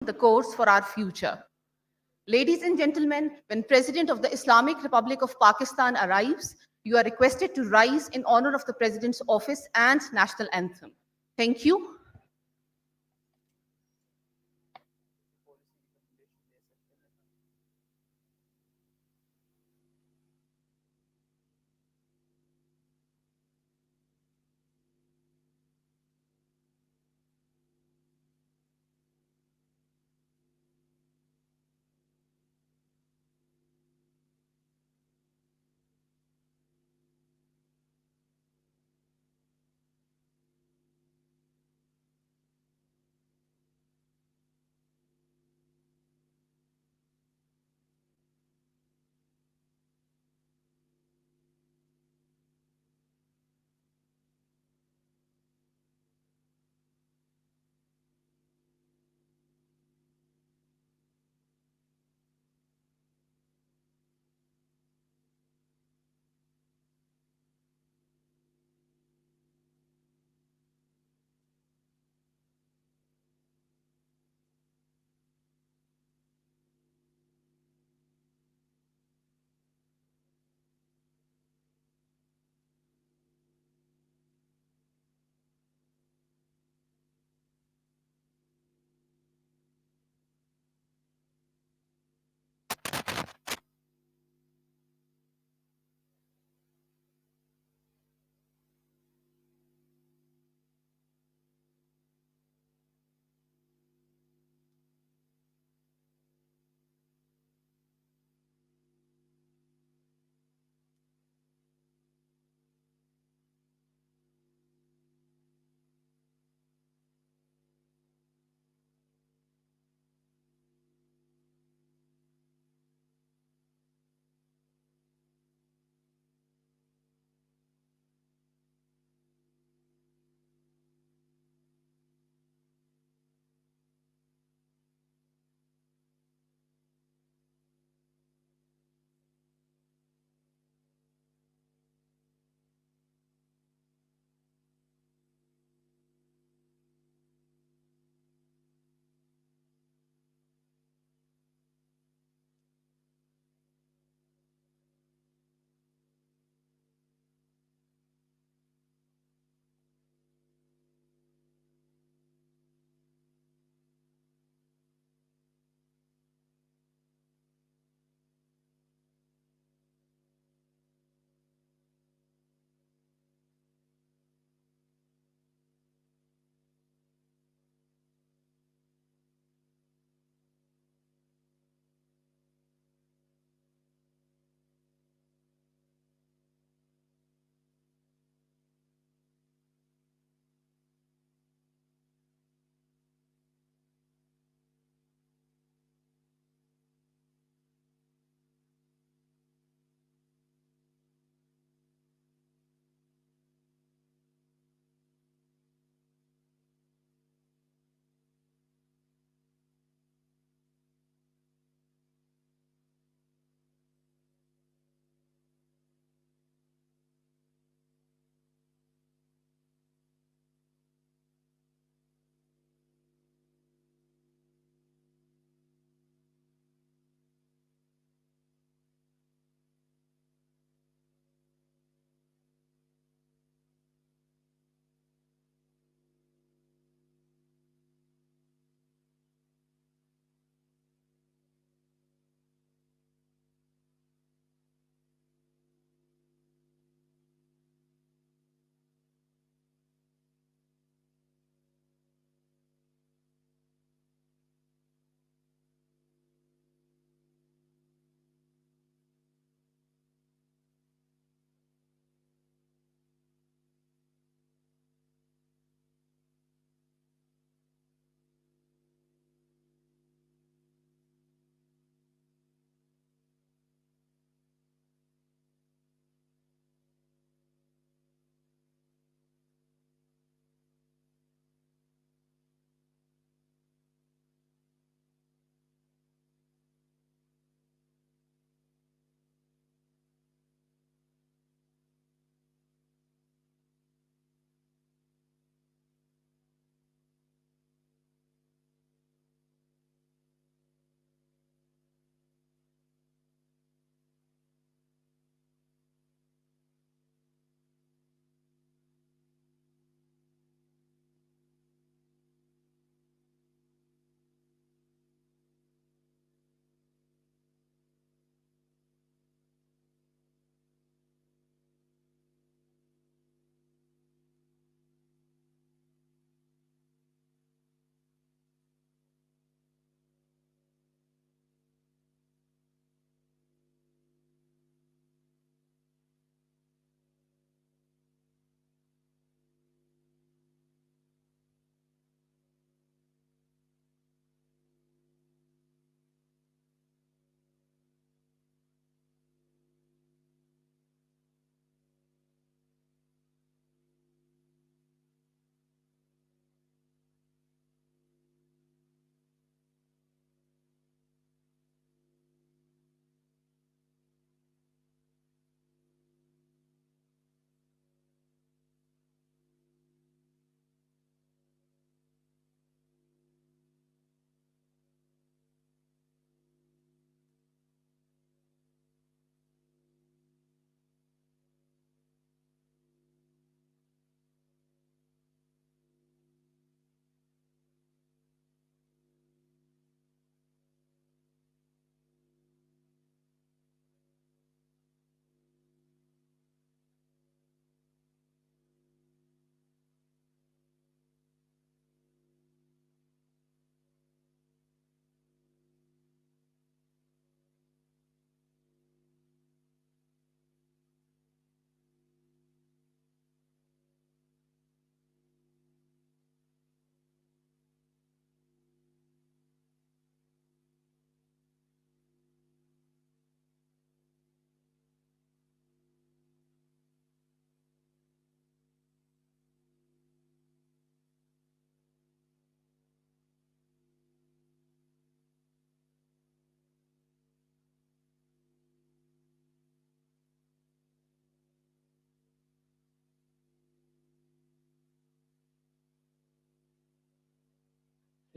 the course for our future. Ladies and gentlemen, when President of the Islamic Republic of Pakistan arrives, you are requested to rise in honor of the President's office and national anthem. Thank you.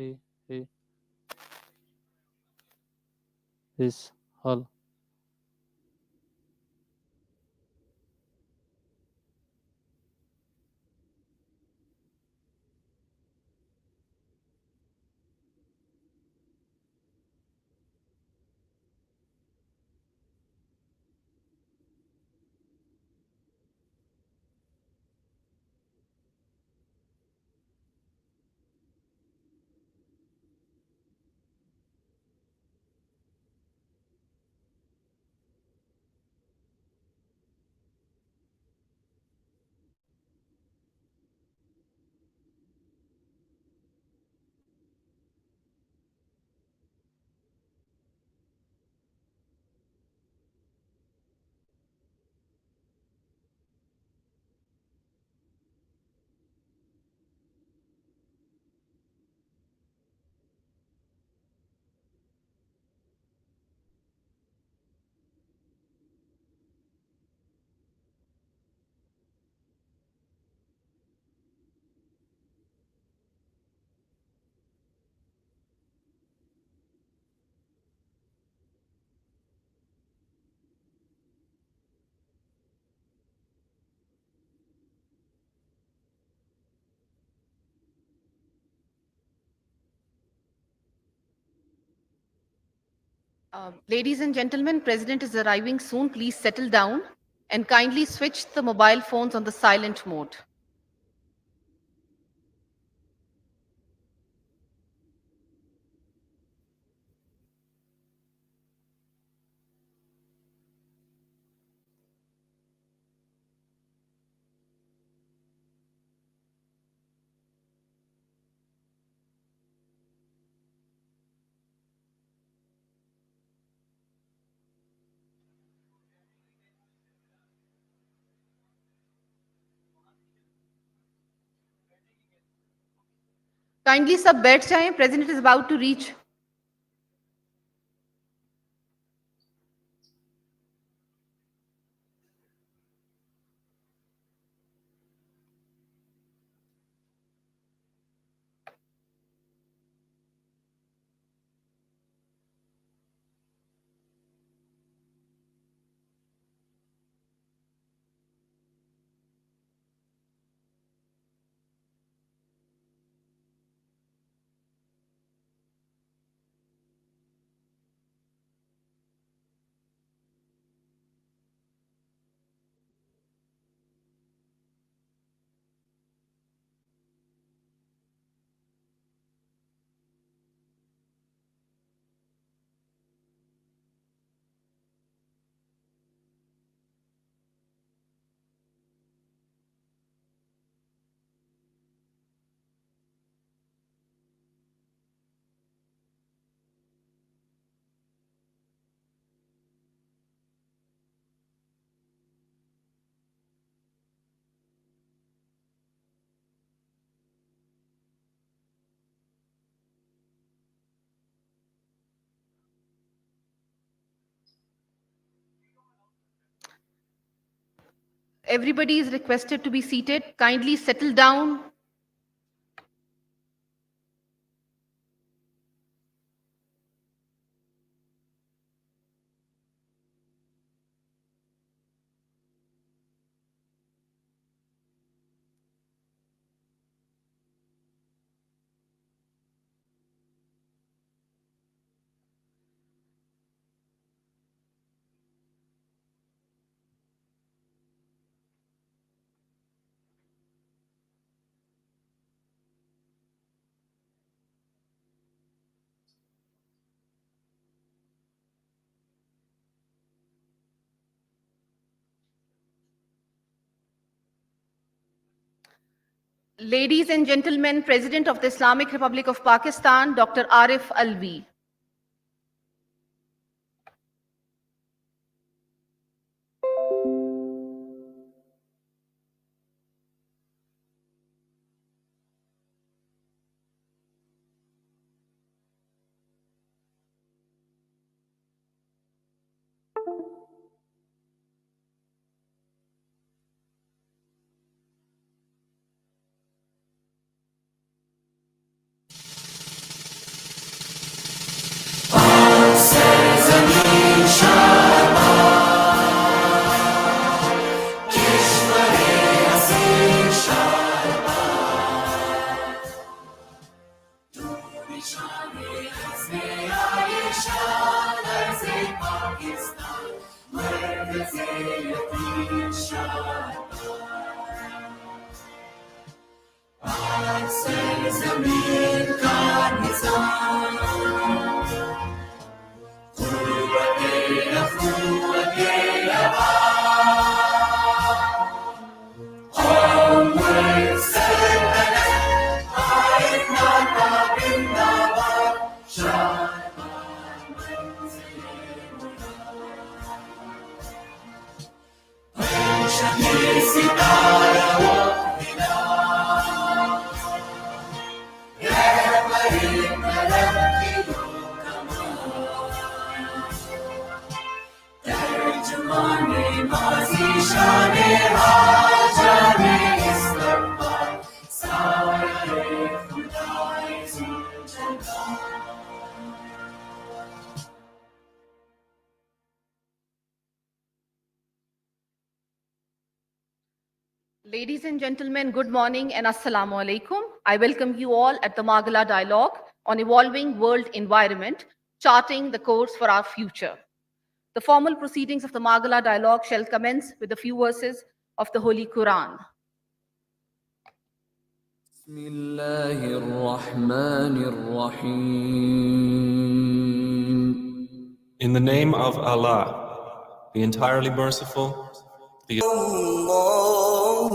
he, he, his, her. Ladies and gentlemen, President is arriving soon. Please settle down and kindly switch the mobile phones on the silent mode. Kindly sub बैठ जाएं. President is about to reach. Everybody is requested to be seated. Kindly settle down. Ladies and gentlemen, President of the Islamic Republic of Pakistan, Dr. Arif Alvi. Ladies and gentlemen, good morning and assalamu alaikum. I welcome you all at the Margalla Dialogue on evolving world environment, charting the course for our future. The formal proceedings of the Margalla Dialogue shall commence with a few verses of the Holy Quran. بسم الله الرحمن الرحيم. In the name of Allah, the entirely merciful, the الله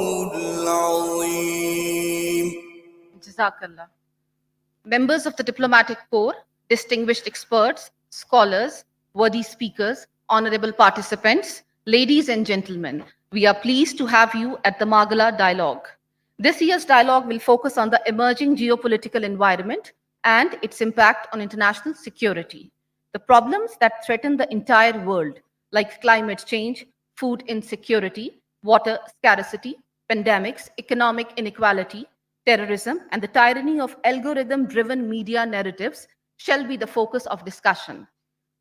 العظيم. Jazakallah. Members of the diplomatic corps, distinguished experts, scholars, worthy speakers, honorable participants, ladies and gentlemen, we are pleased to have you at the Margalla Dialogue. This year's dialogue will focus on the emerging geopolitical environment and its impact on international security. The problems that threaten the entire world, like climate change, food insecurity, water scarcity, pandemics, economic inequality, terrorism, and the tyranny of algorithm-driven media narratives shall be the focus of discussion.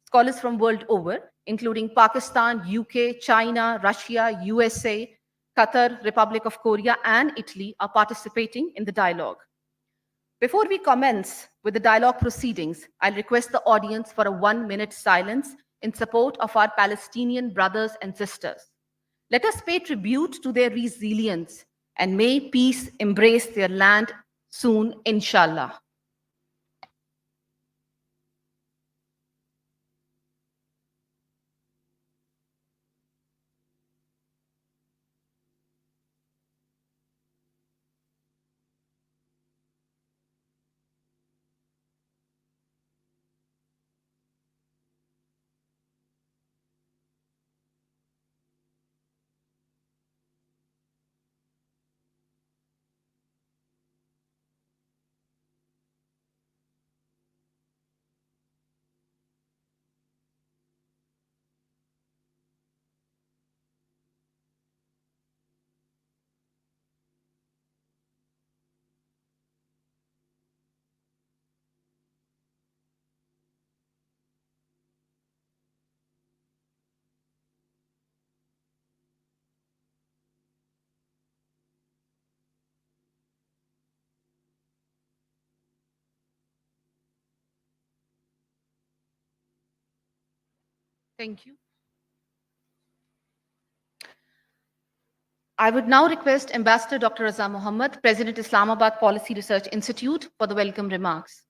Scholars from world over, including Pakistan, UK, China, Russia, USA, Qatar, Republic of Korea, and Italy are participating in the dialogue. Before we commence with the dialogue proceedings, I'll request the audience for a 1-minute silence in support of our Palestinian brothers and sisters. Let us pay tribute to their resilience and may peace embrace their land soon, inshallah. Thank you. I would now request Ambassador Dr. Raza Muhammad, President, Islamabad Policy Research Institute, for the welcome remarks.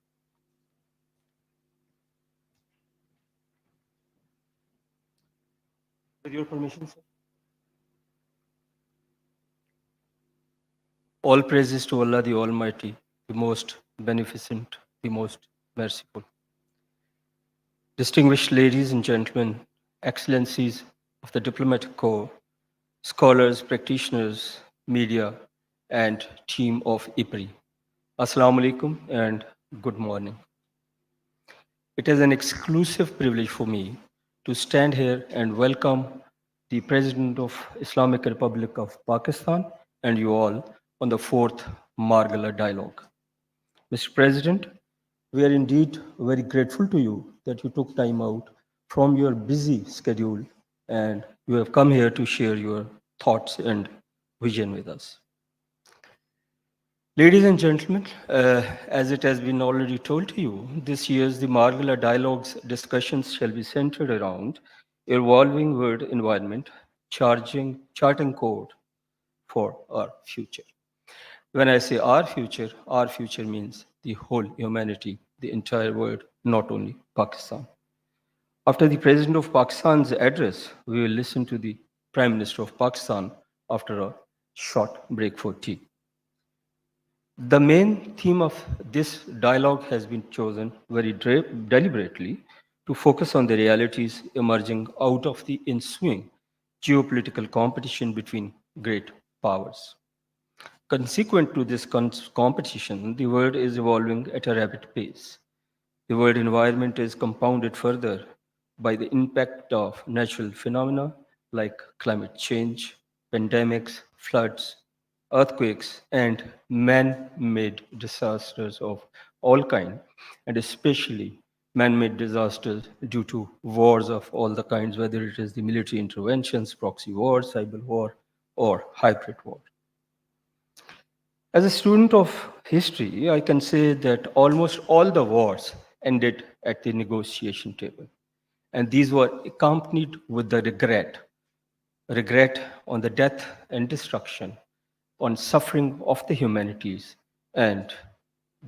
With your permission, sir. All praises to Allah the Almighty, the most beneficent, the most merciful. Distinguished ladies and gentlemen, excellencies of the diplomatic corps, scholars, practitioners, media, and team of IPRI. Assalamu alaikum and good morning. It is an exclusive privilege for me to stand here and welcome the President of Islamic Republic of Pakistan and you all on the 4th Margalla Dialogue. Mr. President, we are indeed very grateful to you that you took time out from your busy schedule and you have come here to share your thoughts and vision with us. Ladies and gentlemen, as it has been already told to you, this year's the Margalla Dialogue's discussions shall be centered around evolving word environment, charting code for our future. When I say our future means the whole humanity, the entire world, not only Pakistan. After the President of Pakistan's address, we will listen to the Prime Minister of Pakistan after a short break for tea. The main theme of this dialogue has been chosen very deliberately to focus on the realities emerging out of the ensuing geopolitical competition between great powers. Consequent to this competition, the world is evolving at a rapid pace. The world environment is compounded further by the impact of natural phenomena like climate change, pandemics, floods, earthquakes, and man-made disasters of all kinds, and especially man-made disasters due to wars of all the kinds, whether it is the military interventions, proxy wars, cyber war, or hybrid war. As a student of history, I can say that almost all the wars ended at the negotiation table. And these were accompanied with the regret on the death and destruction, on suffering of the humanities, and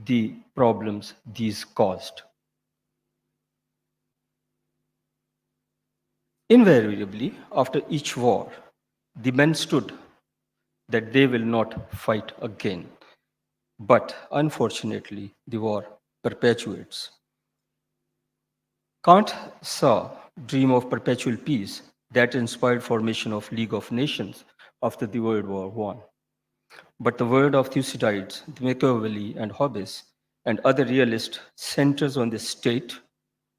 the problems these caused. Invariably, after each war, the men stood that they will not fight again. But unfortunately, the war perpetuates. Kant saw dream of perpetual peace that inspired formation of League of Nations after the World War I. But the word of Thucydides, Machiavelli, and Hobbes, and other realists centers on the state,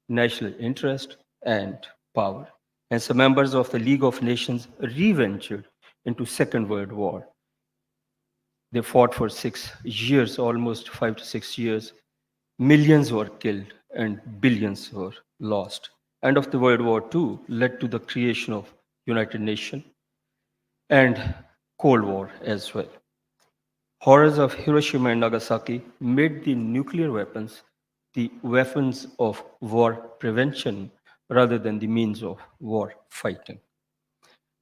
national interest, and power. And some members of the League of Nations re-ventured into Second World War. They fought for 6 years, almost 5 to 6 years. Millions were killed and billions were lost. End of the World War II led to the creation of United Nations and Cold War as well. Horrors of Hiroshima and Nagasaki made the nuclear weapons the weapons of war prevention rather than the means of war fighting.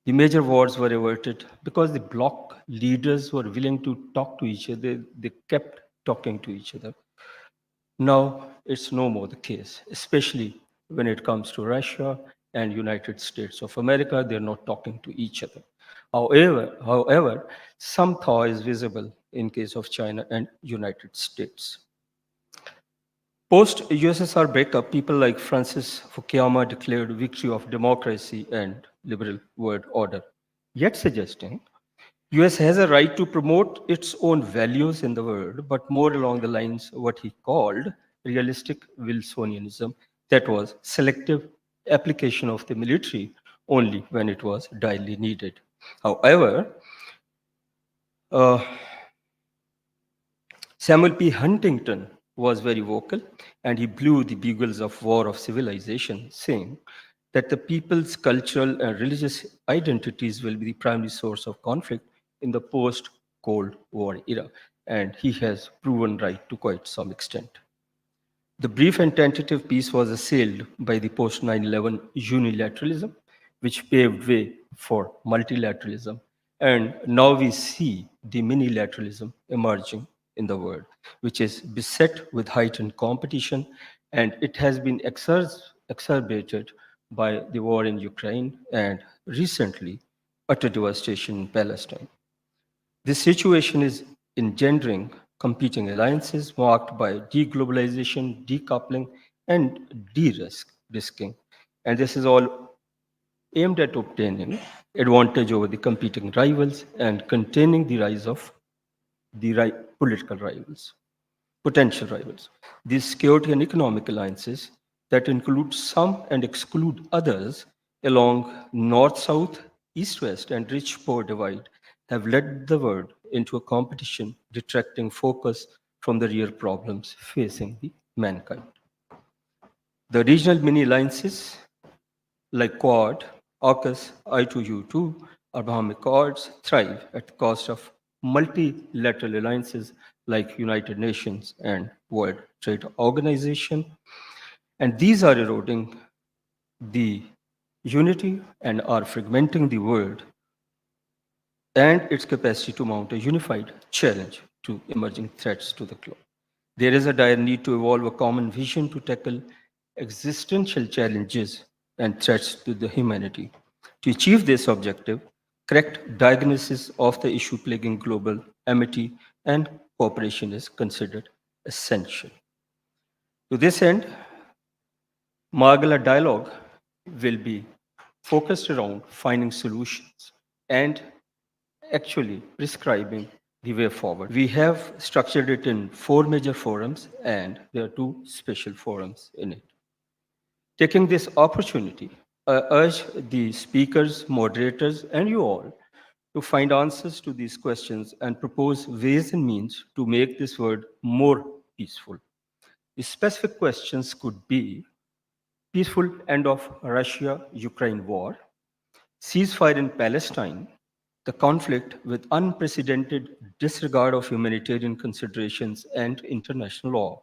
The major wars were averted because the bloc leaders were willing to talk to each other. They kept talking to each other. Now it's no more the case, especially when it comes to Russia and United States of America. They're not talking to each other. However, some thaw is visible in case of China and United States. Post USSR breakup, people like Francis Fukuyama declared victory of democracy and liberal world order, yet suggesting US has a right to promote its own values in the world, but more along the lines of what he called realistic Wilsonianism, that was selective application of the military only when it was direly needed. However, uh, Samuel P. Huntington was very vocal, and he blew the bugles of war of civilization, saying that the people's cultural and religious identities will be the primary source of conflict in the post-Cold War era, and he has proven right to quite some extent. The brief and tentative peace was assailed by the post 9/11 unilateralism, which paved way for multilateralism. And now we see the minilateralism emerging in the world, which is beset with heightened competition, and it has been exacerbated by the war in Ukraine and recently utter devastation in Palestine. This situation is engendering competing alliances marked by deglobalization, decoupling, and de-risking. And this is all aimed at obtaining advantage over the competing rivals and containing the rise of the political rivals, potential rivals. These security and economic alliances that include some and exclude others along north-south, east-west, and rich-poor divide have led the world into a competition detracting focus from the real problems facing the mankind. The regional mini-alliances like Quad, AUKUS, I2U2, Abrahamic Accords thrive at the cost of multilateral alliances like United Nations and World Trade Organization. And these are eroding the unity and are fragmenting the world and its capacity to mount a unified challenge to emerging threats to the globe. There is a dire need to evolve a common vision to tackle existential challenges and threats to the humanity. To achieve this objective, correct diagnosis of the issue plaguing global amity and cooperation is considered essential. To this end, Margalla Dialogue will be focused around finding solutions and actually prescribing the way forward. We have structured it in 4 major forums, and there are 2 special forums in it. Taking this opportunity, I urge the speakers, moderators, and you all to find answers to these questions and propose ways and means to make this world more peaceful. The specific questions could be peaceful end of Russia-Ukraine war, ceasefire in Palestine, the conflict with unprecedented disregard of humanitarian considerations and international law,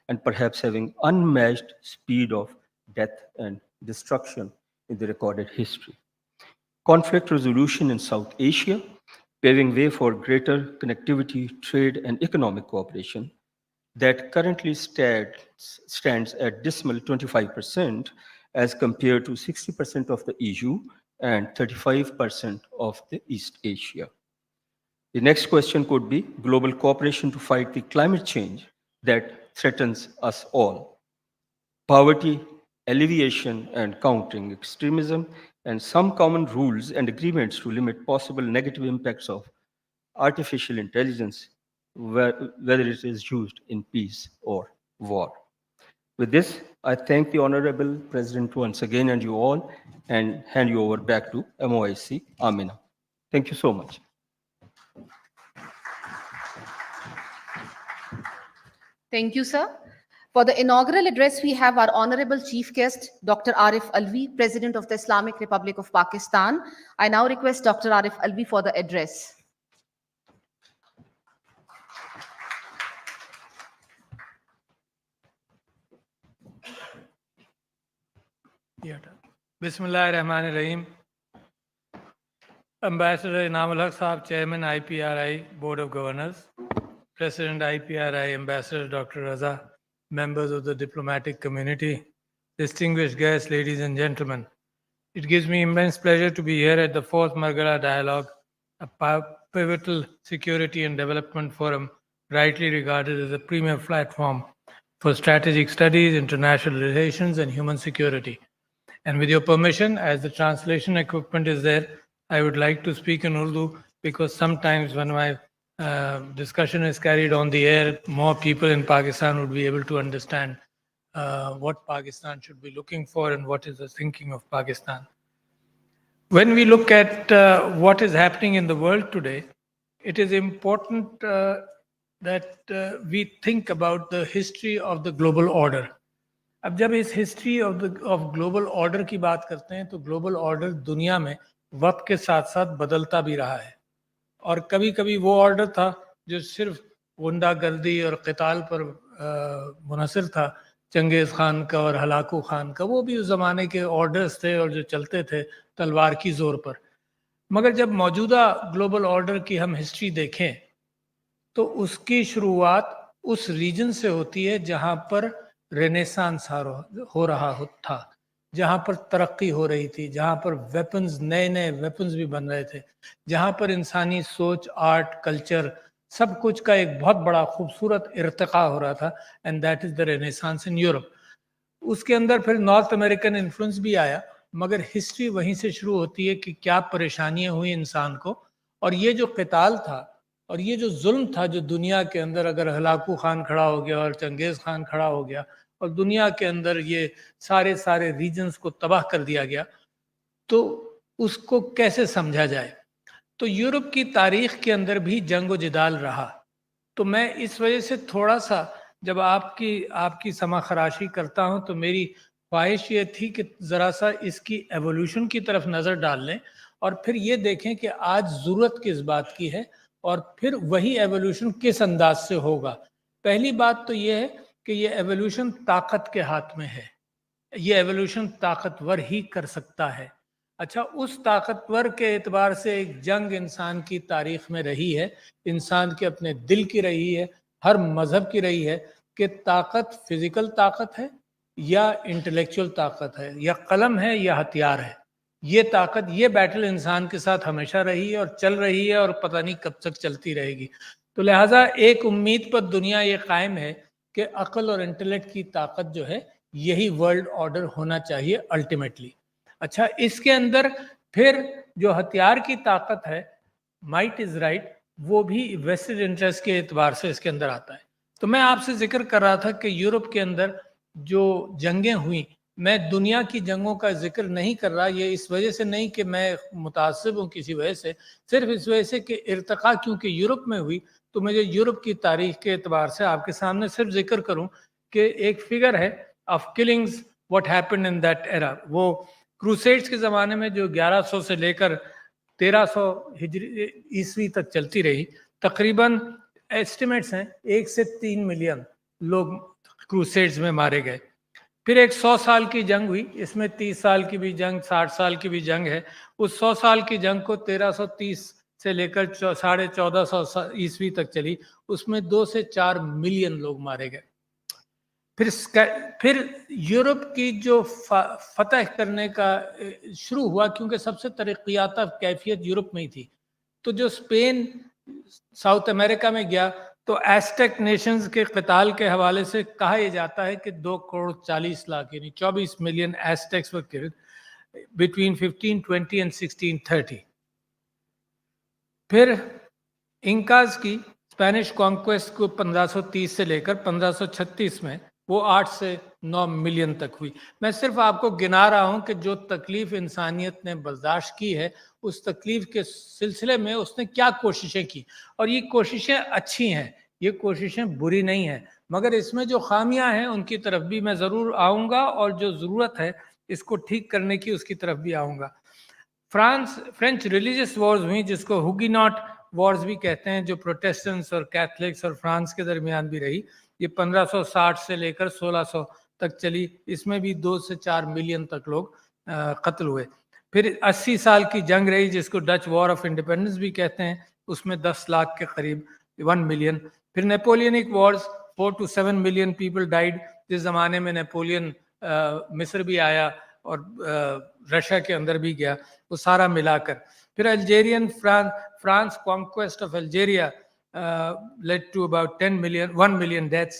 and perhaps having unmatched speed of death and destruction in the recorded history. Conflict resolution in South Asia, paving way for greater connectivity, trade, and economic cooperation that currently stands at dismal 25% as compared to 60% of the EU and 35% of the East Asia. The next question could be global cooperation to fight the climate change that threatens us all. Poverty, alleviation, and countering extremism, and some common rules and agreements to limit possible negative impacts of artificial intelligence, whether it is used in peace or war. With this, I thank the Honorable President once again and you all, and hand you over back to MOIC Amina. Thank you so much. Thank you, sir. For the inaugural address, we have our honorable chief guest, Dr. Arif Alvi, President of the Islamic Republic of Pakistan. I now request Dr. Arif Alvi for the address. Bismillahirrahmanirrahim. Ambassador Inamul Haq Sahab, Chairman IPRI Board of Governors, President IPRI, Ambassador Dr. Raza, members of the diplomatic community, distinguished guests, ladies and gentlemen. It gives me immense pleasure to be here at the 4th Margalla Dialogue, a pivotal security and development forum rightly regarded as a premier platform for strategic studies, international relations, and human security. And with your permission, as the translation equipment is there, I would like to speak in Urdu because sometimes when my discussion is carried on the air, more people in Pakistan would be able to understand what Pakistan should be looking for and what is the thinking of Pakistan. When we look at what is happening in the world today, it is important that we think about the history of the global order. अब जब इस history of global order की बात करते हैं तो global order दुनिया में वक्त के साथ साथ बदलता भी रहा है और कभी कभी वो ऑर्डर था जो सिर्फ गुंडागर्दी और क़िताल पर मुनहसर था चंगेज़ खान का और हलाकू खान का, वो भी उस ज़माने के ऑर्डर्स थे और जो चलते थे तलवार की ज़ोर पर। मगर जब मौजूदा ग्लोबल ऑर्डर की हम हिस्ट्री देखें तो उसकी शुरुआत उस रीजन से होती है जहाँ पर रेनेसांस हो रहा था, जहाँ पर तरक्की हो रही थी, जहाँ पर वेपन्स, नए नए वेपन्स भी बन रहे थे, जहाँ पर इंसानी सोच, आर्ट, कल्चर, सब कुछ का एक बहुत बड़ा खूबसूरत इर्तिका हो रहा था, and that is the renaissance in Europe. उसके अंदर फिर नॉर्थ अमेरिकन इन्फ्लुएंस भी आया, मगर हिस्ट्री वहीं से शुरू होती है कि क्या परेशानियां हुई इंसान को, और ये जो क़िताल था और ये जो जुल्म था जो दुनिया के अंदर, अगर हलाकू खान खड़ा हो गया और चंगेज़ खान खड़ा हो गया और दुनिया के अंदर ये सारे रीजन्स को तबाह कर दिया गया, तो उसको कैसे समझा जाए। तो यूरोप की तारीख के अंदर भी जंग व जिदाल रहा। तो मैं इस वजह से थोड़ा सा जब आपकी समाखराशी करता हूँ तो मेरी ख्वाहिश ये थी कि ज़रा सा इसकी एवोल्यूशन की तरफ नज़र डाल लें और फिर ये देखें कि आज ज़रूरत किस बात की है اور پھر وہی ایولیوشن کس انداز سے ہوگا. پہلی بات تو یہ ہے کہ یہ ایولیوشن طاقت کے ہاتھ میں ہے. یہ ایولیوشن طاقتور ہی کر سکتا ہے. اچھا، اس طاقتور کے اعتبار سے ایک جنگ انسان کی تاریخ میں رہی ہے، انسان کے اپنے دل کی رہی ہے، ہر مذہب کی رہی ہے، کہ طاقت فزیکل طاقت ہے یا انٹلیکچوئل طاقت ہے، یا قلم ہے یا ہتھیار ہے. یہ طاقت، یہ بیٹل انسان کے ساتھ ہمیشہ رہی ہے اور چل رہی ہے اور پتہ نہیں کب تک چلتی رہے گی. تو لہٰذا ایک امید پر دنیا یہ قائم ہے کہ عقل اور انٹلیکٹ کی طاقت جو ہے یہی ورلڈ آرڈر ہونا چاہیے الٹیمیٹلی. اچھا، اس کے اندر پھر جو ہتھیار کی طاقت ہے، مائٹ از رائٹ، وہ بھی ویسٹڈ انٹرسٹ کے اعتبار سے اس کے اندر آتا ہے. تو میں آپ سے ذکر کر رہا تھا کہ یورپ کے اندر جو جنگیں ہوئیں، میں دنیا کی جنگوں کا ذکر نہیں کر رہا، یہ اس وجہ سے نہیں کہ میں متعصب ہوں کسی وجہ سے، صرف اس وجہ سے کہ ارتقاء کیونکہ یورپ میں ہوئی تو مجھے یورپ کی تاریخ کے اعتبار سے آپ کے سامنے صرف ذکر کروں کہ ایک فگر ہے of killings what happened in that era. وہ کروسیڈز کے زمانے میں جو 1100 سے لے کر 1300 ہجری عیسوی تک چلتی رہی، تقریباً ایسٹیمیٹس ہیں 1 سے 3 ملین لوگ کروسیڈز میں مارے گئے. پھر ایک 100 سال کی جنگ ہوئی، اس میں 30 سال کی بھی جنگ، 60 سال کی بھی جنگ ہے. اس 100 سال کی جنگ کو 1330 سے لے کر 1450 عیسوی تک چلی، اس میں 2 سے 4 ملین لوگ مارے گئے. پھر یورپ کی جو فتح کرنے کا شروع ہوا، کیونکہ سب سے ترقی یافتہ کیفیت یورپ میں ہی تھی، تو جو اسپین ساؤتھ امریکہ میں گیا تو ایسٹیک نیشنز کے قتال کے حوالے سے کہا یہ جاتا ہے کہ 2 کروڑ 40 لاکھ یعنی 24 million ایسٹیکس were killed between 1520 and 1630. پھر انکاز کی اسپینش کانکویسٹ کو 1530 سے لے کر 1536 میں وہ 8 سے 9 ملین تک ہوئی. میں صرف آپ کو گنا رہا ہوں کہ جو تکلیف انسانیت نے برداشت کی ہے، اس تکلیف کے سلسلے میں اس نے کیا کوششیں کی، اور یہ کوششیں اچھی ہیں، یہ کوششیں بری نہیں ہیں، مگر اس میں جو خامیاں ہیں ان کی طرف بھی میں ضرور آؤں گا، اور جو ضرورت ہے اس کو ٹھیک کرنے کی اس کی طرف بھی آؤں گا. فرینچ ریلیجس وارز ہوئی، جس کو ہوگی ناٹ وارز بھی کہتے ہیں، جو پروٹیسٹنٹس اور کیتھلکس اور فرانس کے درمیان بھی رہی. یہ 1560 سے لے کر 1600 تک چلی، اس میں بھی 2 سے 4 ملین تک لوگ قتل ہوئے. پھر 80 سال کی جنگ رہی، جس کو ڈچ وار آف انڈیپینڈنس بھی کہتے ہیں، اس میں 10 لاکھ کے قریب 1 ملین. پھر Napoleonic wars 4 to 7 million people died, جس زمانے میں نیپولین مصر بھی آیا اور رشیا کے اندر بھی گیا، وہ سارا ملا کر. پھر Algerian France conquest of Algeria led to about 1 million deaths.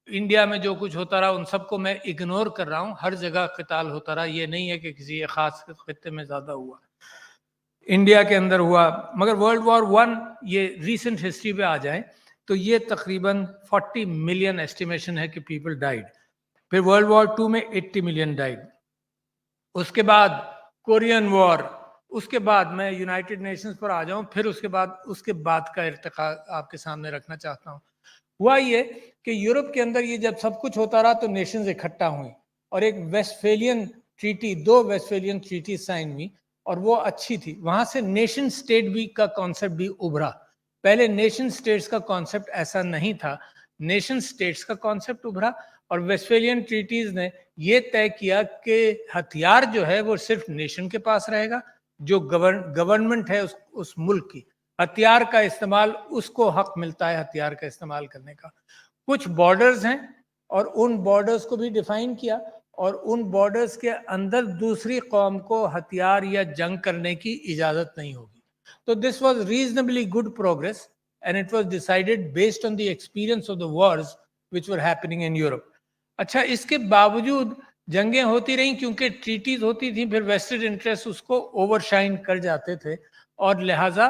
India میں جو کچھ ہوتا رہا ان سب کو میں اگنور کر رہا ہوں، ہر جگہ قتال ہوتا رہا، یہ نہیں ہے کہ کسی ایک خاص خطے میں زیادہ ہوا، انڈیا کے اندر ہوا. مگر ورلڈ وار 1 یہ ریسنٹ ہسٹری پہ آ جائیں تو یہ تقریباً 40 ملین ایسٹیمیشن ہے کہ پیپل ڈائیڈ. پھر ورلڈ وار 2 میں 80 ملین ڈائیڈ. اس کے بعد کورین وار، اس کے بعد میں یونائٹڈ نیشنز پر آ جاؤں، پھر اس کے بعد کا ارتقاء آپ کے سامنے رکھنا چاہتا ہوں. ہوا یہ کہ یورپ کے اندر یہ جب سب کچھ ہوتا رہا تو نیشنز اکٹھا ہوئیں، اور ایک ویسٹفیلین ٹریٹی، 2 ویسٹفیلین ٹریٹی سائن ہوئی، اور وہ اچھی تھی. وہاں سے نیشن سٹیٹ بھی کا کانسیپٹ بھی ابھرا. پہلے نیشن سٹیٹس کا کانسیپٹ ایسا نہیں تھا، نیشن سٹیٹس کا کانسیپٹ ابھرا، اور ویسٹفیلین ٹریٹیز نے یہ طے کیا کہ ہتھیار جو ہے وہ صرف نیشن کے پاس رہے گا، جو گورنمنٹ ہے اس ملک کی. ہتھیار کا استعمال اس کو حق ملتا ہے ہتھیار کا استعمال کرنے کا. کچھ بارڈرز ہیں اور ان بارڈرز کو بھی ڈیفائن کیا، اور ان بارڈرز کے اندر دوسری قوم کو ہتھیار یا جنگ کرنے کی اجازت نہیں ہوگی. تو this was reasonably good progress and it was decided based on the experience of the wars which were happening in Europe. اچھا، اس کے باوجود جنگیں ہوتی رہیں کیونکہ ٹریٹیز ہوتی تھیں، پھر ویسٹڈ انٹرسٹ اس کو اوور شائن کر جاتے تھے، اور لہٰذا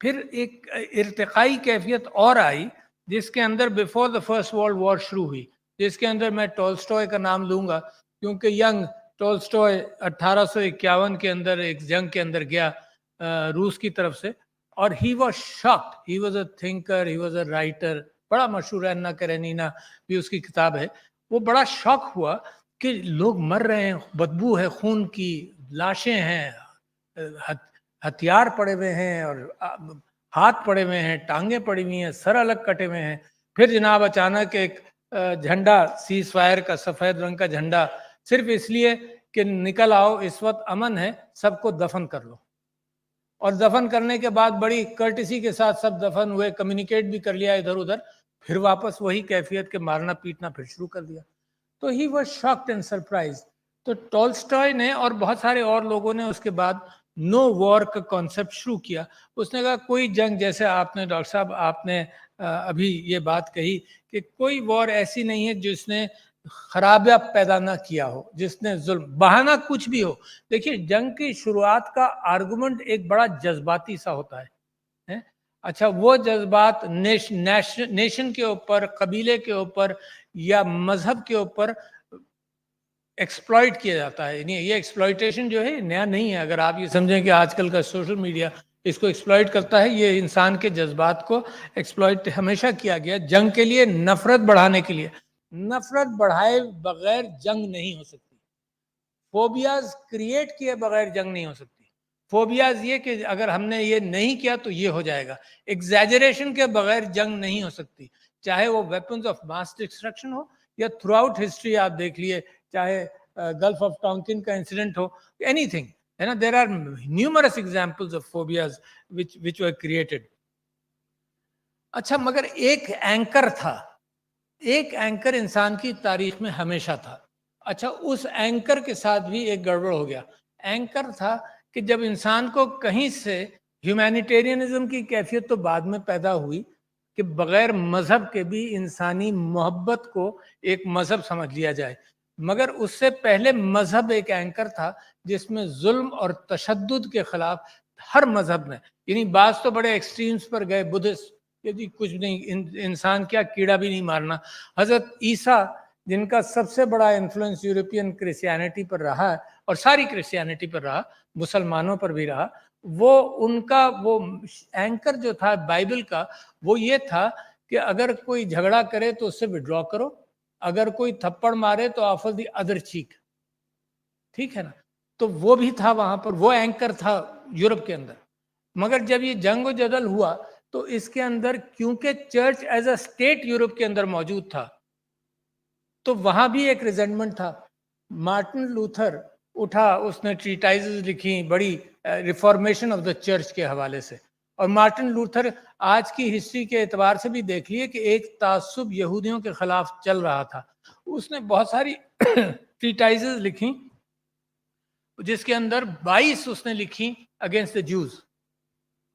پھر ایک ارتقائی کیفیت اور آئی جس کے اندر before the first world war شروع ہوئی، جس کے اندر میں ٹولسٹوئے کا نام لوں گا، کیونکہ ینگ ٹولسٹوئے 1851 کے اندر ایک جنگ کے اندر گیا روس کی طرف سے، اور he was shocked. He was a thinker, he was a writer, بڑا مشہور ہے، انا کرینینا بھی اس کی کتاب ہے. وہ بڑا شوق ہوا کہ لوگ مر رہے ہیں، بدبو ہے خون کی، لاشیں ہیں، ہتھیار پڑے ہوئے ہیں، اور ہاتھ پڑے ہوئے ہیں, ٹانگیں پڑی ہوئی ہیں, سر الگ کٹے ہوئے ہیں. پھر جناب اچانک ایک جھنڈا سیز فائر کا, سفید رنگ کا جھنڈا, صرف اس لیے کہ نکل آؤ اس وقت امن ہے, سب کو دفن کر لو. اور دفن کرنے کے بعد بڑی کرٹسی کے ساتھ سب دفن ہوئے, کمیونیکیٹ بھی کر لیا ادھر ادھر, پھر واپس وہی کیفیت کے مارنا پیٹنا پھر شروع کر دیا. تو he was shocked and surprise. تو ٹولسٹائے نے اور بہت سارے اور لوگوں نے اس کے بعد نو وار کا کانسیپٹ شروع کیا. اس نے کہا کوئی جنگ, جیسے آپ نے ڈاکٹر صاحب آپ نے ابھی یہ بات کہی کہ کوئی وار ایسی نہیں ہے جس نے خرابیاں پیدا نہ کیا ہو, جس نے ظلم, بہانہ کچھ بھی ہو. دیکھیے جنگ کی شروعات کا آرگومنٹ ایک بڑا جذباتی سا ہوتا ہے. اچھا, وہ جذبات نیشن کے اوپر, قبیلے کے اوپر یا مذہب کے اوپر ایکسپلائٹ کیا جاتا ہے. یہ ایکسپلائٹیشن جو ہے نیا نہیں ہے. اگر آپ یہ سمجھیں کہ آج کل کا سوشل میڈیا اس کو ایکسپلائٹ کرتا ہے, یہ انسان کے جذبات کو ایکسپلائٹ ہمیشہ کیا گیا جنگ کے لیے, نفرت بڑھانے کے لیے. نفرت بڑھائے بغیر جنگ نہیں ہو سکتی. فوبیاز کریٹ کیے بغیر جنگ نہیں ہو سکتی. فوبیاز یہ کہ اگر ہم نے یہ نہیں کیا تو یہ ہو جائے گا. ایگزیجریشن کے بغیر جنگ نہیں ہو سکتی, چاہے وہ ویپنز آف ماس ڈسٹرکشن ہو یا تھرو آؤٹ ہسٹری آپ دیکھ لیے, چاہے گلف آف ٹانکن کا انسیڈنٹ ہو, اینی تھنگ ہے نا. There are numerous examples of phobias which were created. اچھا, مگر ایک اینکر تھا, ایک اینکر انسان کی تاریخ میں ہمیشہ تھا. اچھا, اس اینکر کے ساتھ بھی ایک گڑبڑ ہو گیا. اینکر تھا کہ جب انسان کو کہیں سے ہیومینیٹیرینزم کی کیفیت تو بعد میں پیدا ہوئی کہ بغیر مذہب کے بھی انسانی محبت کو ایک مذہب سمجھ لیا جائے, مگر اس سے پہلے مذہب ایک اینکر تھا جس میں ظلم اور تشدد کے خلاف ہر مذہب نے, یعنی بعض تو بڑے ایکسٹریمز پر گئے, بدھسٹ کہ کچھ نہیں, انسان کیا کیڑا بھی نہیں مارنا. حضرت عیسیٰ جن کا سب سے بڑا انفلوئنس یورپین کرسچینٹی پر رہا ہے اور ساری کرسچینٹی پر رہا, مسلمانوں پر بھی رہا, وہ ان کا وہ اینکر جو تھا بائبل کا, وہ یہ تھا کہ اگر کوئی جھگڑا کرے تو اس سے وڈرا کرو, اگر کوئی تھپڑ مارے تو آفر دی ادر چیک. ٹھیک ہے نا. تو وہ بھی تھا وہاں پر, وہ اینکر تھا یورپ کے اندر. مگر جب یہ جنگ و جدل ہوا تو اس کے اندر کیونکہ church as a state Europe کے اندر موجود تھا تو وہاں بھی ایک ریزنٹمنٹ تھا. مارٹن لوتھر اٹھا, اس نے ٹریٹائزز لکھی بڑی ریفارمیشن آف دا چرچ کے حوالے سے. اور مارٹن لوتھر آج کی ہسٹری کے اعتبار سے بھی دیکھ لیے کہ ایک تعصب یہودیوں کے خلاف چل رہا تھا. اس نے بہت ساری ٹریٹائزز لکھی جس کے اندر 22 اس نے لکھی اگینسٹ دا جوز.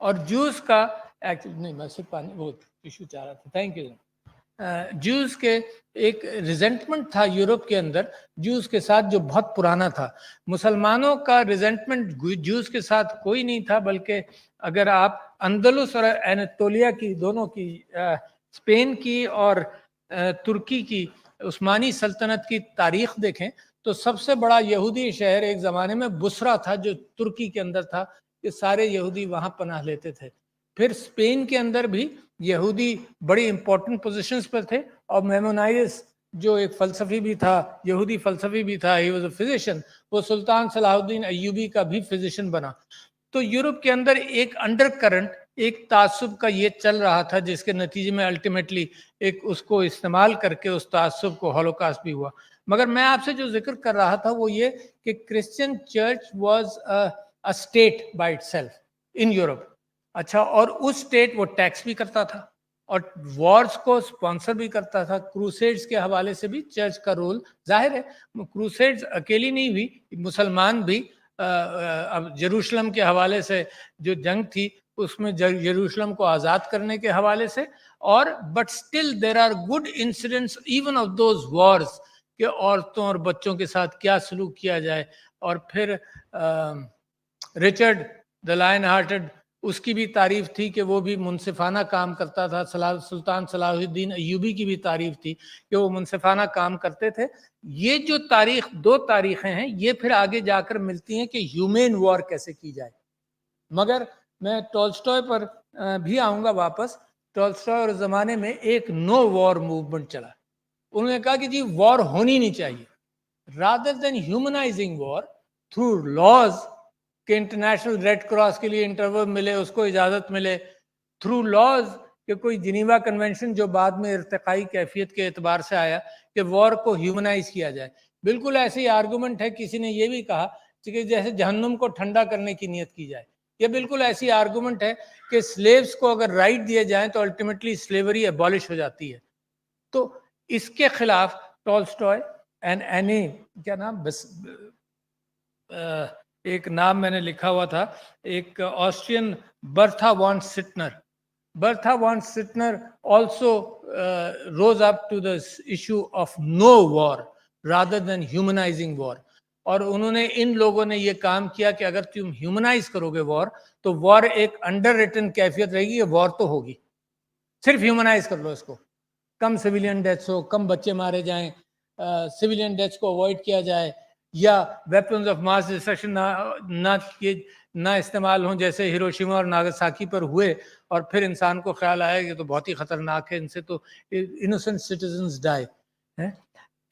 اور جوز کا نہیں, میں صرف پانی وہ ٹیشو چاہ رہا تھا, تھینک یو. جوز کے ایک ریزنٹمنٹ تھا یورپ کے اندر جوز کے ساتھ جو بہت پرانا تھا. مسلمانوں کا ریزنٹمنٹ جوز کے ساتھ کوئی نہیں تھا, بلکہ اگر آپ اندلس اور انیتولیا کی دونوں کی, اسپین کی اور ترکی کی عثمانی سلطنت کی تاریخ دیکھیں تو سب سے بڑا یہودی شہر ایک زمانے میں بصرہ تھا جو ترکی کے اندر تھا, کہ سارے یہودی وہاں پناہ لیتے تھے. پھر اسپین کے اندر بھی یہودی بڑی امپورٹنٹ پوزیشنز پر تھے, اور میمونائس جو ایک فلسفی بھی تھا, یہودی فلسفی بھی تھا, ہی واز اے فزیشین, وہ سلطان صلاح الدین ایوبی کا بھی فزیشین بنا. تو یورپ کے اندر ایک انڈر کرنٹ, ایک تعصب کا یہ چل رہا تھا جس کے نتیجے میں الٹیمیٹلی ایک اس کو استعمال کر کے اس تعصب کو ہولوکاسٹ بھی ہوا. مگر میں آپ سے جو ذکر کر رہا تھا وہ یہ کہ Christian church was a state by it self in Europe. اچھا, اور اس اسٹیٹ وہ ٹیکس بھی کرتا تھا اور وارز کو سپانسر بھی کرتا تھا. کروسیڈز کے حوالے سے بھی چرچ کا رول ظاہر ہے, کروسیڈز اکیلی نہیں ہوئی, مسلمان بھی اب یروشلم کے حوالے سے جو جنگ تھی اس میں یروشلم کو آزاد کرنے کے حوالے سے, اور but still there are good incidents even of those wars کہ عورتوں اور بچوں کے ساتھ کیا سلوک کیا جائے. اور پھر رچرڈ دا لائن ہارٹڈ, اس کی بھی تعریف تھی کہ وہ بھی منصفانہ کام کرتا تھا. سلطان صلاح الدین ایوبی کی بھی تعریف تھی کہ وہ منصفانہ کام کرتے تھے. یہ جو تاریخ, دو تاریخیں ہیں, یہ پھر آگے جا کر ملتی ہیں کہ ہیومن وار کیسے کی جائے. مگر میں ٹولسٹائے پر بھی آؤں گا واپس. ٹولسٹائے اور زمانے میں ایک نو وار موومنٹ چلا. انہوں نے کہا کہ جی وار ہونی نہیں چاہیے, رادر دین ہیومنائزنگ وار تھرو لاز کہ انٹرنیشنل ریڈ کراس کے لیے انٹرول ملے, اس کو اجازت ملے, through laws کہ کوئی جنیوا کنونشن جو بعد میں ارتقائی کیفیت کے اعتبار سے آیا کہ وار کو ہیومنائز کیا جائے. بالکل ایسے ہی آرگومنٹ ہے, کسی نے یہ بھی کہا کہ جیسے جہنم کو ٹھنڈا کرنے کی نیت کی جائے. یہ بالکل ایسی آرگومنٹ ہے کہ سلیوز کو اگر رائٹ دیے جائیں تو الٹیمیٹلی سلیوری ایبالش ہو جاتی ہے. تو اس کے خلاف ٹالسٹائے اینڈ اینی کیا نام ایک نام میں نے لکھا ہوا تھا, ایک Austrian برتھا one stunner. Bertha von Suttner also rose up to the issue of no war rather than humanizing war. اور انہوں نے ان لوگوں نے یہ کام کیا کہ اگر تم ہیومنائز کرو گے وار تو وار ایک انڈر ریٹن کیفیت رہے گی, یہ وار تو ہوگی, صرف ہیومنائز کر لو اس کو, کم سویلین ڈیتھس ہو, کم بچے مارے جائیں, سویلین ڈیتھس کو اوائڈ کیا جائے, یا ویپنز آف ماس ڈسٹرکشن نہ استعمال ہوں جیسے ہیروشیما اور ناگاساکی پر ہوئے, اور پھر انسان کو خیال آیا کہ تو بہت ہی خطرناک ہے, ان سے تو انوسنٹ سٹیزنز ڈائی.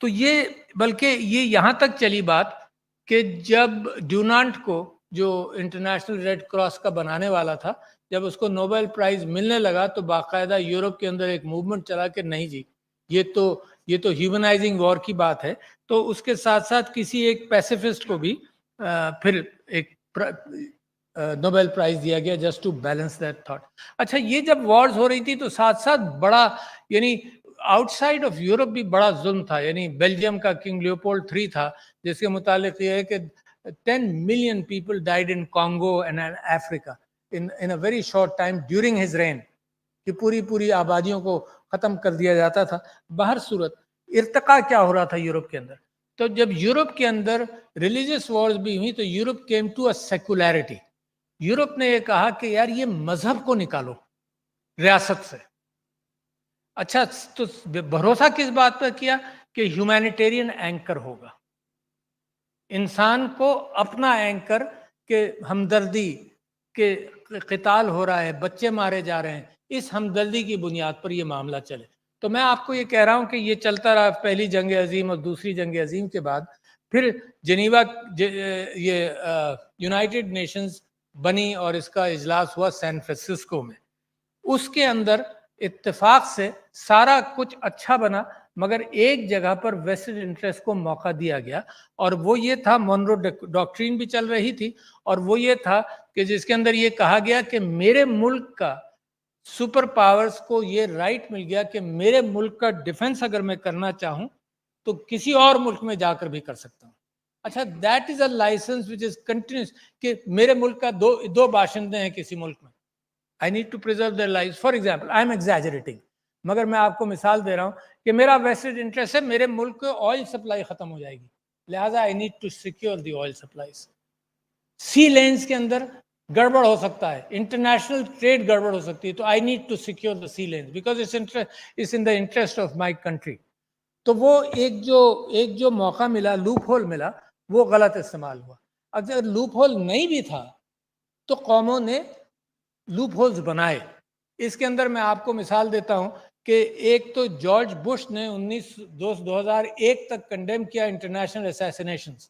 تو یہ بلکہ یہ یہاں تک چلی بات کہ جب ڈونانٹ کو جو انٹرنیشنل ریڈ کراس کا بنانے والا تھا, جب اس کو نوبل پرائز ملنے لگا تو باقاعدہ یورپ کے اندر ایک موومنٹ چلا کہ نہیں جی یہ تو ہیومنائزنگ وار کی بات ہے. تو اس کے ساتھ ساتھ کسی ایک پیسیفسٹ کو بھی پھر ایک نوبل پرائز دیا گیا just to balance that thought. اچھا, یہ جب وارز ہو رہی تھی تو ساتھ ساتھ بڑا یعنی آؤٹ سائڈ آف یورپ بھی بڑا ظلم تھا. یعنی بیلجیم کا کنگ لیوپولڈ 3 تھا جس کے متعلق یہ ہے کہ 10 million people died in Congo and Africa in a very short time during his reign. کہ پوری آبادیوں کو ختم کر دیا جاتا تھا. بہر صورت ارتقا کیا ہو رہا تھا یورپ کے اندر, تو جب یورپ کے اندر ریلیجیس وارز بھی ہوئی تو Europe came to a secularity. یورپ نے یہ کہا کہ یار یہ مذہب کو نکالو ریاست سے. اچھا, تو بھروسہ کس بات پر کیا کہ ہیومینیٹیرین اینکر ہوگا, انسان کو اپنا اینکر کہ ہمدردی کہ قتال ہو رہا ہے, بچے مارے جا رہے ہیں, اس ہمدردی کی بنیاد پر یہ معاملہ چلے. تو میں آپ کو یہ کہہ رہا ہوں کہ یہ چلتا رہا پہلی جنگ عظیم اور دوسری جنگ عظیم کے بعد. پھر جنیوا یہ یونائٹڈ نیشنز بنی اور اس کا اجلاس ہوا سین فرانسسکو میں. اس کے اندر اتفاق سے سارا کچھ اچھا بنا, مگر ایک جگہ پر ویسٹڈ انٹرسٹ کو موقع دیا گیا, اور وہ یہ تھا مونرو ڈاکٹرین بھی چل رہی تھی, اور وہ یہ تھا کہ جس کے اندر یہ کہا گیا کہ میرے ملک کا سپر پاورز کو یہ رائٹ مل گیا کہ میرے ملک کا ڈیفنس اگر میں کرنا چاہوں تو کسی اور ملک میں جا کر بھی کر سکتا ہوں. اچھا, that is a license which is continuous کہ میرے ملک کا دو باشندے ہیں کسی ملک میں, I need to preserve their lives. For example, I am exaggerating, مگر میں آپ کو مثال دے رہا ہوں کہ میرا ویسٹڈ انٹرسٹ ہے میرے ملک کو آئل سپلائی ختم ہو جائے گی, لہٰذا I need to secure the oil supplies. Sea lanes کے اندر گڑبڑ ہو سکتا ہے, انٹرنیشنل ٹریڈ گڑبڑ ہو سکتی ہے, تو I need to secure the sea lanes because it's in the interest of my country. تو وہ ایک جو موقع ملا, لوپ ہول ملا, وہ غلط استعمال ہوا. اگر لوپ ہول نہیں بھی تھا تو قوموں نے لوپ ہولز بنائے. اس کے اندر میں آپ کو مثال دیتا ہوں کہ ایک تو جارج بش نے 2001 تک کنڈیم کیا انٹرنیشنل اسیسینیشنز,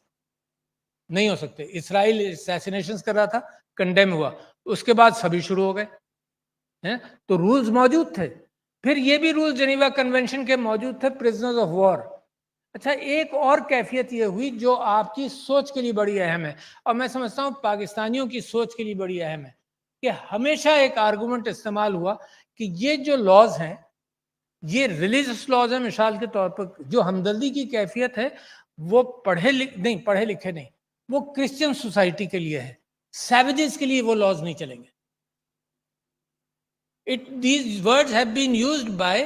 نہیں ہو سکتے. اسرائیل اسیسینیشنز کر رہا تھا, کنڈیم ہوا, اس کے بعد سبھی شروع ہو گئے. تو رولز موجود تھے. پھر یہ بھی رولز جنیوا کنونشن کے موجود تھے, پرزنرز آف وار. اچھا, ایک اور کیفیت یہ ہوئی جو آپ کی سوچ کے لیے بڑی اہم ہے, اور میں سمجھتا ہوں پاکستانیوں کی سوچ کے لیے بڑی اہم ہے, کہ ہمیشہ ایک آرگومنٹ استعمال ہوا کہ یہ جو لاز ہیں یہ ریلیجس لاز ہیں. مثال کے طور پر جو ہمدردی کی کیفیت ہے وہ پڑھے لکھے نہیں, وہ کرسچن سوسائٹی کے لیے ہے, سیویجز کے لیے وہ لاز نہیں چلیں گے. These words have been used by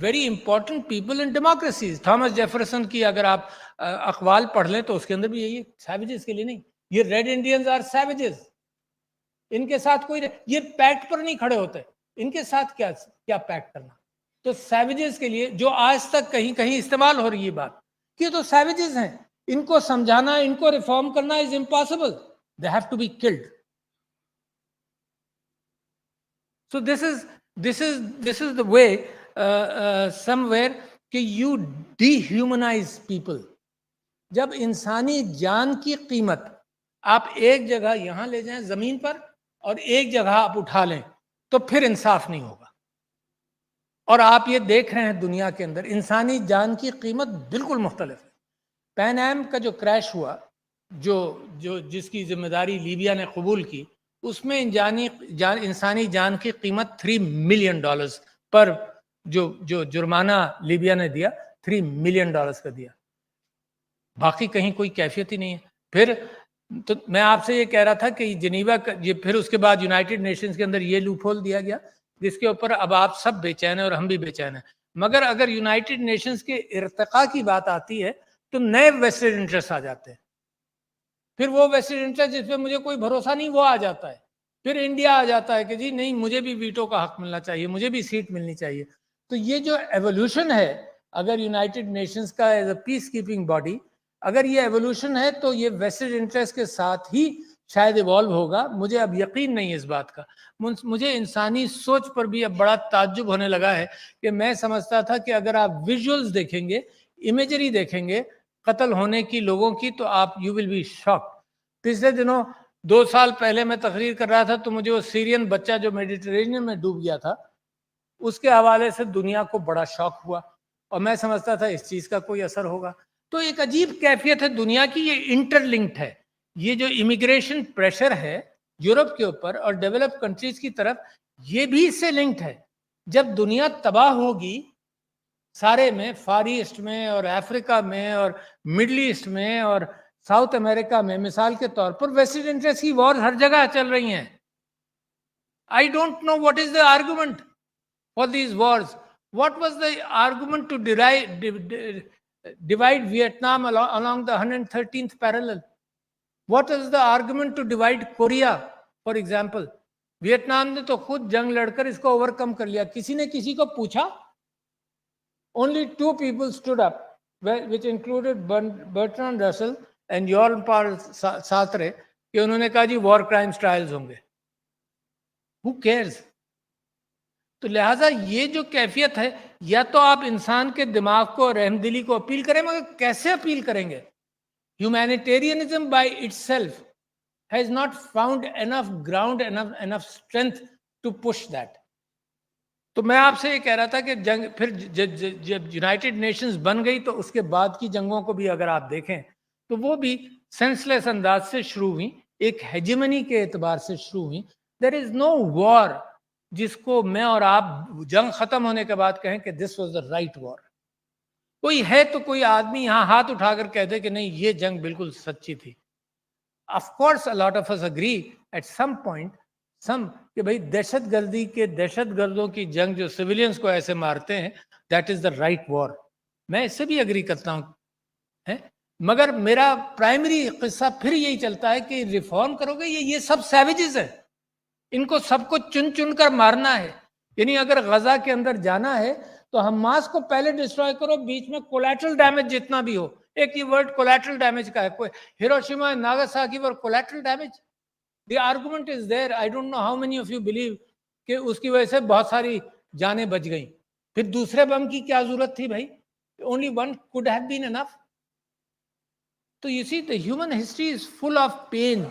very important people in democracies. Thomas Jefferson کی اگر آپ اقوال پڑھ لیں تو اس کے اندر بھی یہی, سیویجز کے لیے نہیں. یہ ریڈ انڈینز آر سیویجز, ان کے ساتھ کوئی یہ پیکٹ پر نہیں کھڑے ہوتے, ان کے ساتھ کیا پیکٹ کرنا. تو سیویجز کے لیے جو آج تک کہیں استعمال ہو رہی ہے بات کہ تو سیویجز ہیں, ان کو سمجھانا, ان کو ریفارم کرنا is impossible, they have to be killed. So this is the way somewhere کہ you dehumanize people. جب انسانی جان کی قیمت آپ ایک جگہ یہاں لے جائیں زمین پر اور ایک جگہ آپ اٹھا لیں تو پھر انصاف نہیں ہوگا. اور آپ یہ دیکھ رہے ہیں دنیا کے اندر انسانی جان کی قیمت بالکل مختلف ہے. پین ایم کا جو کریش ہوا، جس کی ذمہ داری لیبیا نے قبول کی، اس میں انسانی جان کی قیمت $3 ملین پر جو جرمانہ لیبیا نے دیا $3 ملین کا دیا. باقی کہیں کوئی کیفیت ہی نہیں ہے. پھر تو میں آپ سے یہ کہہ رہا تھا کہ جنیوا کا پھر اس کے بعد یونائٹڈ نیشنز کے اندر یہ لوپ ہول دیا گیا جس کے اوپر اب آپ سب بے چین ہیں اور ہم بھی بے چین ہیں. مگر اگر یونائٹڈ نیشنز کے ارتقاء کی بات آتی ہے تو نئے ویسٹڈ انٹرسٹ آ جاتے ہیں. پھر وہ ویسٹڈ انٹرسٹ جس پہ مجھے کوئی بھروسہ نہیں وہ آ جاتا ہے. پھر انڈیا آ جاتا ہے کہ جی نہیں مجھے بھی ویٹو کا حق ملنا چاہیے، مجھے بھی سیٹ ملنی چاہیے. تو یہ جو ایوولوشن ہے اگر یونائٹڈ نیشنز کا as a piece keeping body اگر یہ ایوولوشن ہے تو یہ ویسٹڈ انٹرسٹ کے ساتھ ہی شاید ایوالو ہوگا. مجھے اب یقین نہیں ہے اس بات کا. مجھے انسانی سوچ پر بھی اب بڑا تعجب ہونے لگا ہے کہ میں سمجھتا تھا کہ اگر آپ ویژولز دیکھیں گے، امیجری دیکھیں گے قتل ہونے کی لوگوں کی تو آپ یو ول بی شاک. پچھلے دنوں 2 سال پہلے میں تقریر کر رہا تھا تو مجھے وہ سیرین بچہ جو میڈیٹرینین میں ڈوب گیا تھا اس کے حوالے سے دنیا کو بڑا شوق ہوا اور میں سمجھتا تھا اس چیز کا کوئی اثر ہوگا. تو ایک عجیب کیفیت ہے دنیا کی، یہ انٹر لنکڈ ہے. یہ جو امیگریشن پریشر ہے یورپ کے اوپر اور ڈیولپ کنٹریز کی طرف یہ بھی اس سے لنکڈ ہے. جب دنیا تباہ ہوگی سارے میں، فار ایسٹ میں اور افریقہ میں اور مڈل ایسٹ میں اور ساؤتھ امریکہ میں، مثال کے طور پر ویسٹڈ انٹرسٹ کی وار ہر جگہ چل رہی ہیں. I don't know what is the argument for these wars. What was the argument to divide Vietnam along the 113th parallel? What is the argument to divide Korea, for example? Vietnam نے تو خود جنگ لڑ کر اس کو over کم کر لیا. کسی نے کسی کو پوچھا؟ Only 2 people stood up, which included Bertrand Russell and Jean Paul Sartre, کہ انہوں نے کہا جی وار کرائمز ٹرائلز ہوں گے. Who cares? تو لہٰذا یہ جو کیفیت ہے یا تو آپ انسان کے دماغ کو رحم دلی کو اپیل کریں، مگر کیسے اپیل کریں گے؟ Humanitarianism by itself has not found enough ground, enough strength to push that. تو میں آپ سے یہ کہہ رہا تھا کہ جنگ پھر جب یونائٹڈ نیشنز بن گئی تو اس کے بعد کی جنگوں کو بھی اگر آپ دیکھیں تو وہ بھی سینس لیس انداز سے شروع ہوئی، ایک ہیجمنی کے اعتبار سے شروع ہوئی. There is no war جس کو میں اور آپ جنگ ختم ہونے کے بعد کہیں کہ this was the right war. کوئی ہے تو کوئی آدمی یہاں ہاتھ اٹھا کر کہہ دے کہ نہیں یہ جنگ بالکل سچی تھی. Of course a lot of us agree at some point کہ بھائی دہشت گردوں کی جنگ جو سویلینز کو ایسے مارتے ہیں that is the right war. میں اس سے بھی اگری کرتا ہوں. مگر میرا پرائمری قصہ پھر یہی چلتا ہے کہ ریفارم کرو گے یہ سب سیویجز ہیں، ان کو سب کو چن کر مارنا ہے. یعنی اگر غزہ کے اندر جانا ہے تو حماس کو پہلے ڈسٹروائے کرو، بیچ میں کولیٹرل ڈیمیج جتنا بھی ہو. ایک یہ ورڈ کولیٹرل ڈیمیج کا ہے، کوئی ہیروشیما ناگاساکی پر collateral damage. The argument is there. I don't know how many of you believe کہ اس کی وجہ سے بہت ساری جانیں بچ گئیں. پھر دوسرے بم کی کیا ضرورت تھی بھائی؟ only one could have been enough. So you see, the human history is full of pain,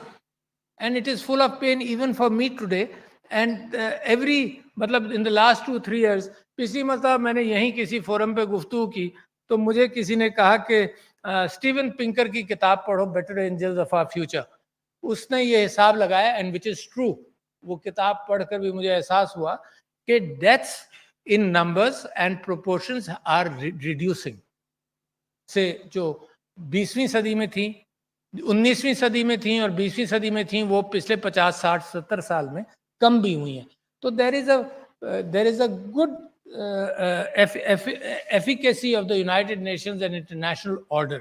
and it is full of pain even for me today. And مطلب in the last 2-3 years, پچھلی مرتبہ میں نے یہیں کسی forum پہ گفتگو کی تو مجھے کسی نے کہا کہ اسٹیون پنکر کی کتاب پڑھو better angels of our future. اس نے یہ حساب لگایا اینڈ وچ از ٹرو. وہ کتاب پڑھ کر بھی مجھے احساس ہوا کہ deaths in numbers and proportions are reducing. سے جو 20ویں صدی میں تھیں، 19ویں صدی میں تھیں اور 20ویں صدی میں تھیں، وہ پچھلے 50 60 70 سال میں کم بھی ہوئی ہیں. تو there is a good efficacy of the United Nations and international order.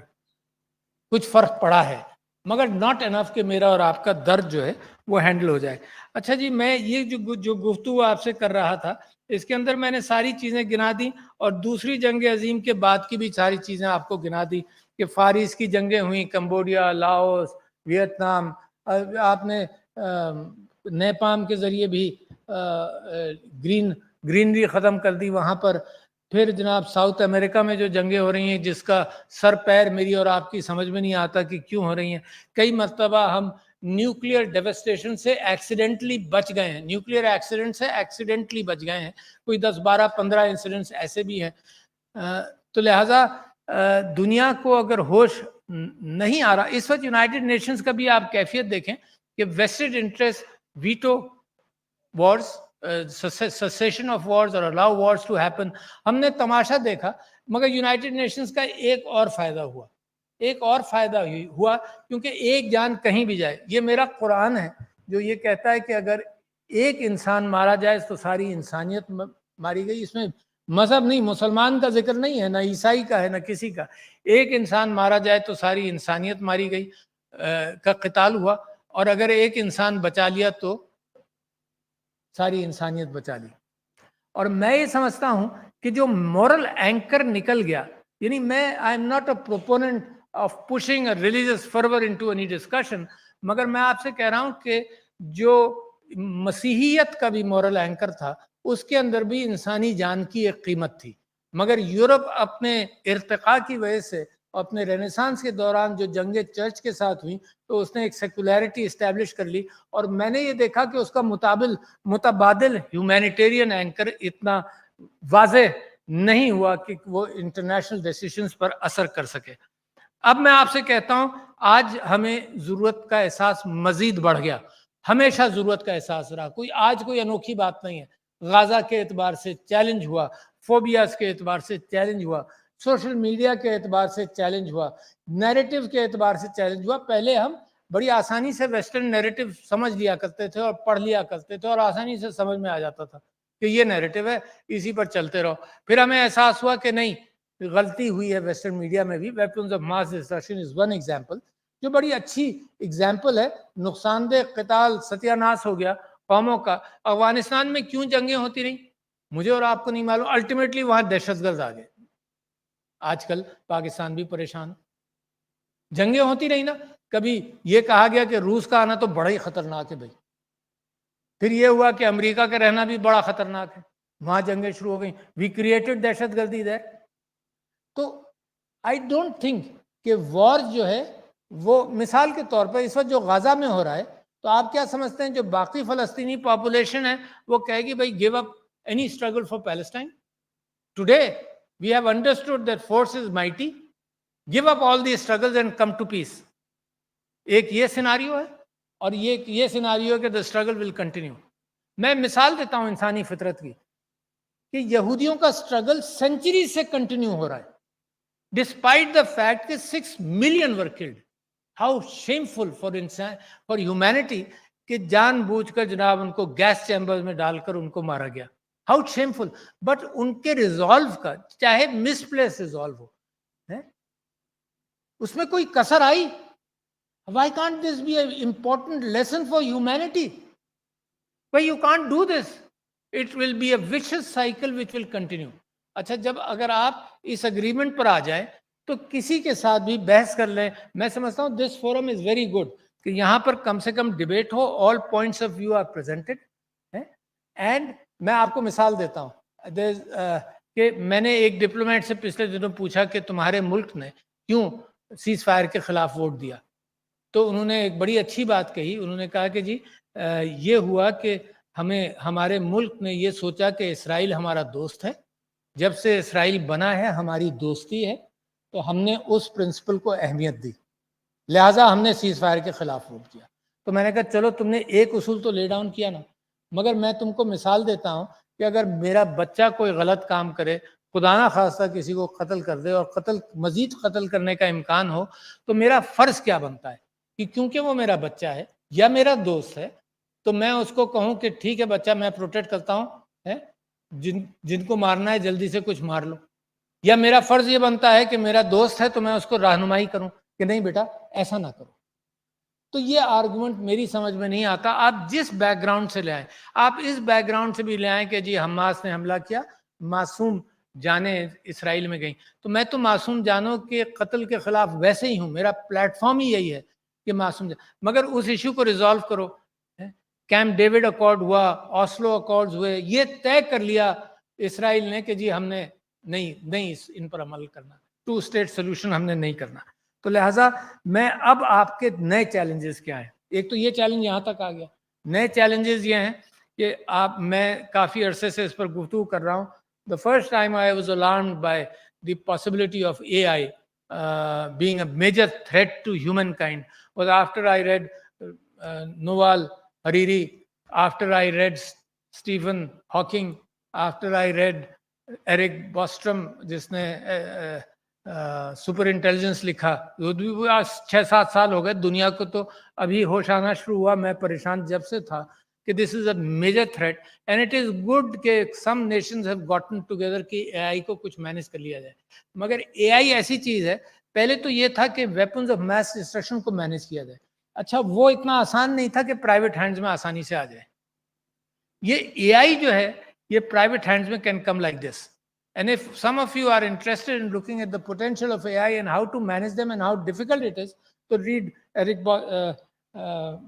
کچھ فرق پڑا ہے مگر not enough کہ میرا اور آپ کا درد جو ہے وہ ہینڈل ہو جائے. اچھا جی، میں یہ جو گفتگو آپ سے کر رہا تھا اس کے اندر میں نے ساری چیزیں گنا دی اور دوسری جنگ عظیم کے بعد کی بھی ساری چیزیں آپ کو گنا دی کہ فار ایسٹ کی جنگیں ہوئیں، کمبوڈیا، لاؤس، ویتنام. آپ نے نیپام کے ذریعے بھی گرینری ختم کر دی وہاں پر. پھر جناب ساؤتھ امریکہ میں جو جنگیں ہو رہی ہیں جس کا سر پیر میری اور آپ کی سمجھ میں نہیں آتا کہ کیوں ہو رہی ہیں. کئی مرتبہ ہم نیوکلیئر ڈیوسٹیشن سے ایکسیڈنٹلی بچ گئے ہیں, نیوکلیئر ایکسیڈنٹ سے ایکسیڈنٹلی بچ گئے ہیں, کوئی 10 12 15 انسیڈنٹس ایسے بھی ہیں. تو لہٰذا دنیا کو اگر ہوش نہیں آ رہا اس وقت, یونائٹڈ نیشنز کا بھی آپ کیفیت دیکھیں کہ vested interest veto wars, cessation of wars or allow wars to happen. ہم نے تماشا دیکھا, مگر یونائٹڈ نیشنز کا ایک اور فائدہ ہوا, کیونکہ ایک جان کہیں بھی جائے. یہ میرا قرآن ہے جو یہ کہتا ہے کہ اگر ایک انسان مارا جائے تو ساری انسانیت ماری گئی. اس میں مذہب نہیں, مسلمان کا ذکر نہیں ہے, نہ عیسائی کا ہے, نہ کسی کا. ایک انسان مارا جائے تو ساری انسانیت ماری گئی کا قتال ہوا, اور اگر ایک انسان بچا لیا تو ساری انسانیت بچا لی. اور میں یہ سمجھتا ہوں کہ جو مورل اینکر نکل گیا, یعنی میں I am not a proponent of pushing a religious fervour into any discussion, مگر میں آپ سے کہہ رہا ہوں کہ جو مسیحیت کا بھی مورل اینکر تھا اس کے اندر بھی انسانی جان کی ایک قیمت تھی. مگر یورپ اپنے ارتقاء کی وجہ سے, اپنے رینیسانس کے دوران جو جنگیں چرچ کے ساتھ ہوئیں تو اس نے ایک سیکولیرٹی اسٹیبلش کر لی, اور میں نے یہ دیکھا کہ اس کا متبادل ہیومینیٹیرین اینکر اتنا واضح نہیں ہوا کہ وہ انٹرنیشنل ڈیسیشنز پر اثر کر سکے. اب میں آپ سے کہتا ہوں آج ہمیں ضرورت کا احساس مزید بڑھ گیا, ہمیشہ ضرورت کا احساس رہا, آج کوئی انوکھی بات نہیں ہے. غازہ کے اعتبار سے چیلنج ہوا, فوبیاز کے اعتبار سے چیلنج ہوا, سوشل میڈیا کے اعتبار سے چیلنج ہوا, نیریٹو کے اعتبار سے چیلنج ہوا. پہلے ہم بڑی آسانی سے ویسٹرن نیریٹو سمجھ لیا کرتے تھے اور پڑھ لیا کرتے تھے, اور آسانی سے سمجھ میں آ جاتا تھا کہ یہ نیریٹو ہے, اسی پر چلتے رہو. پھر ہمیں احساس ہوا کہ نہیں, غلطی ہوئی ہے ویسٹرن میڈیا میں بھی. Weapons of mass destruction is one example, جو بڑی اچھی ایگزامپل ہے. نقصان دہ قتال, ستیہ ناش ہو گیا قوموں کا. افغانستان میں کیوں جنگیں ہوتی رہیں مجھے اور آپ کو نہیں معلوم. الٹیمیٹلی وہاں دہشت گرد آ گئے. آج کل پاکستان بھی پریشان, جنگیں ہوتی رہی نا. کبھی یہ کہا گیا کہ روس کا آنا تو بڑا ہی خطرناک ہے بھائی, پھر یہ ہوا کہ امریکہ کا رہنا بھی بڑا خطرناک ہے, وہاں جنگیں شروع ہو گئیں. وی کریٹڈ دہشت گردی دیر. تو آئی ڈونٹ تھنک کہ وار جو ہے وہ, مثال کے طور پر اس وقت جو غزہ میں ہو رہا ہے, تو آپ کیا سمجھتے ہیں جو باقی فلسطینی پاپولیشن ہے وہ کہے گی بھائی give up any struggle for Palestine. Today we have understood that force is mighty, give up all the struggles and come to peace. ایک یہ سیناریو ہے, اور یہ سیناریو ہے کہ the struggle will continue. میں مثال دیتا ہوں انسانی فطرت کی کہ یہودیوں کا اسٹرگل سینچری سے کنٹینیو ہو رہا ہے, ڈسپائٹ دا فیکٹ کہ 6 million were killed. How shameful for humanity کہ جان بوجھ کر جناب ان کو گیس چیمبر میں ڈال کر ان کو مارا گیا. How shameful. بٹ ان کے ریزالو کا, چاہے مس پلیس ریزالو ہو, اس میں کوئی کسر آئی. Why can't this be an important lesson for humanity? Why you can't do this? It will be a vicious cycle which will continue. اچھا, جب اگر آپ اس اگریمنٹ پر آ جائیں تو کسی کے ساتھ بھی بحث کر لیں. میں سمجھتا ہوں this forum is very good کہ یہاں پر کم سے کم ڈبیٹ ہو, all points of view are presented. And میں آپ کو مثال دیتا ہوں کہ میں نے ایک ڈپلومیٹ سے پچھلے دنوں پوچھا کہ تمہارے ملک نے کیوں سیز فائر کے خلاف ووٹ دیا. تو انہوں نے ایک بڑی اچھی بات کہی. انہوں نے کہا کہ جی یہ ہوا کہ ہمارے ملک نے یہ سوچا کہ اسرائیل ہمارا دوست ہے, جب سے اسرائیل بنا ہے ہماری دوستی ہے, تو ہم نے اس پرنسپل کو اہمیت دی, لہٰذا ہم نے سیز فائر کے خلاف ووٹ کیا. تو میں نے کہا چلو تم نے ایک اصول تو لے ڈاؤن کیا نا, مگر میں تم کو مثال دیتا ہوں کہ اگر میرا بچہ کوئی غلط کام کرے, خدا نہ خواستہ کسی کو قتل کر دے, اور مزید قتل کرنے کا امکان ہو, تو میرا فرض کیا بنتا ہے کہ کیونکہ وہ میرا بچہ ہے یا میرا دوست ہے تو میں اس کو کہوں کہ ٹھیک ہے بچہ, میں پروٹیکٹ کرتا ہوں, جن کو مارنا ہے جلدی سے کچھ مار لو. یا میرا فرض یہ بنتا ہے کہ میرا دوست ہے تو میں اس کو رہنمائی کروں کہ نہیں بیٹا ایسا نہ کرو. تو یہ آرگومنٹ میری سمجھ میں نہیں آتا. آپ جس بیک گراؤنڈ سے لے آئیں, آپ اس بیک گراؤنڈ سے بھی لے آئیں کہ جی حماس نے حملہ کیا, معصوم جانیں اسرائیل میں گئیں, تو میں تو معصوم جانوں کے قتل کے خلاف ویسے ہی ہوں, میرا پلیٹ فارم ہی یہی ہے کہ معصوم مگر اس ایشو کو ریزالو کرو. کیمپ ڈیوڈ اکارڈ ہوا, آسلو اکارڈز ہوئے, یہ طے کر لیا اسرائیل نے کہ جی ہم نے نہیں ان پر عمل کرنا, 2 اسٹیٹ سولوشن ہم نے نہیں کرنا. تو لہٰذا میں اب آپ کے نئے چیلنجز کیا ہیں, ایک تو یہ چیلنج یہاں تک آ گیا. نئے چیلنجز یہ ہیں کہ میں کافی عرصے سے اس پر گفتگو کر رہا ہوں. The first time I was alarmed by the possibility of AI being a major threat to humankind was after I read Yuval Harari, after I read Stephen Hawking, after I read Eric Bostrom جس نے super intelligence لکھا. وہ 6-7 سال ہو گئے دنیا کو تو ابھی ہوش آنا شروع ہوا. میں پریشان جب سے تھا کہ this is a major threat and it is good کہ some nations have gotten together کہ اے آئی کو کچھ مینیج کر لیا جائے. مگر اے آئی ایسی چیز ہے, پہلے تو یہ تھا کہ ویپنز آف میس ڈسٹرکشن کو مینیج کیا جائے. اچھا وہ اتنا آسان نہیں تھا کہ پرائیویٹ ہینڈز میں آسانی سے آ جائے. یہ اے آئی جو ہے یہ پرائیویٹ ہینڈز میں can come like this. And if some of you are interested in looking at the potential of AI and how to manage them and how difficult it is, to read Eric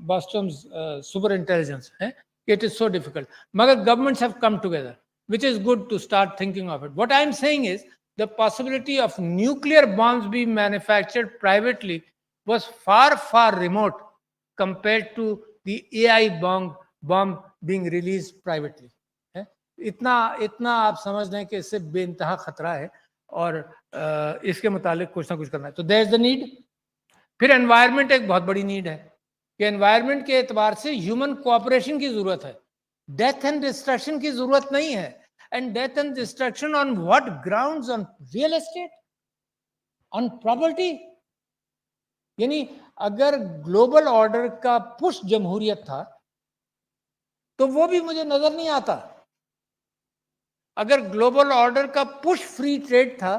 Bostrom's super intelligence. It is so difficult. Magar governments have come together, which is good to start thinking of it. What I am saying is the possibility of nuclear bombs being manufactured privately was far, far remote compared to the AI bomb being released privately. اتنا آپ سمجھ لیں کہ اس سے بے انتہا خطرہ ہے اور اس کے متعلق کچھ نہ کچھ کرنا ہے. تو دیر از دا نیڈ. پھر انوائرمنٹ ایک بہت بڑی نیڈ ہے کہ انوائرمنٹ کے اعتبار سے ہیومن کوآپریشن کی ضرورت ہے. ڈیتھ اینڈ ڈسٹرکشن کی ضرورت نہیں ہے. And death and destruction on what grounds? On real estate, on property. یعنی اگر گلوبل آرڈر کا پش جمہوریت تھا تو وہ بھی مجھے نظر نہیں آتا. اگر گلوبل آرڈر کا پش فری ٹریڈ تھا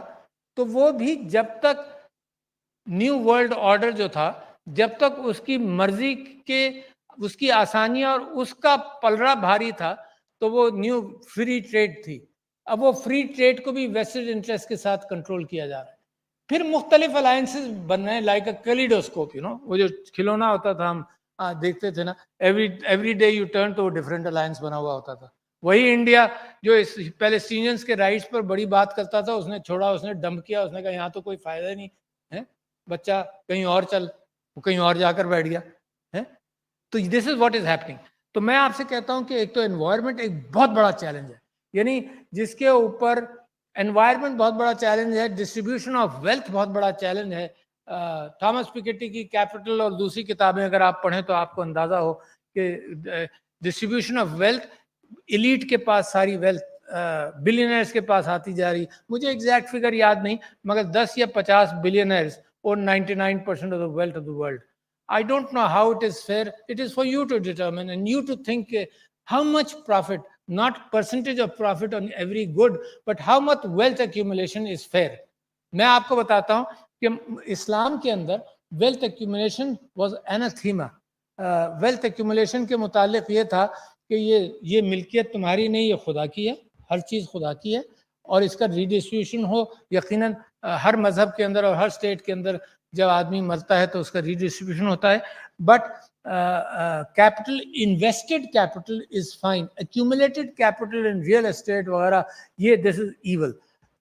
تو وہ بھی جب تک نیو ورلڈ آرڈر جو تھا, جب تک اس کی مرضی کے اس کی آسانیاں اور اس کا پلڑا بھاری تھا تو وہ نیو فری ٹریڈ تھی. اب وہ فری ٹریڈ کو بھی ویسٹڈ انٹرسٹ کے ساتھ کنٹرول کیا جا رہا ہے. پھر مختلف الائنسز بن رہے ہیں لائک اے کیلیڈوسکوپ. وہ جو کھلونا ہوتا تھا ہم دیکھتے تھے نا, ایوری ڈے یو ٹرن تو ڈفرینٹ الائنس بنا ہوا ہوتا تھا. وہی انڈیا جو پیلسٹینینز کے رائٹس پر بڑی بات کرتا تھا, اس نے چھوڑا, اس نے ڈمپ کیا, اس نے کہا یہاں تو کوئی فائدہ نہیں ہے, بچہ کہیں اور چل, وہ کہیں اور جا کر بیٹھ گیا. تو this is what is happening. تو میں آپ سے کہتا ہوں کہ ایک تو انوائرمنٹ ایک بہت بڑا چیلنج ہے, یعنی جس کے اوپر انوائرمنٹ بہت بڑا چیلنج ہے, ڈسٹریبیوشن آف ویلتھ بہت بڑا چیلنج ہے. تھامس پیکیٹی کی کیپٹل اور دوسری کتابیں اگر آپ پڑھیں تو آپ کو اندازہ ہو کہ ڈسٹریبیوشن آف ویلتھ, ایلیٹ کے پاس ساری ویلتھ بلینئرز کے پاس آتی جا رہی. مجھے ایگزیکٹ فگر یاد نہیں مگر 10 یا 50 بلینئرز اور 99% of the wealth of the world. I don't know how it is fair. It is for you to determine and you to think how much profit, not percentage of profit on every good, but how much wealth accumulation is fair. میں آپ کو بتاتا ہوں کہ اسلام کے اندر wealth accumulation was anathema. wealth accumulation کے متعلق یہ تھا کہ یہ ملکیت تمہاری نہیں, یہ خدا کی ہے, ہر چیز خدا کی ہے اور اس کا ریڈسٹریبیوشن ہو. یقیناً ہر مذہب کے اندر اور ہر اسٹیٹ کے اندر جب آدمی مرتا ہے تو اس کا ریڈسٹریبیوشن ہوتا ہے. But capital, invested capital is fine, accumulated capital in real estate وغیرہ یہ دس از ایول.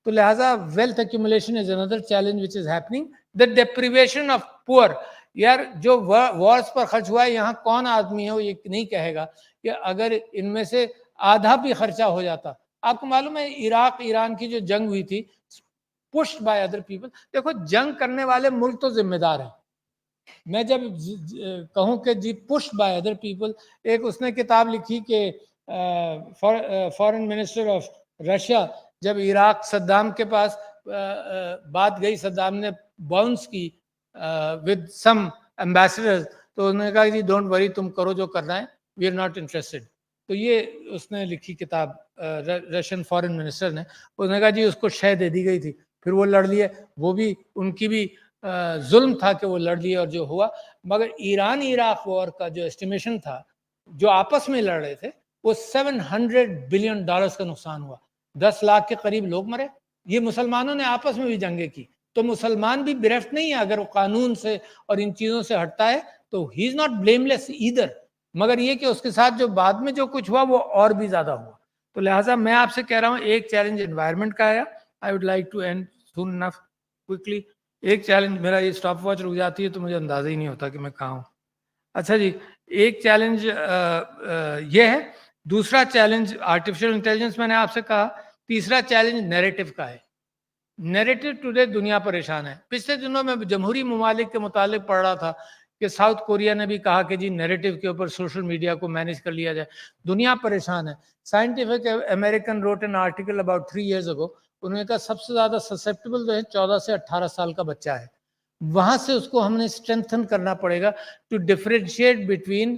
تو لہٰذا wealth accumulation is another challenge which is happening. The deprivation of poor. یار جو وارز پر خرچ ہوا ہے, یہاں کون آدمی ہے وہ یہ نہیں کہے گا کہ اگر ان میں سے آدھا بھی خرچہ ہو جاتا. آپ کو معلوم ہے عراق ایران کی جو جنگ ہوئی تھی pushed by other people. دیکھو جنگ کرنے والے ملک تو ذمہ دار ہیں. میں جب کہوں کہ جی pushed by other people, ایک اس نے کتاب لکھی کہ فارن منسٹر آف رشیا جب عراق صدام کے پاس بات گئی, صدام نے باؤنس کی with some ambassadors, تو انہوں نے کہا جی ڈونٹ وری, تم کرو جو کرنا ہے, وی آر ناٹ انٹرسٹڈ. تو یہ اس نے لکھی کتاب رشین فارن منسٹر نے, اس نے کہا جی اس کو شے دے دی گئی تھی, پھر وہ لڑ لیے, وہ بھی ان کی بھی ظلم تھا کہ وہ لڑ لیے اور جو ہوا. مگر ایران عراق وار کا جو اسٹیمیشن تھا, جو آپس میں لڑ رہے تھے, وہ $700 بلین کا نقصان ہوا, 10 لاکھ کے قریب لوگ مرے. یہ مسلمانوں نے آپس میں بھی جنگیں کی, تو مسلمان بھی برفت نہیں ہے اگر وہ قانون سے اور ان چیزوں سے ہٹتا ہے تو he is not blameless either. مگر یہ کہ اس کے ساتھ جو بعد میں جو کچھ ہوا وہ اور بھی زیادہ ہوا. تو لہٰذا میں آپ سے کہہ رہا ہوں ایک چیلنج انوائرمنٹ کا آیا. I would like to end soon enough quickly. ایک چیلنج میرا یہ اسٹاپ واچ رک جاتی ہے تو مجھے اندازہ ہی نہیں ہوتا کہ میں کہاں ہوں. اچھا جی، ایک چیلنج یہ ہے، دوسرا چیلنج آرٹیفیشل انٹیلیجنس میں نے آپ سے کہا، تیسرا چیلنج نیریٹو کا ہے. نیریٹو ٹوڈے دنیا پریشان ہے. پچھلے دنوں میں جمہوری ممالک کے متعلق پڑھ رہا تھا کہ ساؤتھ کوریا نے بھی کہا کہ جی نیریٹو کے اوپر سوشل میڈیا کو مینیج کر لیا جائے. دنیا پریشان ہے. Scientific American wrote an article about 3 years ago. انہوں نے کہا سب سے زیادہ سسپٹیبل جو ہے 14 سے 18 سال کا بچہ ہے. وہاں سے اس کو ہم نے اسٹرینتھن کرنا پڑے گا to differentiate between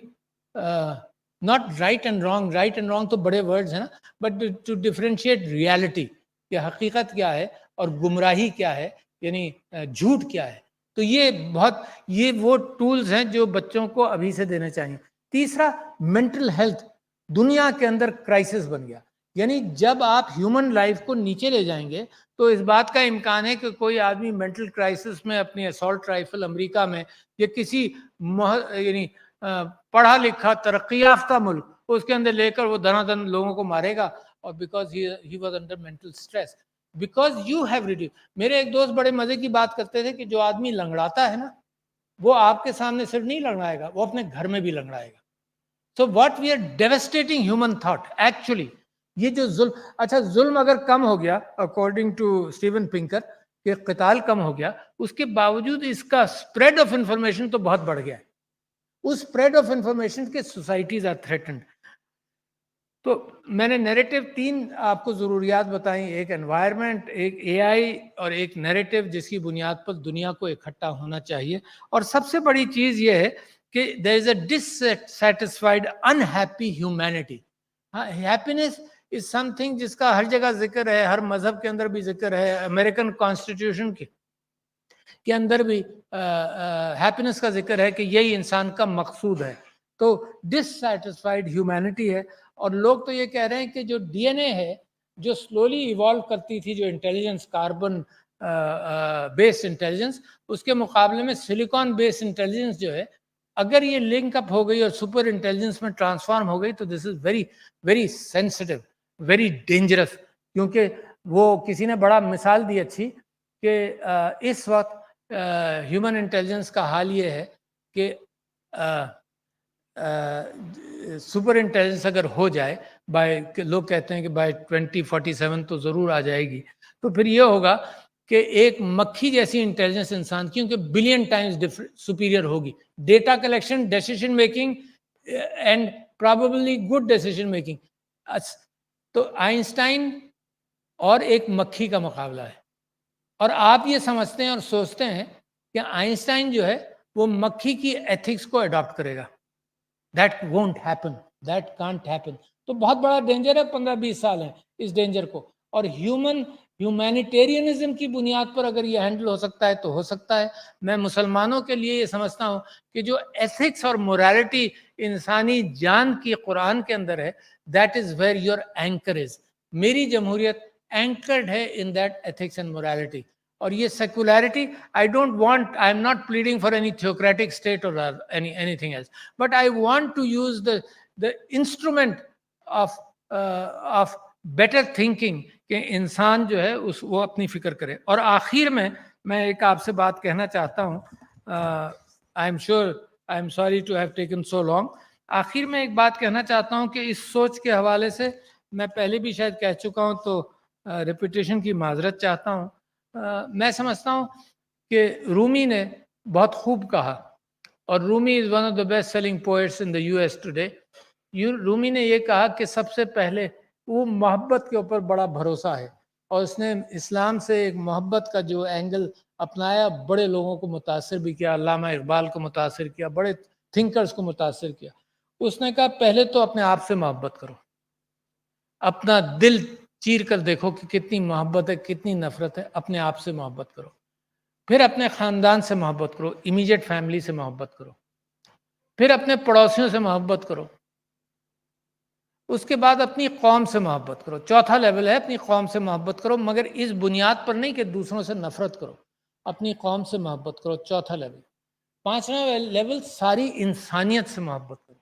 not right and wrong تو بڑے ورڈز ہیں نا، بٹ ٹو ڈفرینشیٹ ریالٹی، کہ حقیقت کیا ہے اور گمراہی کیا ہے، یعنی جھوٹ کیا ہے. تو یہ وہ ٹولز ہیں جو بچوں کو ابھی سے دینے چاہیے. تیسرا، مینٹل ہیلتھ دنیا کے اندر کرائسس بن گیا. یعنی جب آپ ہیومن لائف کو نیچے لے جائیں گے تو اس بات کا امکان ہے کہ کوئی آدمی مینٹل کرائسس میں اپنی اسالٹ رائفل امریکہ میں یا کسی یعنی پڑھا لکھا ترقی یافتہ ملک اس کے اندر لے کر وہ دنا دن لوگوں کو مارے گا، اور because he was under mental stress, because you have reduce. میرے ایک دوست بڑے مزے کی بات کرتے تھے کہ جو آدمی لنگڑاتا ہے نا، وہ آپ کے سامنے صرف نہیں لنگڑائے گا، وہ اپنے گھر میں بھی لنگڑائے گا. So what we are devastating human thought actually. یہ جو ظلم، اچھا ظلم اگر کم ہو گیا اکارڈنگ ٹو اسٹیون پنکر کہ قتال کم ہو گیا، اس کے باوجود اس کا اسپریڈ آف انفارمیشن تو بہت بڑھ گیا ہے. اس اسپریڈ آف انفارمیشن کے سوسائٹیز آر تھریٹنڈ. تو میں نے نیریٹو 3 آپ کو ضروریات بتائیں، ایک انوائرمنٹ، ایک اے آئی اور ایک نیریٹو جس کی بنیاد پر دنیا کو اکٹھا ہونا چاہیے. اور سب سے بڑی چیز یہ ہے کہ there is a dissatisfied unhappy humanity. Happiness is something جس کا ہر جگہ ذکر ہے، ہر مذہب کے اندر بھی ذکر ہے، امریکن کانسٹیٹیوشن کے اندر بھی ہیپینس کا ذکر ہے کہ یہی انسان کا مقصود ہے. تو ڈسسیٹسفائیڈ ہیومینٹی ہے. اور لوگ تو یہ کہہ رہے ہیں کہ جو ڈی این اے ہے جو سلولی ایوالو کرتی تھی، جو انٹیلیجنس کاربن بیسڈ انٹیلیجنس، اس کے مقابلے میں سلیکان بیسڈ انٹیلیجنس جو ہے، اگر یہ لنک اپ ہو گئی اور سپر انٹیلیجنس میں ٹرانسفارم ہو گئی تو this is very very sensitive, very dangerous. کیونکہ وہ کسی نے بڑا مثال دی اچھی کہ اس وقت ہیومن انٹیلیجنس کا حال یہ ہے کہ سپر انٹیلیجنس اگر ہو جائے لوگ کہتے ہیں کہ بائی 2047 تو ضرور آ جائے گی، تو پھر یہ ہوگا کہ ایک مکھی جیسی انٹیلیجنس انسان کیونکہ بلین ٹائمز سپیریئر ہوگی، data collection, decision making and probably good decision making. تو آئنسٹائن اور ایک مکھی کا مقابلہ ہے، اور آپ یہ سمجھتے ہیں اور سوچتے ہیں کہ آئنسٹائن جو ہے وہ مکھی کی ایتھکس کو اڈاپٹ کرے گا. That won't happen. That can't happen. تو بہت بڑا ڈینجر ہے. 15-20 سال ہیں اس ڈینجر کو. اور ہیومینیٹیرینزم کی بنیاد پر اگر یہ ہینڈل ہو سکتا ہے تو ہو سکتا ہے. میں مسلمانوں کے لیے یہ سمجھتا ہوں کہ جو ایتھکس اور مورالٹی انسانی جان کی قرآن کے اندر ہے، that is where your anchor is. میری جمہوریت اینکرڈ ہے in that ethics and morality. اور یہ سیکولیرٹی، I am not pleading for any theocratic state or anything else, but I want to use the instrument of better thinking کہ انسان جو ہے وہ اپنی فکر کرے. اور آخر میں ایک آپ سے بات کہنا چاہتا ہوں. I am sorry to have taken so long. آخر میں ایک بات کہنا چاہتا ہوں کہ اس سوچ کے حوالے سے میں پہلے بھی شاید کہہ چکا ہوں، تو ریپیٹیشن کی معذرت چاہتا ہوں. میں سمجھتا ہوں کہ رومی نے بہت خوب کہا، اور Rumi is one of the best selling poets in the US today. Rumi نے یہ کہا کہ سب سے پہلے وہ محبت کے اوپر بڑا بھروسہ ہے، اور اس نے اسلام سے ایک محبت کا جو اینگل اپنایا بڑے لوگوں کو متاثر بھی کیا، علامہ اقبال کو متاثر کیا، بڑے تھنکرز کو متاثر کیا. اس نے کہا پہلے تو اپنے آپ سے محبت کرو، اپنا دل چیر کر دیکھو کہ کتنی محبت ہے، کتنی نفرت ہے. اپنے آپ سے محبت کرو، پھر اپنے خاندان سے محبت کرو، امیجیٹ فیملی سے محبت کرو، پھر اپنے پڑوسیوں سے محبت کرو، اس کے بعد اپنی قوم سے محبت کرو. چوتھا لیول ہے اپنی قوم سے محبت کرو، مگر اس بنیاد پر نہیں کہ دوسروں سے نفرت کرو. اپنی قوم سے محبت کرو، چوتھا لیول. پانچواں لیول ساری انسانیت سے محبت کرو.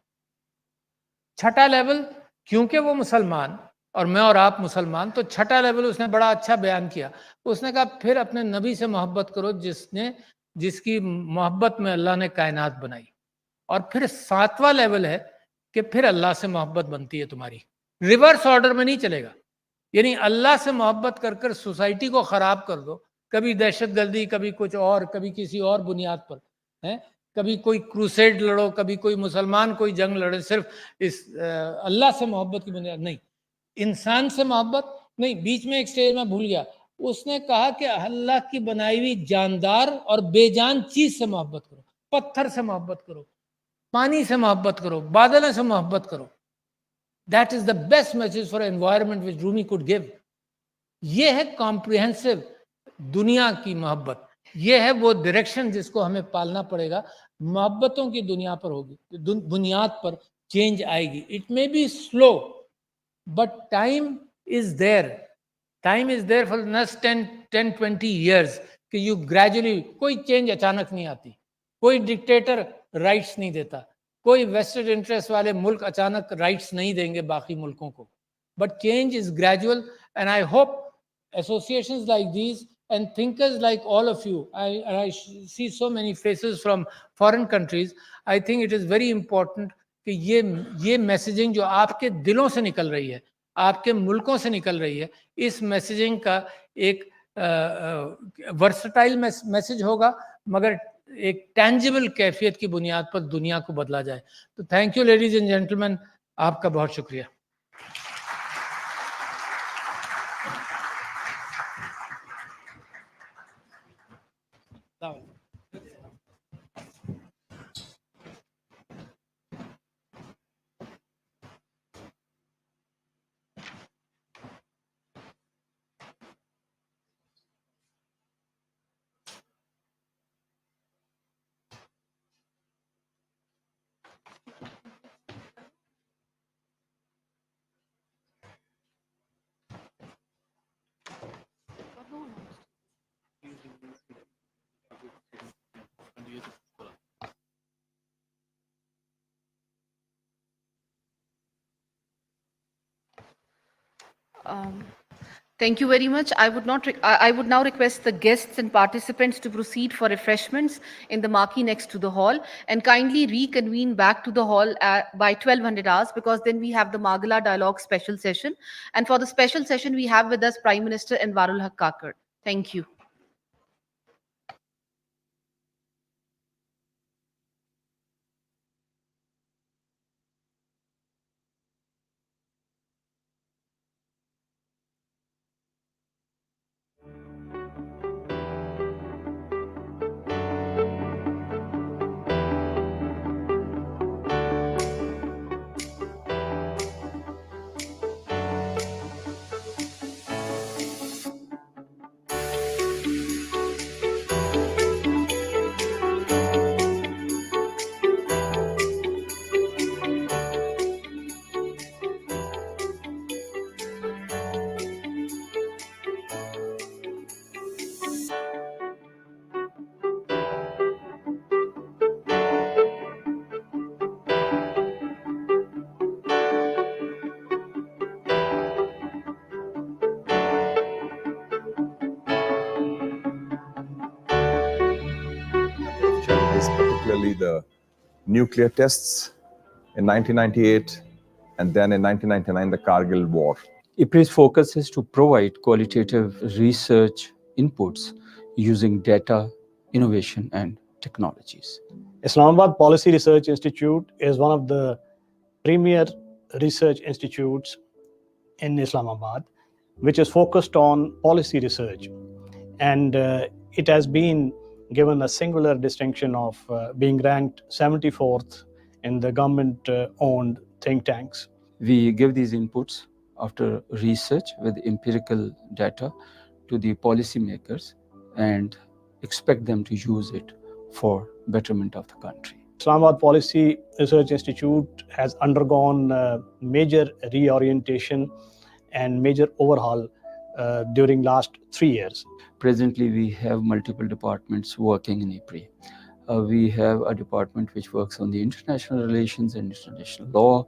چھٹا لیول، کیونکہ وہ مسلمان اور میں اور آپ مسلمان، تو چھٹا لیول اس نے بڑا اچھا بیان کیا. اس نے کہا پھر اپنے نبی سے محبت کرو جس کی محبت میں اللہ نے کائنات بنائی. और फिर 7वां लेवल है कि फिर अल्लाह से मोहब्बत बनती है तुम्हारी। रिवर्स ऑर्डर में नहीं चलेगा, यानी अल्लाह से मोहब्बत कर कर सोसाइटी को खराब कर दो, कभी दहशतगर्दी, कभी कुछ और, कभी किसी और बुनियाद पर है, कभी कोई क्रूसेड लड़ो, कभी कोई मुसलमान कोई जंग लड़े, सिर्फ इस अल्लाह से मोहब्बत की बुनियाद नहीं, इंसान से मोहब्बत नहीं। बीच में एक स्टेज में भूल गया, उसने कहा कि अल्लाह की बनाई हुई जानदार और बेजान चीज से मोहब्बत करो, पत्थर से मोहब्बत करो, पानी से मोहब्बत करो, बादलों से मोहब्बत करो। That is the best message for environment which Rumi could give. ये है कॉम्प्रिहेंसिव दुनिया की मोहब्बत, ये है वो डायरेक्शन जिसको हमें पालना पड़ेगा। मोहब्बतों की दुनिया पर होगी, बुनियाद पर चेंज आएगी। It may be slow but time is there for next 10-20 years कि यू ग्रेजुअली, कोई चेंज अचानक नहीं आती, कोई डिक्टेटर राइट्स नहीं देता, कोई वेस्टेड इंटरेस्ट वाले मुल्क अचानक राइट्स नहीं देंगे बाकी मुल्कों को, but change is gradual. And I hope associations like these and thinkers like all of you, I see so many faces from foreign countries, I think it is very important कि ये messaging जो आपके दिलों से निकल रही है, आपके मुल्कों से निकल रही है, इस मैसेजिंग का एक वर्सटाइल मैसेज होगा, मगर एक टेंजिबल कैफियत की बुनियाद पर दुनिया को बदला जाए। तो thank you ladies and gentleman, आपका बहुत शुक्रिया। Thank you very much. I would now request the guests and participants to proceed for refreshments in the marquee next to the hall and kindly reconvene back to the hall by 1200 hours, because then we have the Margalla Dialogue special session. And for the special session, we have with us Prime Minister Anwarul Haq Kakar. Thank you. Challenges, particularly the nuclear tests in 1998 and then in 1999 the Kargil war. IPRI's focus is to provide qualitative research inputs using data, innovation, and technologies. Islamabad Policy Research Institute is one of the premier research institutes in Islamabad, which is focused on policy research. And it has been given a singular distinction of being ranked 74th in the government-owned think tanks. We give these inputs after research with empirical data to the policymakers and expect them to use it for betterment of the country. Islamabad Policy Research Institute has undergone major reorientation and major overhaul during last 3 years. Presently, we have multiple departments working in IPRI. We have a department which works on the international relations and international law.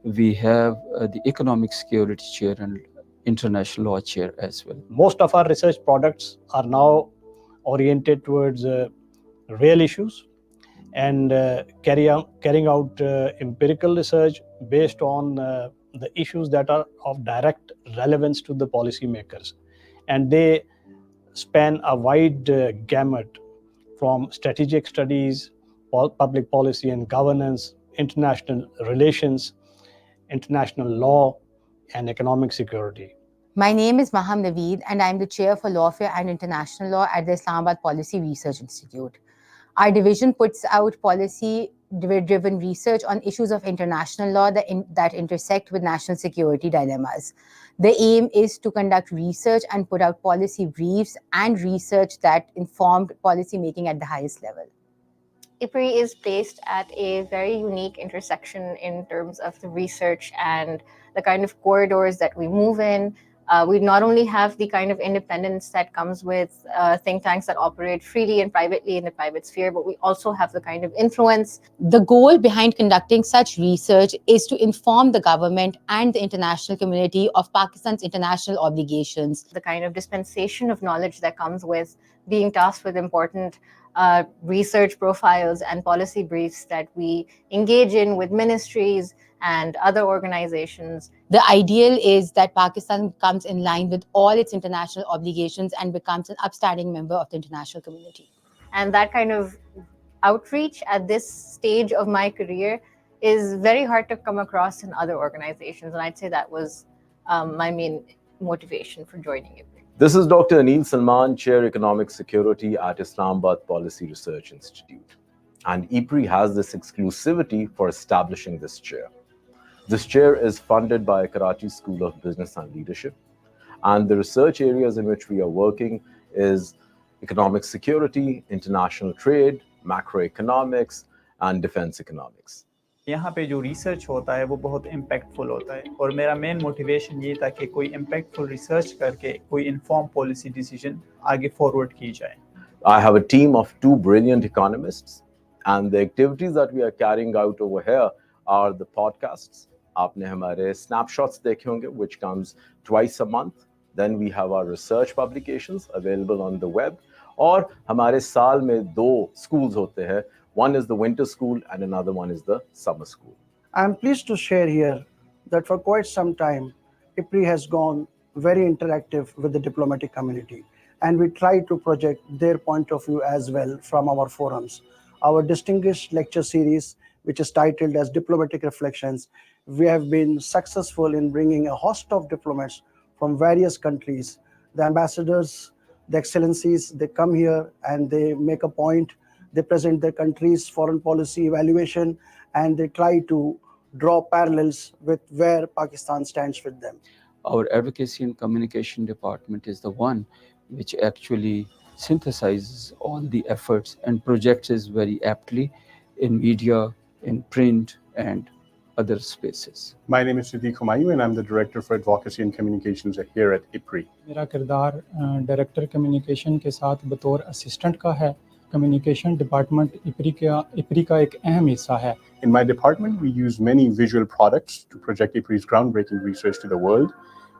We have the economic security chair and international law chair as well. Most of our research products are now oriented towards real issues, and carrying out empirical research based on the issues that are of direct relevance to the policymakers. And they span a wide gamut from strategic studies, public policy and governance, international relations, international law, and economic security. My name is Maham Naveed, and I'm the Chair for Lawfare and International Law at the Islamabad Policy Research Institute. Our division puts out policy-driven research on issues of international law that intersect with national security dilemmas. The aim is to conduct research and put out policy briefs and research that informed policy making at the highest level. IPRI is placed at a very unique intersection in terms of the research and the kind of corridors that we move in. We not only have the kind of independence that comes with think tanks that operate freely and privately in the private sphere, but we also have the kind of influence. The goal behind conducting such research is to inform the government and the international community of Pakistan's international obligations. The kind of dispensation of knowledge that comes with being tasked with important research profiles and policy briefs that we engage in with ministries and other organizations. The ideal is that Pakistan comes in line with all its international obligations and becomes an upstanding member of the international community. And that kind of outreach at this stage of my career is very hard to come across in other organizations. And I'd say that was my main motivation for joining IPRI. This is Dr. Anil Salman, Chair Economic Security at Islamabad Policy Research Institute. And IPRI has this exclusivity for establishing this chair. This chair is funded by Karachi School of Business and Leadership. And the research areas in which we are working is economic security, international trade, macroeconomics, and defense economics. यहाँ पे जो research होता है वो बहुत impactful होता है और मेरा मेन मोटिवेशन ये था कि कोई इम्पैक्टफुल रिसर्च करके कोई इन्फॉर्म पॉलिसी डिसीजन आगे फॉरवर्ड की जाए. I have a team of 2 brilliant economists, and the activities that we are carrying out over here are the podcasts. आपने हमारे snapshots देखे होंगे, which comes twice a month. Then we have our research publications available on the web. और हमारे साल में 2 schools होते हैं. One is the winter school and another one is the summer school. I'm pleased to share here that for quite some time, IPRI has gone very interactive with the diplomatic community, and we try to project their point of view as well from our forums. Our distinguished lecture series, which is titled as Diplomatic Reflections, we have been successful in bringing a host of diplomats from various countries. The ambassadors, the excellencies, they come here and they make a point. They present their country's foreign policy evaluation, and they try to draw parallels with where Pakistan stands with them. Our advocacy and communication department is the one which actually synthesizes all the efforts and projects it very aptly in media, in print, and other spaces. My name is Siddiq Humayun, and I'm the Director for Advocacy and Communications here at IPRI. मेरा किरदार director communication के साथ बतौर assistant का है. Communication department IPRI का एक अहम हिस्सा है. In my department, we use many visual products to project IPRI's groundbreaking research to the world.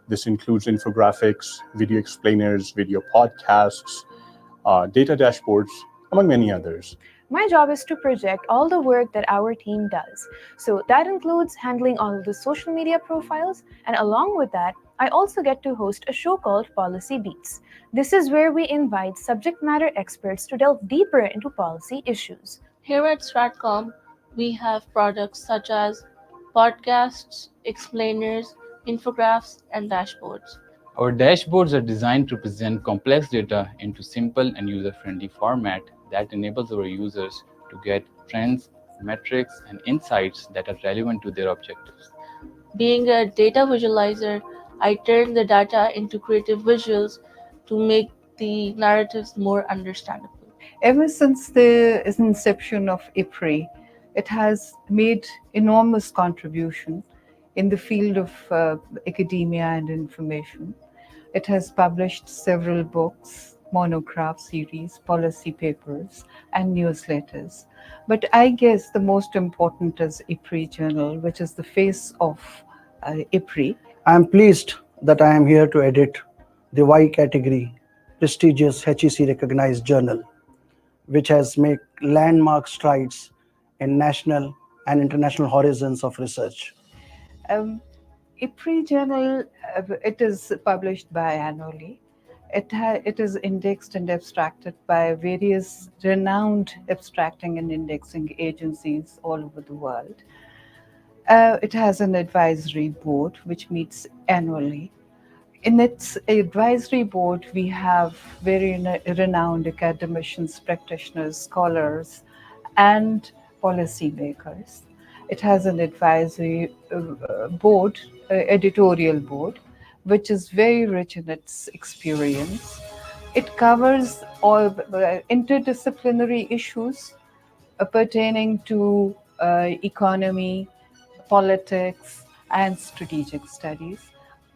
This includes infographics, video explainers, video podcasts, data dashboards, among many others. My job is to project all the work that our team does. So that includes handling all of the social media profiles, and along with that, I also get to host a show called Policy Beats. This is where we invite subject matter experts to delve deeper into policy issues. Here at Stratcom, we have products such as podcasts, explainers, infographics, and dashboards. Our dashboards are designed to present complex data into simple and user-friendly format that enables our users to get trends, metrics, and insights that are relevant to their objectives. Being a data visualizer, I turn the data into creative visuals to make the narratives more understandable. Ever since the inception of IPRI, it has made enormous contribution in the field of academia and information. It has published several books, monograph series, policy papers, and newsletters. But I guess the most important is IPRI Journal, which is the face of IPRI. I am pleased that I am here to edit the Y category, prestigious HEC recognized journal. which has made landmark strides in national and international horizons of research. IPRI journal, it is published biannually. It is indexed and abstracted by various renowned abstracting and indexing agencies all over the world. It has an advisory board which meets annually. In its advisory board, we have very renowned academicians, practitioners, scholars, and policymakers. It has an advisory board, editorial board, which is very rich in its experience. It covers all interdisciplinary issues pertaining to economy, politics, and strategic studies,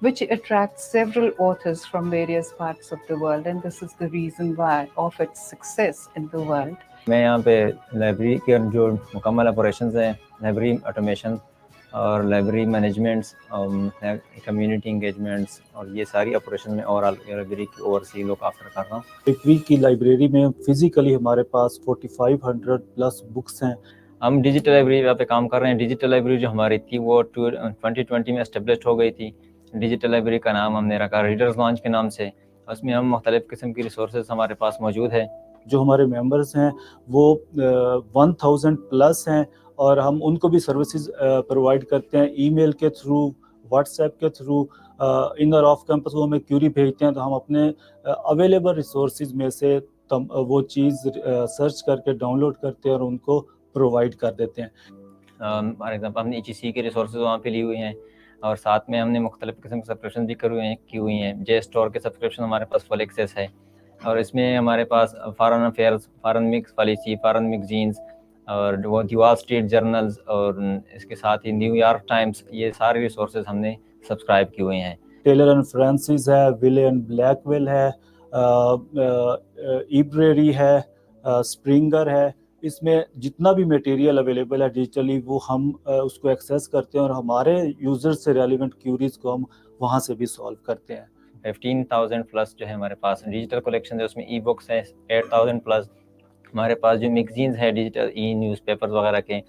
which attracts several authors from various parts of the world, and this is the reason why of its success in the world. मैं यहाँ पे library के जो मुकम्मल operations हैं, library automation और library managements, community engagements और ये सारी ऑपरेशन में ओवरऑल लाइब्रेरी की ओवरसी लुक आफ्टर कर रहा हूँ। IPRI की लाइब्रेरी में फिजिकली हमारे पास 4500 प्लस बुक्स हैं। हम डिजिटल लाइब्रेरी पे काम कर रहे हैं। डिजिटल लाइब्रेरी जो हमारी थी वो 2020 में एस्टेब्लिश हो गई थी। डिजिटल लाइब्रेरी का नाम हमने रखा रीडर्स लॉन्च के नाम से। उसमें हम मुख्तलिफ़ किस्म की रिसोर्सेज हमारे पास मौजूद है। जो हमारे मेंबर्स हैं वो 1000 प्लस हैं और हम उनको भी सर्विसेज प्रोवाइड करते हैं ईमेल के थ्रू, व्हाट्सएप के थ्रू, इन और ऑफ कैंपस वो हमें क्यूरी भेजते हैं तो हम अपने अवेलेबल रिसोर्सेज में से वो चीज़ सर्च करके डाउनलोड करते हैं और उनको प्रोवाइड कर देते हैं। फॉर एग्जांपल हमने EGC के रिसोर्सेज वहाँ पे ली हुई हैं और साथ में हमने मुख्तलिफ़ किस्म के सब्सक्रिप्शन भी की हुई हैं। जे स्टोर के सब्सक्रिप्शन हमारे पास फुल एक्सेस है और इसमें हमारे पास foreign affairs, foreign mix policy, foreign magazines और वो दी वॉल स्ट्रीट जर्नल्स और इसके साथ ही न्यूयॉर्क टाइम्स, ये सारे रिसोर्सेज हमने सब्सक्राइब किए हुए हैं। टेलर एंड फ्रांसिस है, विले एंड ब्लैकवेल है, इब्रेरी है, स्प्रिंगर है। इसमें जितना भी मटेरियल अवेलेबल है डिजिटली वो हम उसको एक्सेस करते हैं और हमारे यूजर से रेलिवेंट क्यूरीज को हम वहाँ से भी सॉल्व करते हैं। 15,000 प्लस जो है हमारे पास डिजिटल कलेक्शन है, उसमें ई बुक्स है 8,000 प्लस। हमारे पास जो मैगजीन्स है डिजिटल ई न्यूज़पेपर्स वगैरह के,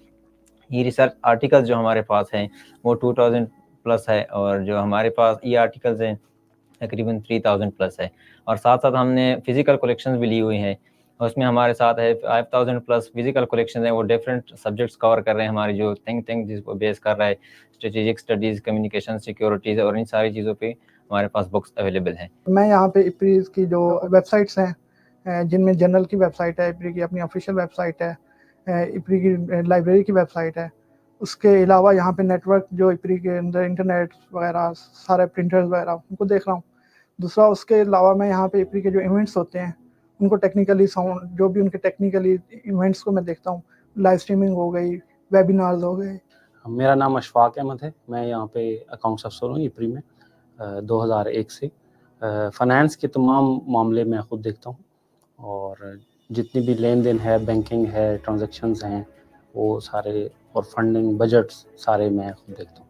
ई रिसर्च आर्टिकल्स जो हमारे पास हैं वो 2000 प्लस है और जो हमारे पास ई आर्टिकल्स हैं तकरीबन 3000 प्लस है। और साथ साथ हमने फ़िज़िकल कलेक्शंस भी ली हुई हैं और उसमें हमारे साथ है 5000 प्लस फिजिकल कलेक्शन है। वो डिफरेंट सब्जेक्ट्स कवर कर रहे हैं। हमारी जो थिंक जिसको बेस कर रहा है स्ट्रेटेजिक स्टडीज़, कम्युनिकेशन, सिक्योरिटीज़ और इन सारी चीज़ों पे हमारे पास बुक्स अवेलेबल हैं। मैं यहाँ पे IPRI की जो वेबसाइट्स हैं जिनमें जर्नल की वेबसाइट है, IPRI की अपनी ऑफिशियल वेबसाइट है, IPRI की लाइब्रेरी की वेबसाइट है, उसके अलावा यहाँ पे नेटवर्क जो IPRI के अंदर इंटरनेट वगैरह सारे प्रिंटर्स वगैरह उनको देख रहा हूँ। दूसरा उसके अलावा मैं यहाँ पे IPRI के जो इवेंट्स होते हैं उनको टेक्निकली साउंड जो भी उनके टेक्निकली इवेंट्स को मैं देखता हूँ। लाइव स्ट्रीमिंग हो गई, वेबिनार्स हो गए। मेरा नाम अशफाक अहमद है। मैं यहाँ पे अकाउंट्स अफसर हूँ IPRI में 2001 से। फाइनेंस के तमाम मामले मैं खुद देखता हूँ और जितनी भी लेन देन है, बैंकिंग है, ट्रांजैक्शंस हैं, वो सारे और फंडिंग बजट्स सारे मैं खुद देखता हूँ।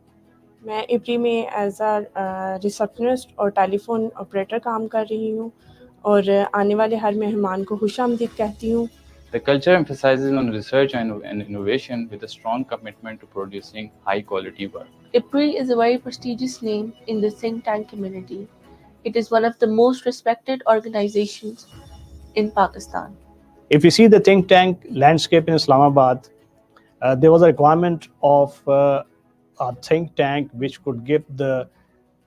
मैं IPRI में एज आ रिसेप्शनिस्ट और टेलीफोन ऑपरेटर काम कर रही हूँ और आने वाले हर मेहमान को खुशामदीद कहती हूँ। The culture emphasizes on research and innovation with a strong commitment to producing high quality work. IPRI is a very prestigious name in the think tank community. It is one of the most respected organizations in Pakistan. If you see the think tank landscape in Islamabad, there was a requirement of a think tank which could give the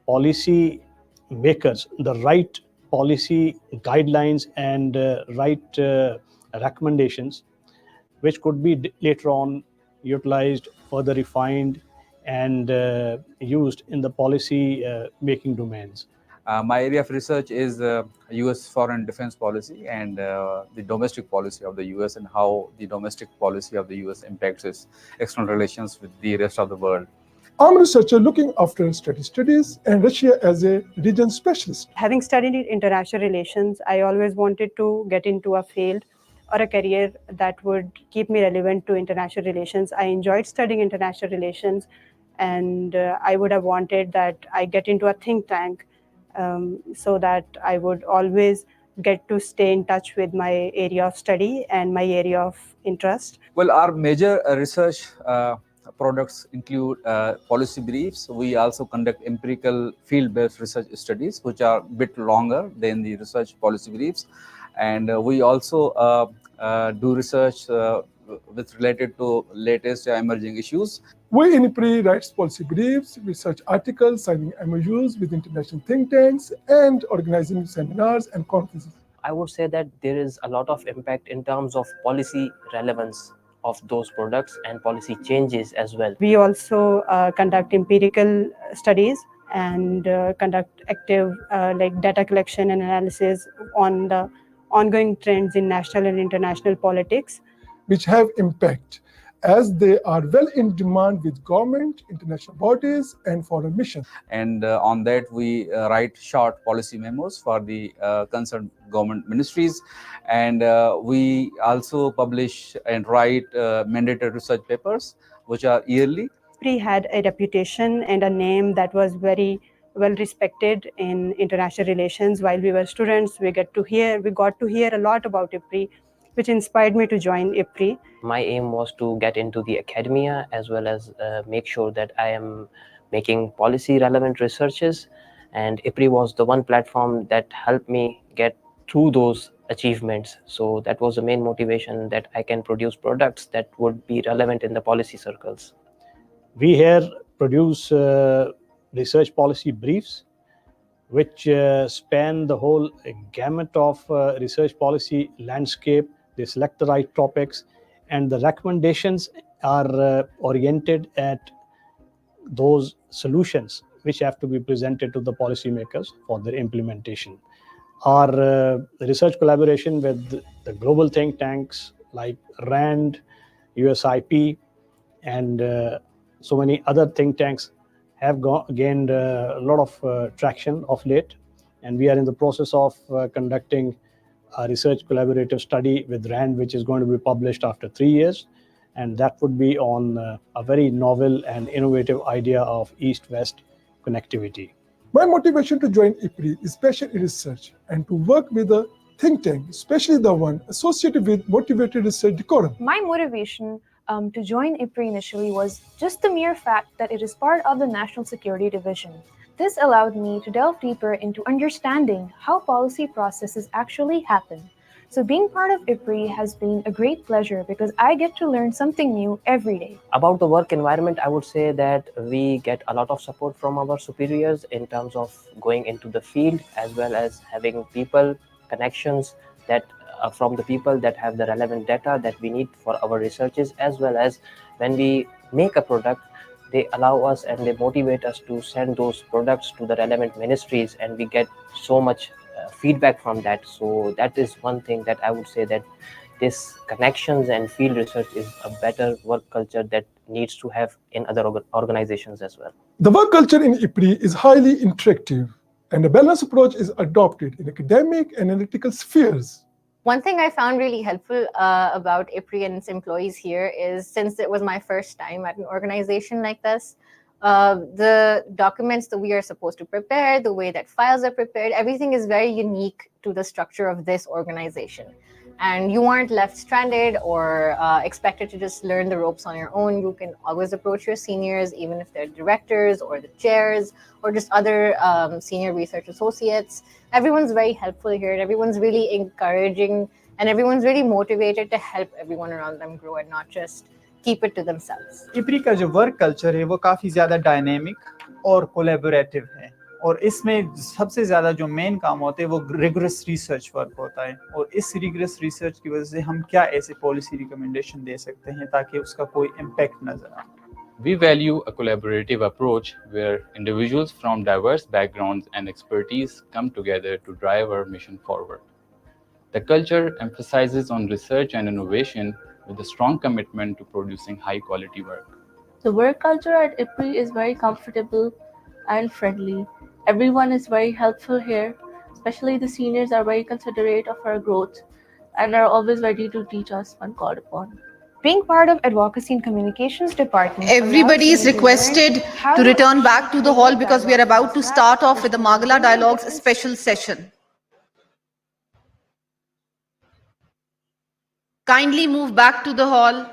policy makers the right policy guidelines and right recommendations, which could be later on utilized, further refined, and used in the policy making domains. My area of research is US foreign defense policy and the domestic policy of the US and how the domestic policy of the US impacts its external relations with the rest of the world. I'm a researcher looking after study studies and Russia as a region specialist. Having studied international relations, I always wanted to get into a field or a career that would keep me relevant to international relations. I enjoyed studying international relations and I would have wanted that I get into a think tank so that I would always get to stay in touch with my area of study and my area of interest. Well, our major research products include policy briefs. We also conduct empirical field-based research studies, which are a bit longer than the research policy briefs. And we also do research with related to latest emerging issues. We in IPRI writes policy briefs, research articles, signing MOUs with international think tanks, and organizing seminars and conferences. I would say that there is a lot of impact in terms of policy relevance of those products and policy changes as well. We also conduct empirical studies and conduct active like data collection and analysis on the ongoing trends in national and international politics, which have impact as they are well in demand with government, international bodies, and foreign missions. And on that, we write short policy memos for the concerned government ministries. And we also publish and write mandated research papers, which are yearly. IPRI had a reputation and a name that was very well respected in international relations. While we were students, we got to hear a lot about IPRI, which inspired me to join IPRI. My aim was to get into the academia as well as make sure that I am making policy relevant researches, and IPRI was the one platform that helped me get through those achievements. So that was the main motivation, that I can produce products that would be relevant in the policy circles. We here produce research policy briefs which span the whole gamut of research policy landscape. They select the right topics, and the recommendations are oriented at those solutions which have to be presented to the policymakers for their implementation. Our research collaboration with the global think tanks like RAND, USIP, and so many other think tanks have gained a lot of traction of late, and we are in the process of conducting a research collaborative study with RAND, which is going to be published after 3 years, and that would be on a very novel and innovative idea of East-West connectivity. My motivation to join IPRI is passion in research and to work with a think tank, especially the one associated with motivated research decorum. My motivation to join IPRI initially was just the mere fact that it is part of the National Security Division. This allowed me to delve deeper into understanding how policy processes actually happen. So being part of IPRI has been a great pleasure because I get to learn something new every day. About the work environment, I would say that we get a lot of support from our superiors in terms of going into the field, as well as having people, connections that from the people that have the relevant data that we need for our researches, as well as when we make a product, they allow us and they motivate us to send those products to the relevant ministries, and we get so much feedback from that. So that is one thing that I would say, that this connections and field research is a better work culture that needs to have in other organizations as well. The work culture in IPRI is highly interactive, and a balanced approach is adopted in academic and analytical spheres. One thing I found really helpful about IPRI and its employees here is, since it was my first time at an organization like this, the documents that we are supposed to prepare, the way that files are prepared, everything is very unique to the structure of this organization. And you aren't left stranded or expected to just learn the ropes on your own. You can always approach your seniors, even if they're directors or the chairs or just other senior research associates. Everyone's very helpful here, and everyone's really encouraging, and everyone's really motivated to help everyone around them grow and not just keep it to themselves. IPRI का जो work culture है वो काफ़ी ज़्यादा dynamic और collaborative है, और इसमें सबसे ज़्यादा जो मेन काम होते हैं वो रिगरस रिसर्च वर्क होता है, और इस रिगरस रिसर्च की वजह से हम क्या ऐसे पॉलिसी रिकमेंडेशन दे सकते हैं ताकि उसका कोई इम्पैक्ट नजर आए. We value a collaborative approach where individuals from diverse backgrounds and expertise come together to drive our mission forward. The culture emphasizes on research and innovation with a strong commitment to producing high-quality work. The work culture at IPRI is very comfortable and friendly. Everyone is very helpful here, especially the seniors are very considerate of our growth and are always ready to teach us when called upon. Being part of Advocacy and Communications Department, everybody is requested to return back to the hall because we are about to start off with the Margalla Dialogue's special session. Kindly move back to the hall.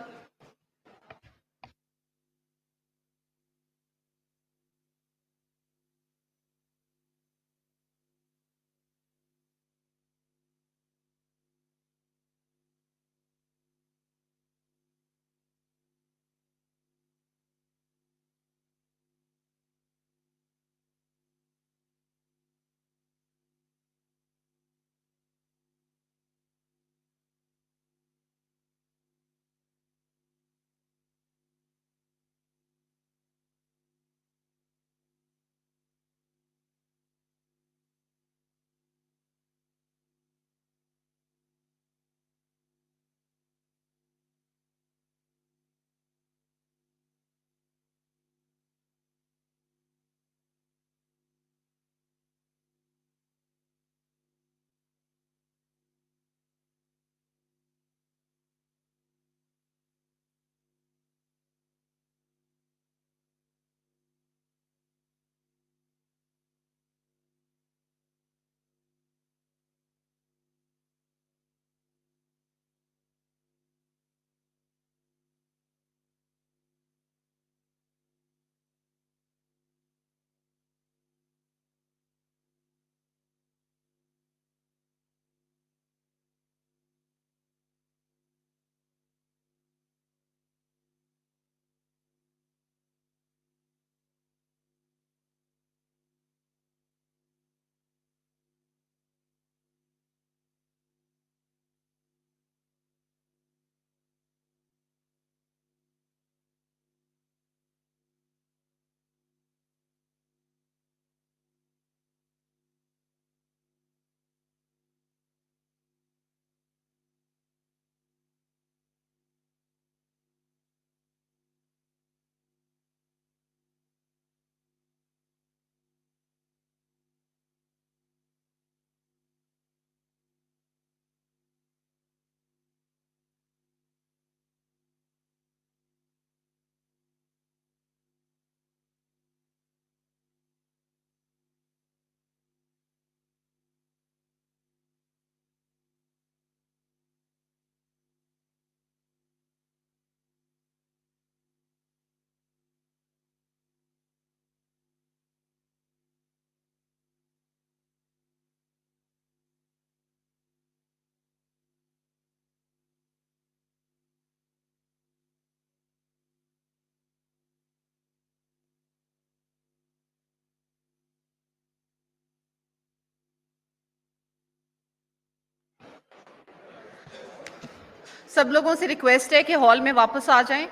सब लोगों से request है कि hall में वापस आ जाएं।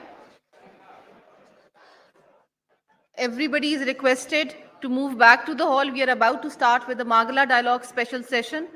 Everybody is requested to move back to the hall. We are about to start with the Margalla Dialogue special session.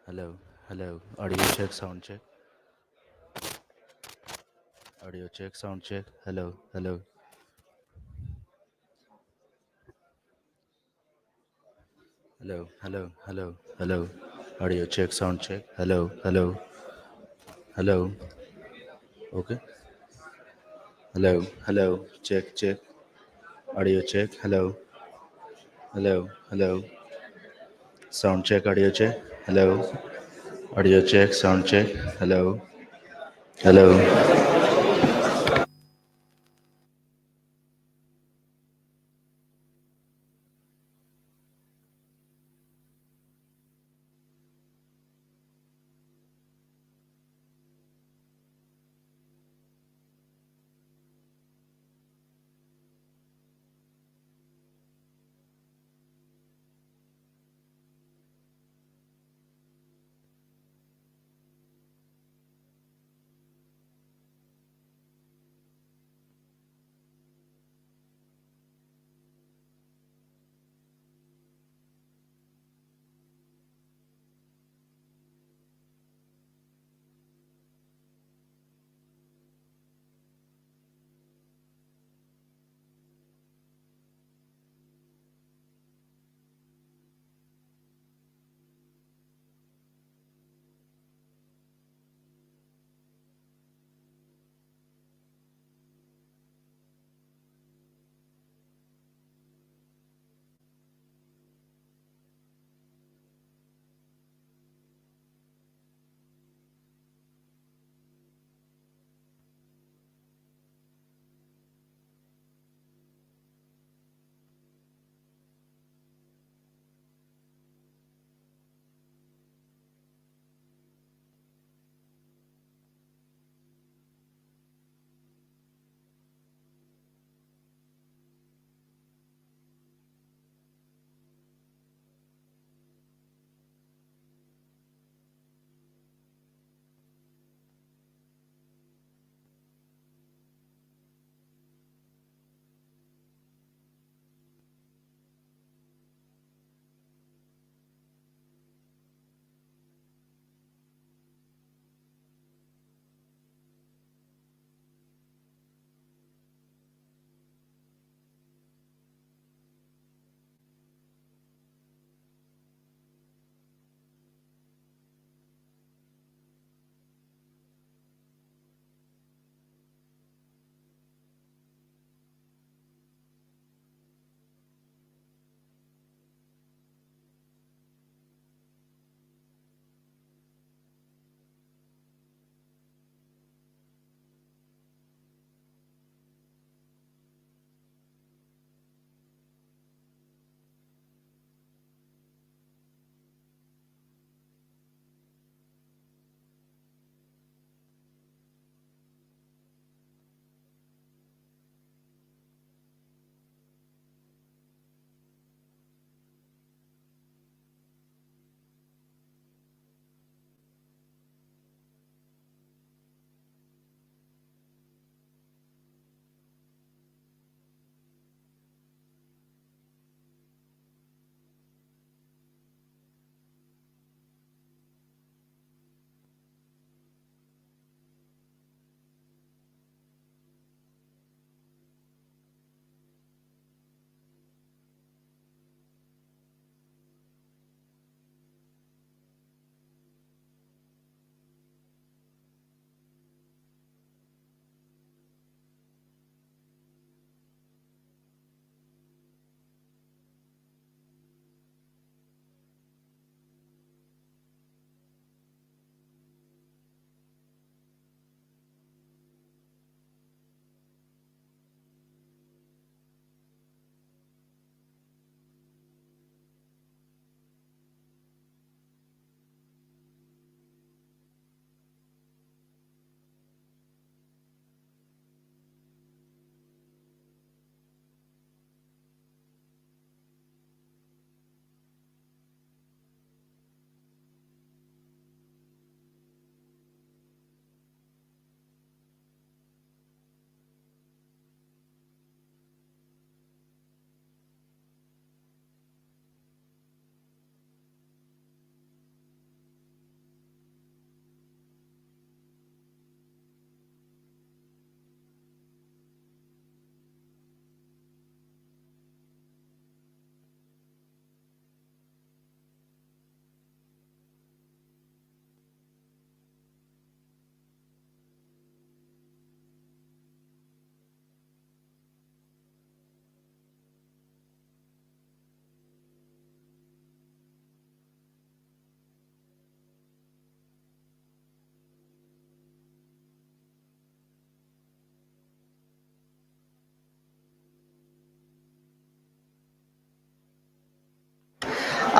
Hello, hello. Audio check, sound check. Audio check, sound check. Hello, hello. Hello, hello, hello, hello. Audio check, sound check. Hello, hello, hello. Okay. Hello, hello. Check, check. Audio check. Hello, hello, hello. Sound check, audio check. Hello. Audio check, sound check. Hello, hello.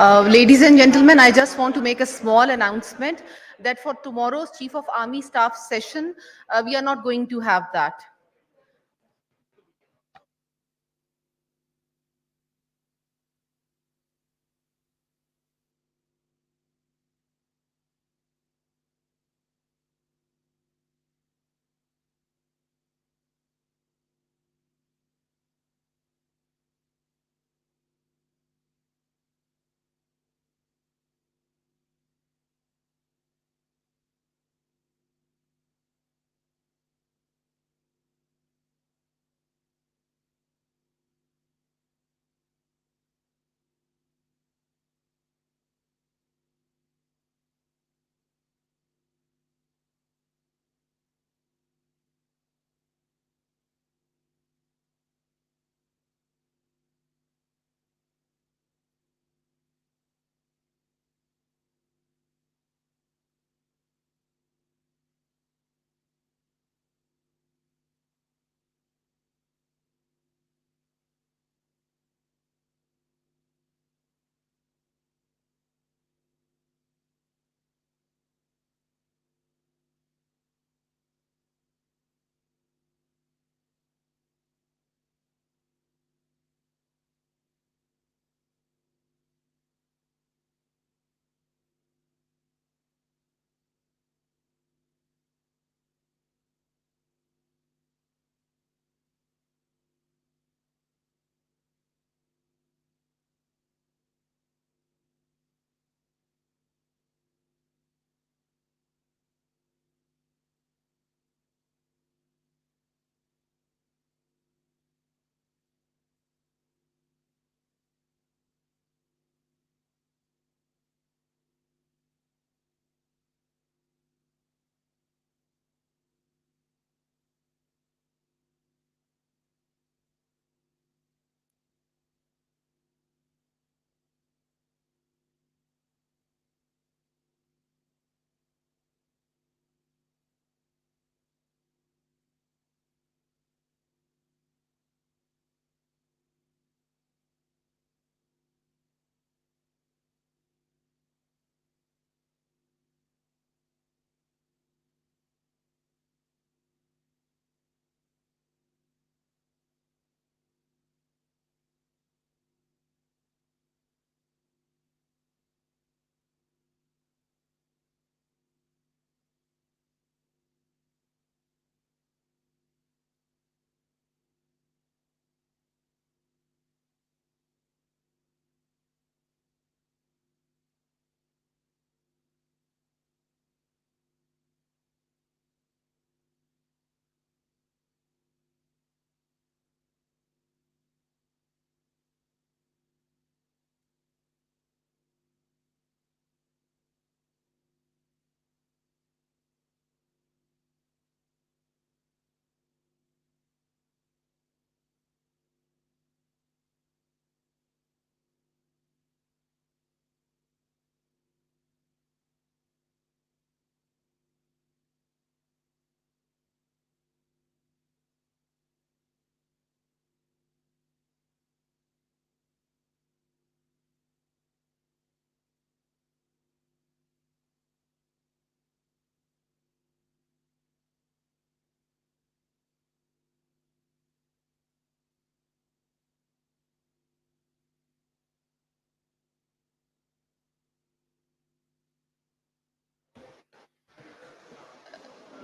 Ladies and gentlemen, I just want to make a small announcement that for tomorrow's Chief of Army Staff session, we are not going to have that.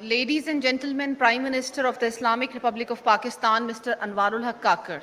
Ladies and gentlemen, Prime Minister of the Islamic Republic of Pakistan, Mr. Anwarul Haq Kakar.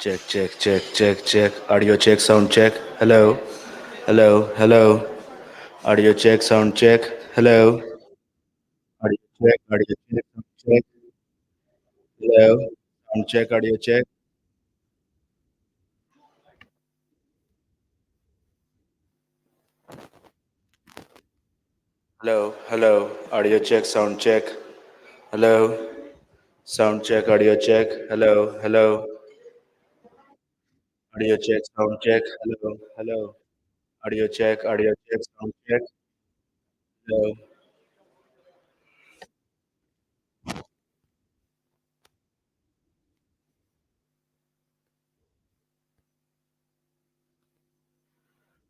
Check, check, check, check, check. Audio check, sound check. Hello, hello, hello. Audio check, sound check. Hello. Audio check, sound check. Hello. Sound check, audio check. Hello, hello. Audio check, sound check. Hello. Sound check, audio check. Hello, hello. Audio check, sound check. Hello, hello. Audio check, sound check. Hello.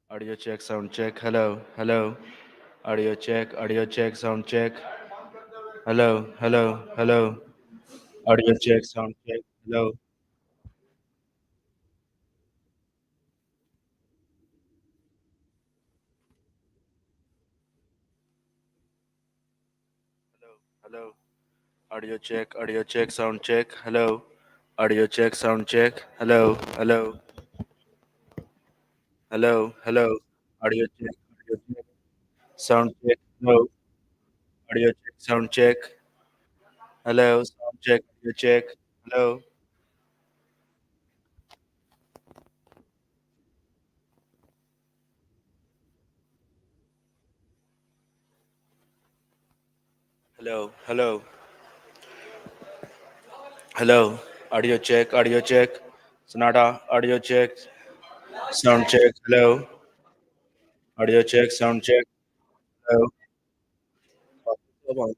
Audio check, sound check. Hello, hello. Audio check, sound check. Hello, hello, hello. Audio check, sound check. Hello. Hello. Audio check, sound check. Hello. Audio check, sound check. Hello, hello. Hello, hello. Audio check, sound check. Hello. Audio check, sound check. Hello, sound check, audio check. Hello. Hello, hello. Hello. Audio check. Sonata, audio check. Sound check. Hello. Audio check, sound check. Hello. Come on.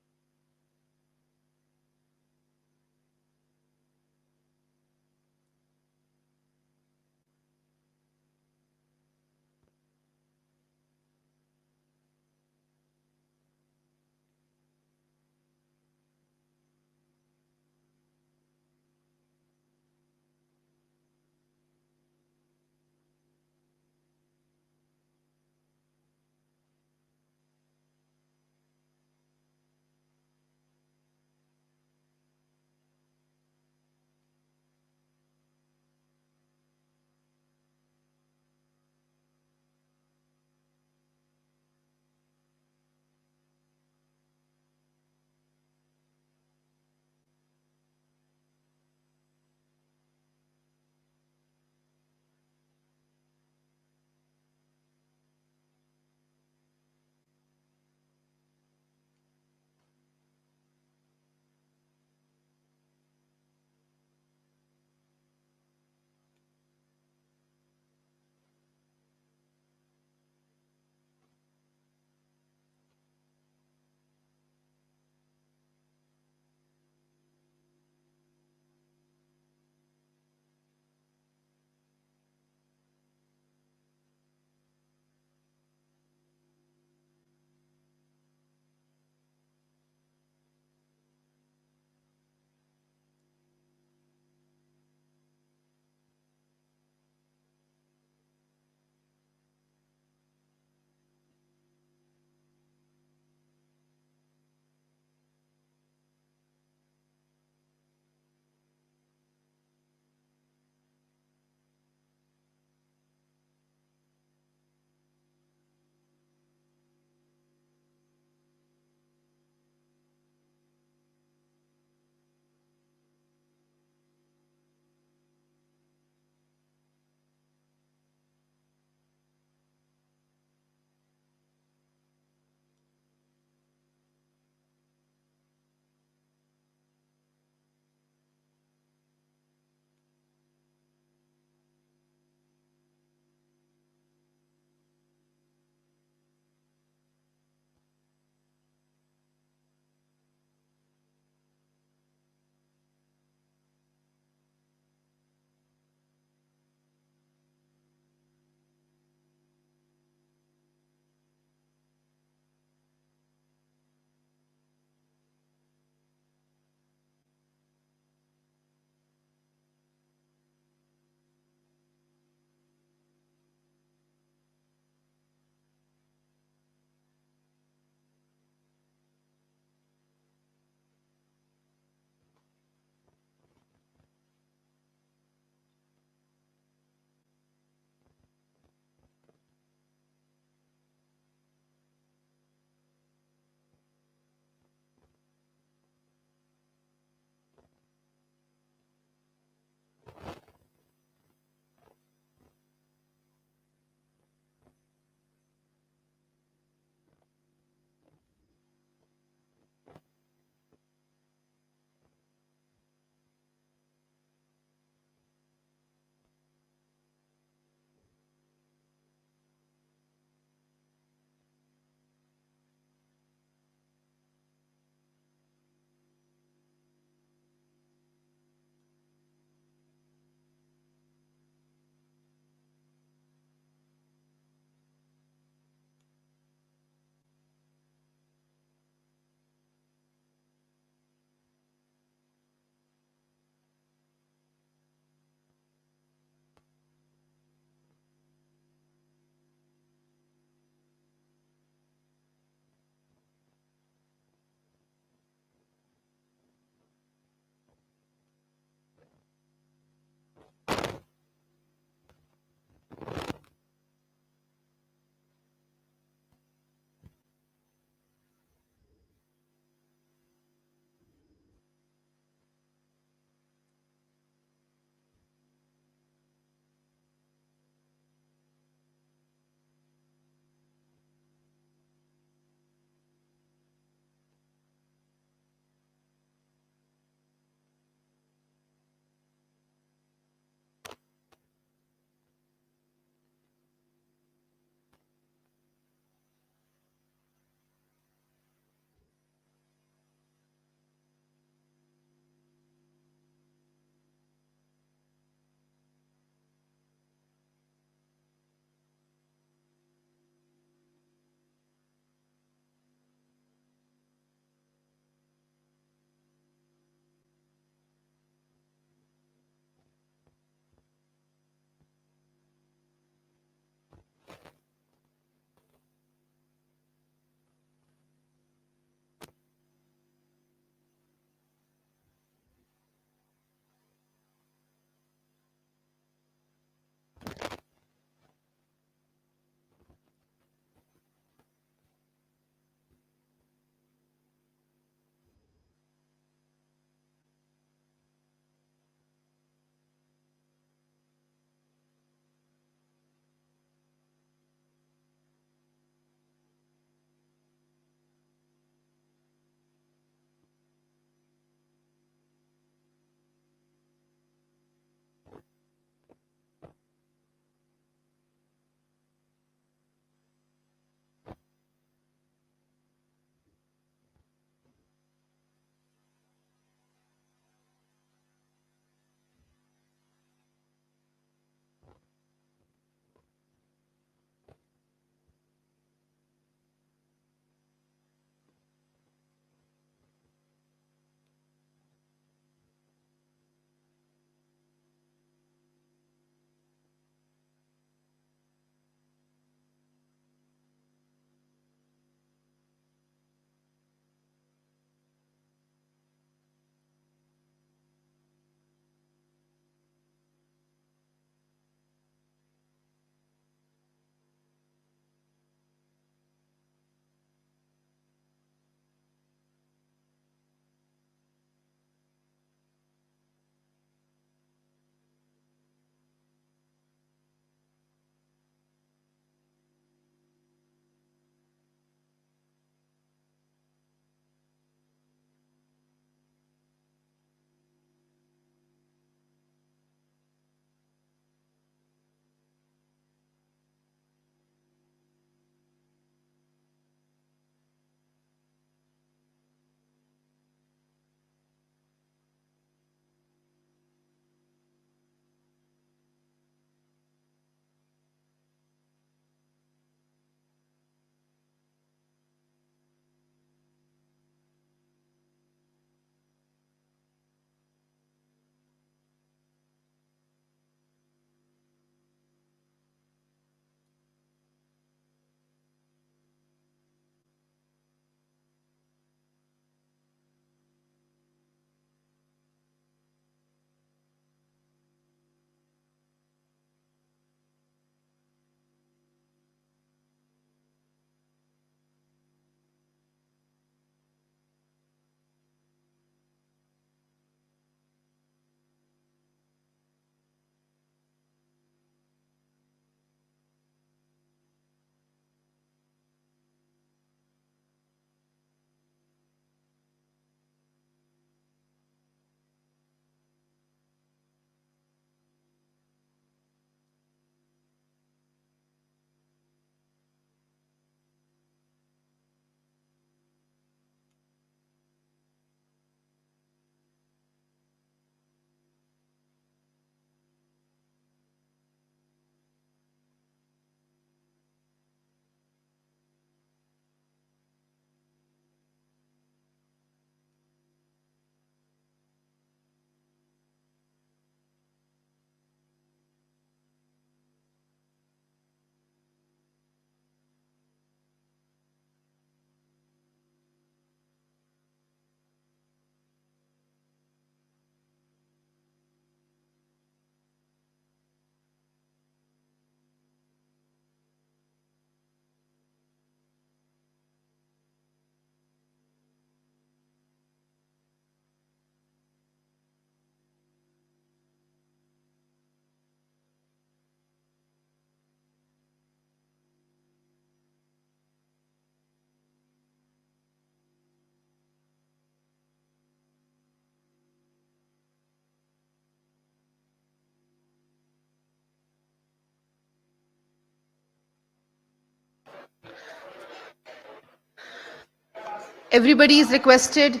Everybody is requested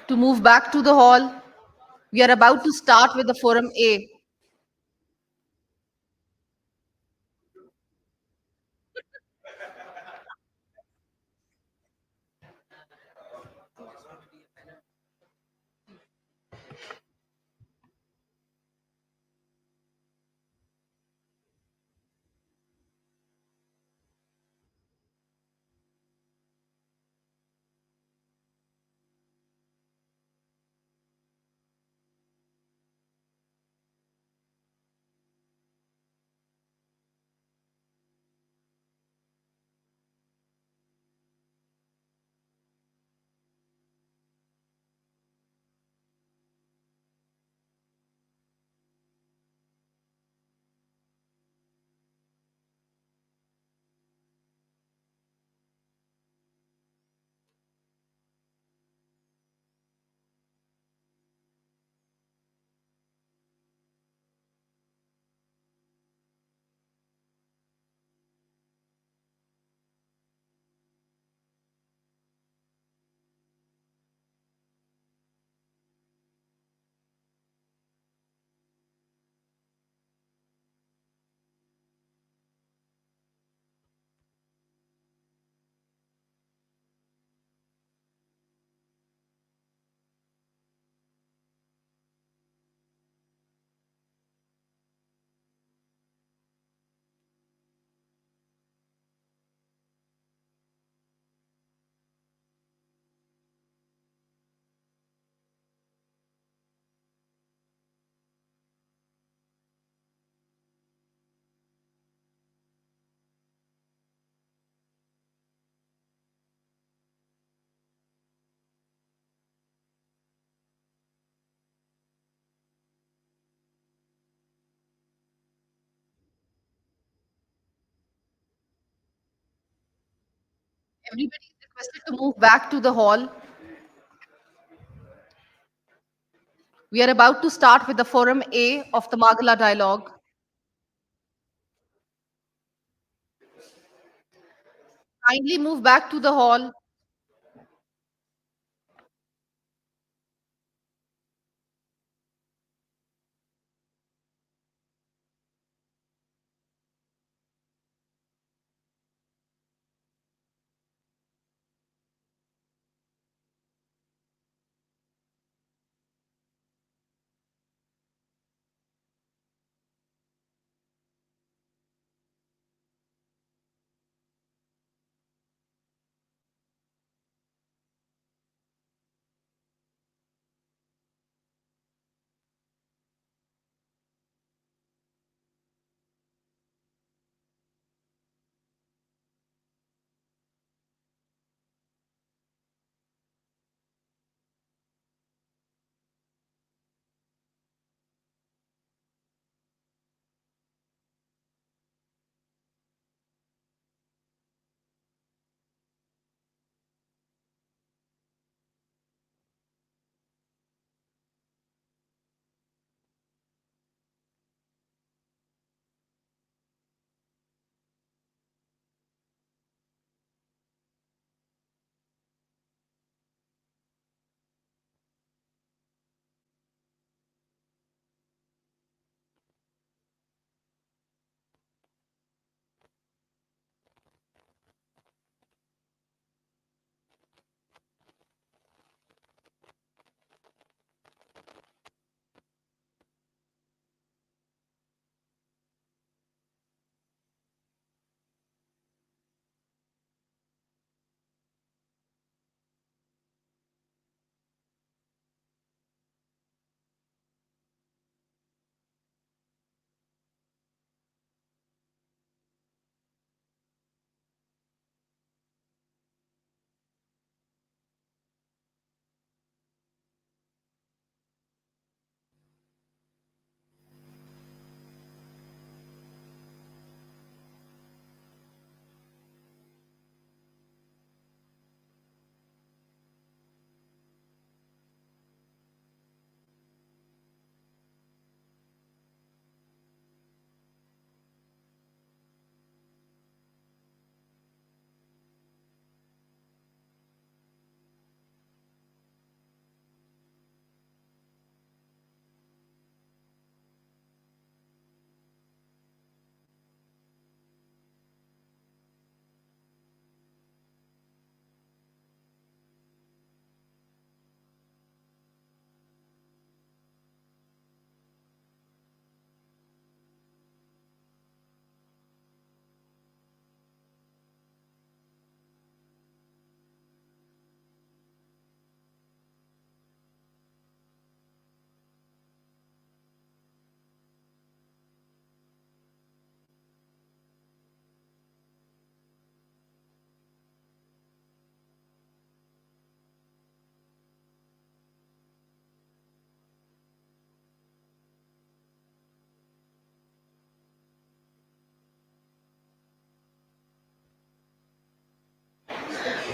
to move back to the hall. We are about to start with the Forum A. Everybody is requested to move back to the hall. We are about to start with the Forum A of the Margalla Dialogue. Kindly move back to the hall.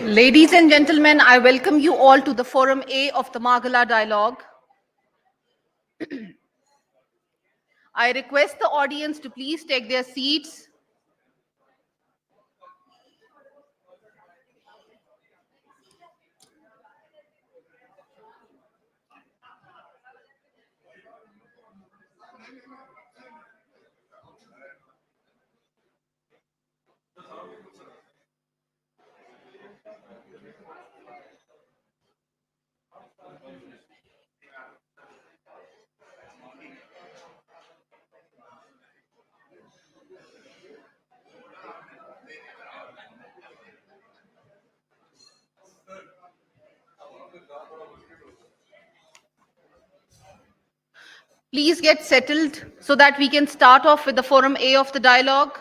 Ladies and gentlemen, I welcome you all to the Forum A of the Margalla Dialogue. I request the audience to please take their seats. Please get settled so that we can start off with the Forum A of the dialogue.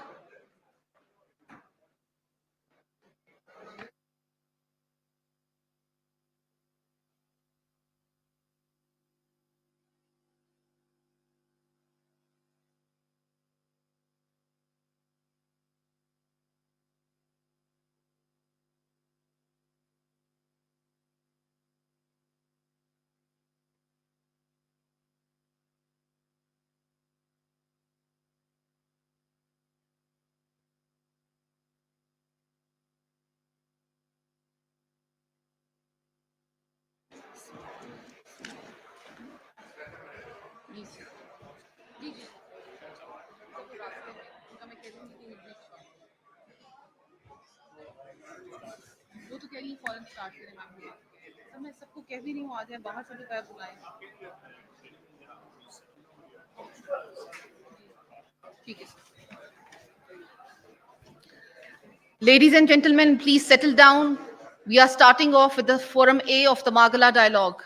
वो तो कह रही है फौरन start करें ma'am. Sir मैं सबको कह भी नहीं हूँ आ जाए बाहर से भी पैर बुलाएं। ठीक है। Ladies and gentlemen, please settle down. We are starting off with the Forum A of the Margalla Dialogue.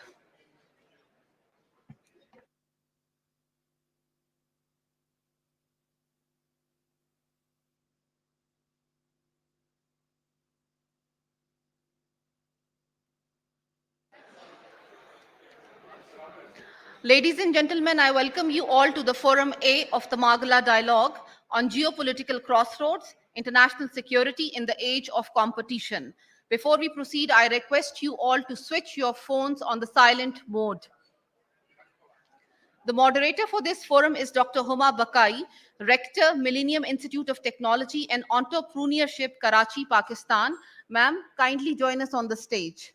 Ladies and gentlemen, I welcome you all to the Forum A of the Margalla Dialogue on geopolitical crossroads, international security in the age of competition. Before we proceed, I request you all to switch your phones on the silent mode. The moderator for this forum is Dr. Huma Bakai, Rector, Millennium Institute of Technology and Entrepreneurship, Karachi, Pakistan. Ma'am, kindly join us on the stage.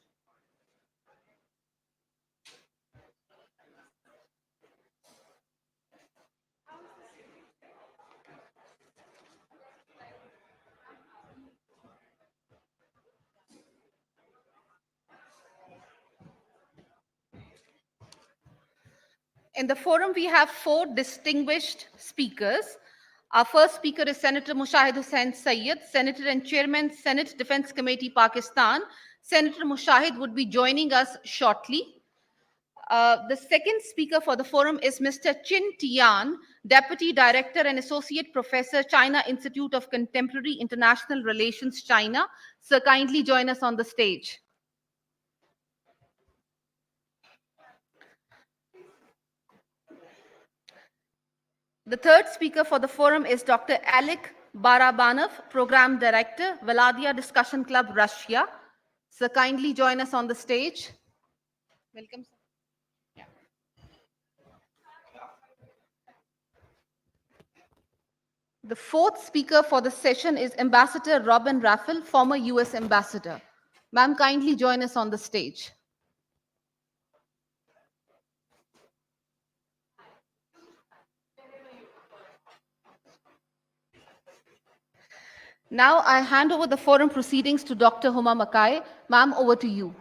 In the forum, we have 4 distinguished speakers. Our first speaker is Senator Mushahid Hussain Sayyid, Senator and Chairman, Senate Defense Committee, Pakistan. Senator Mushahid would be joining us shortly. The second speaker for the forum is Mr. Chin Tian, Deputy Director and Associate Professor, China Institute of Contemporary International Relations, China. Sir, kindly join us on the stage. The third speaker for the forum is Dr. Alek Barabanov, Program Director, Valadia Discussion Club, Russia. Sir, kindly join us on the stage. Welcome, sir. The fourth speaker for the session is Ambassador Robin Raffel, former US Ambassador. Ma'am, kindly join us on the stage. Now I hand over the forum proceedings to Dr. Huma Bakai. Ma'am, over to you.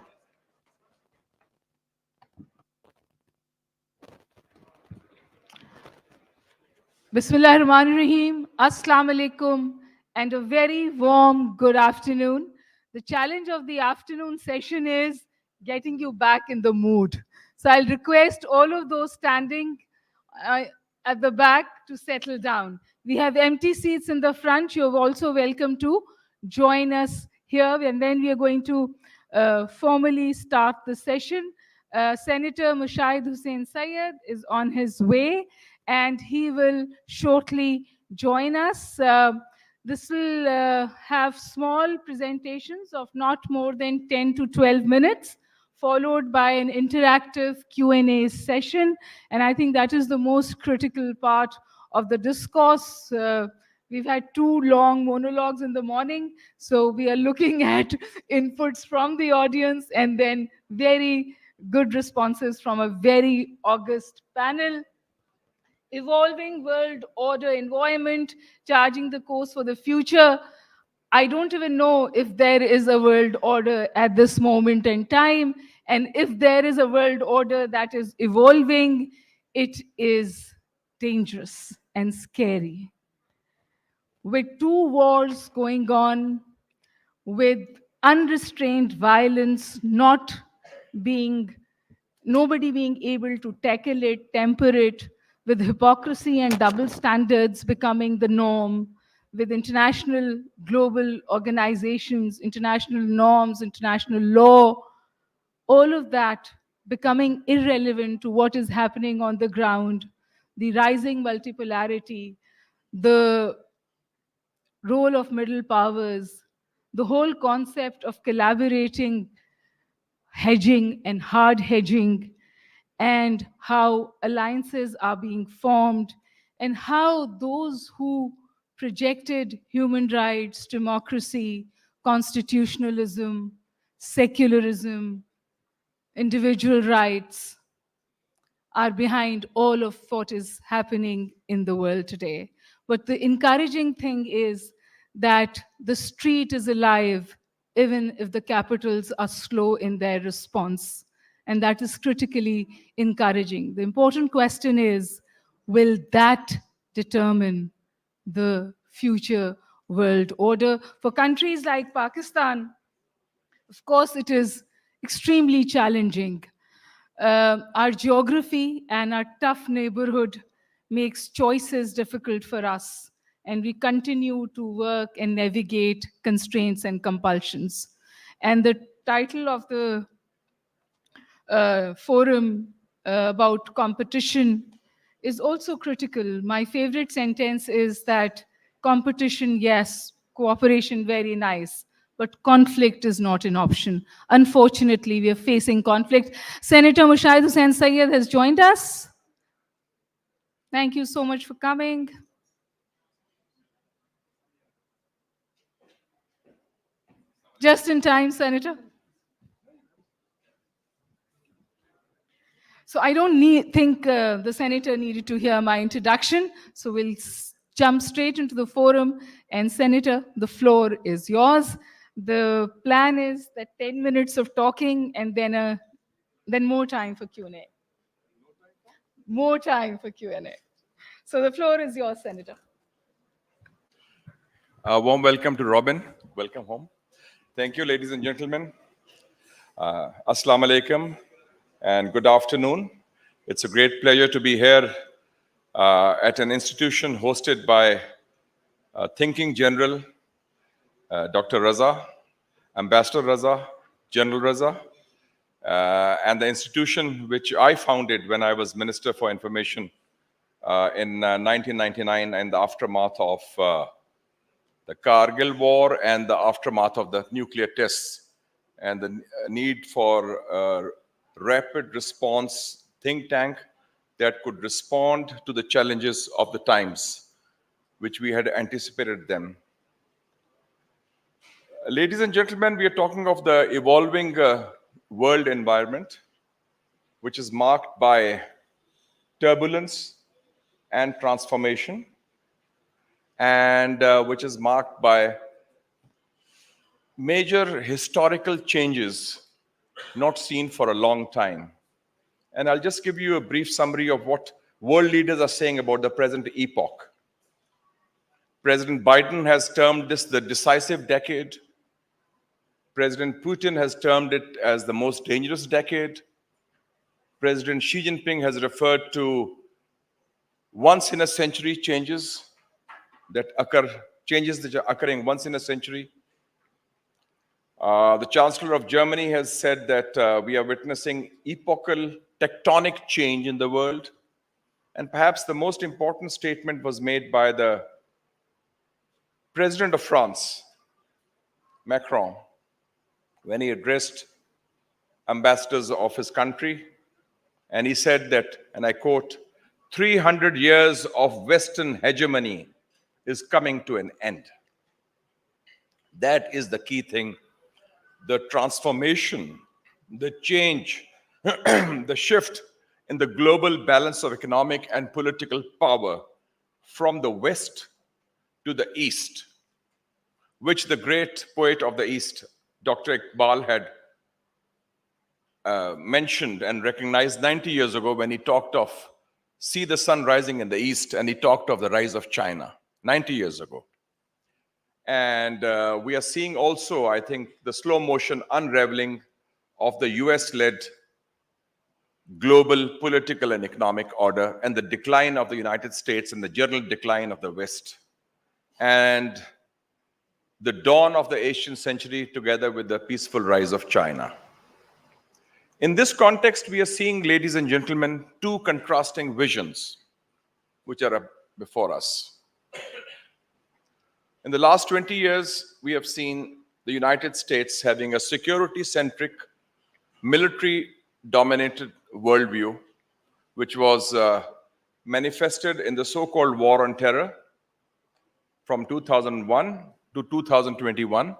Bismillahirrahmanirrahim, Assalamu alaikum, and a very warm good afternoon. The challenge of the afternoon session is getting you back in the mood. So I'll request all of those standing at the back to settle down. We have empty seats in the front. You're also welcome to join us here, and then we are going to formally start the session. Senator Mushahid Hussain Sayyid is on his way, and he will shortly join us. This will have small presentations of not more than 10 to 12 minutes, followed by an interactive Q&A session. And I think that is the most critical part of the discourse. We've had 2 long monologues in the morning, so we are looking at inputs from the audience and then very good responses from a very august panel. Evolving world order environment, charging the course for the future. I don't even know if there is a world order at this moment in time. And if there is a world order that is evolving, it is dangerous and scary. With 2 wars going on, with unrestrained violence not being, nobody being able to tackle it, temper it, with hypocrisy and double standards becoming the norm, with international global organizations, international norms, international law, all of that becoming irrelevant to what is happening on the ground, the rising multipolarity, the role of middle powers, the whole concept of collaborating, hedging and hard hedging, and how alliances are being formed, and how those who projected human rights, democracy, constitutionalism, secularism, individual rights are behind all of what is happening in the world today. But the encouraging thing is that the street is alive, even if the capitals are slow in their response. And that is critically encouraging. The important question is, will that determine the future world order? For countries like Pakistan, of course, it is extremely challenging. Our geography and our tough neighborhood makes choices difficult for us, and we continue to work and navigate constraints and compulsions. And the title of the forum about competition is also critical. My favorite sentence is that competition, yes, cooperation, very nice, but conflict is not an option. Unfortunately, we are facing conflict. Senator Mushahid Hussain Sayyed has joined us. Thank you so much for coming. Just in time, Senator. So I don't think the senator needed to hear my introduction. So we'll jump straight into the forum. And Senator, the floor is yours. The plan is that 10 minutes of talking and then more time for Q&A. More time for Q&A. So the floor is yours, Senator. A warm welcome to Robin. Welcome home. Thank you, ladies and gentlemen. Assalamu alaikum and good afternoon. It's a great pleasure to be here at an institution hosted by Thinking General, Dr. Raza, Ambassador Raza, General Raza, and the institution which I founded when I was Minister for Information in 1999 in the aftermath of the Kargil War and the aftermath of the nuclear tests and the need for a rapid response think tank that could respond to the challenges of the times, which we had anticipated them. Ladies and gentlemen, we are talking of the evolving world environment, which is marked by turbulence and transformation, and which is marked by major historical changes not seen for a long time. And I'll just give you a brief summary of what world leaders are saying about the present epoch. President Biden has termed this the decisive decade. President Putin has termed it as the most dangerous decade. President Xi Jinping has referred to once-in-a-century changes that are occurring once in a century. The Chancellor of Germany has said that we are witnessing epochal tectonic change in the world. And perhaps the most important statement was made by the President of France, Macron, when he addressed ambassadors of his country, and he said that, and I quote, 300 years of Western hegemony is coming to an end. That is the key thing. The transformation, the change, the shift in the global balance of economic and political power from the West to the East, which the great poet of the East, Dr. Iqbal, had mentioned and recognized 90 years ago when he talked of see the sun rising in the East, and he talked of the rise of China 90 years ago. And we are seeing also, I think, the slow motion unraveling of the US-led global political and economic order and the decline of the United States and the general decline of the West. And the dawn of the 18th century together with the peaceful rise of China. In this context, we are seeing, ladies and gentlemen, two contrasting visions which are before us. In the last 20 years, we have seen the United States having a security-centric, military-dominated worldview, which was manifested in the so-called war on terror from 2001 to 2021,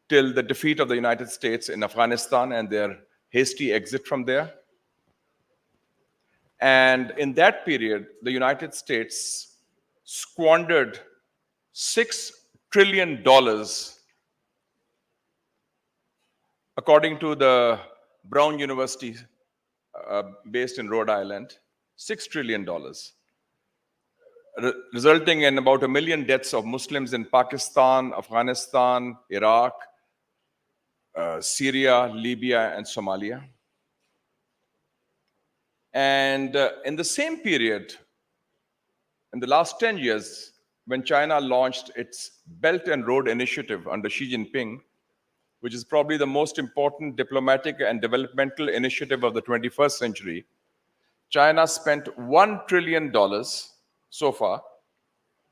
till the defeat of the United States in Afghanistan and their hasty exit from there. And in that period, the United States squandered $6 trillion, according to the Brown University based in Rhode Island, $6 trillion, resulting in about 1 million deaths of Muslims in Pakistan, Afghanistan, Iraq, Syria, Libya, and Somalia. And in the same period, in the last 10 years, when China launched its Belt and Road Initiative under Xi Jinping, which is probably the most important diplomatic and developmental initiative of the 21st century, China spent $1 trillion so far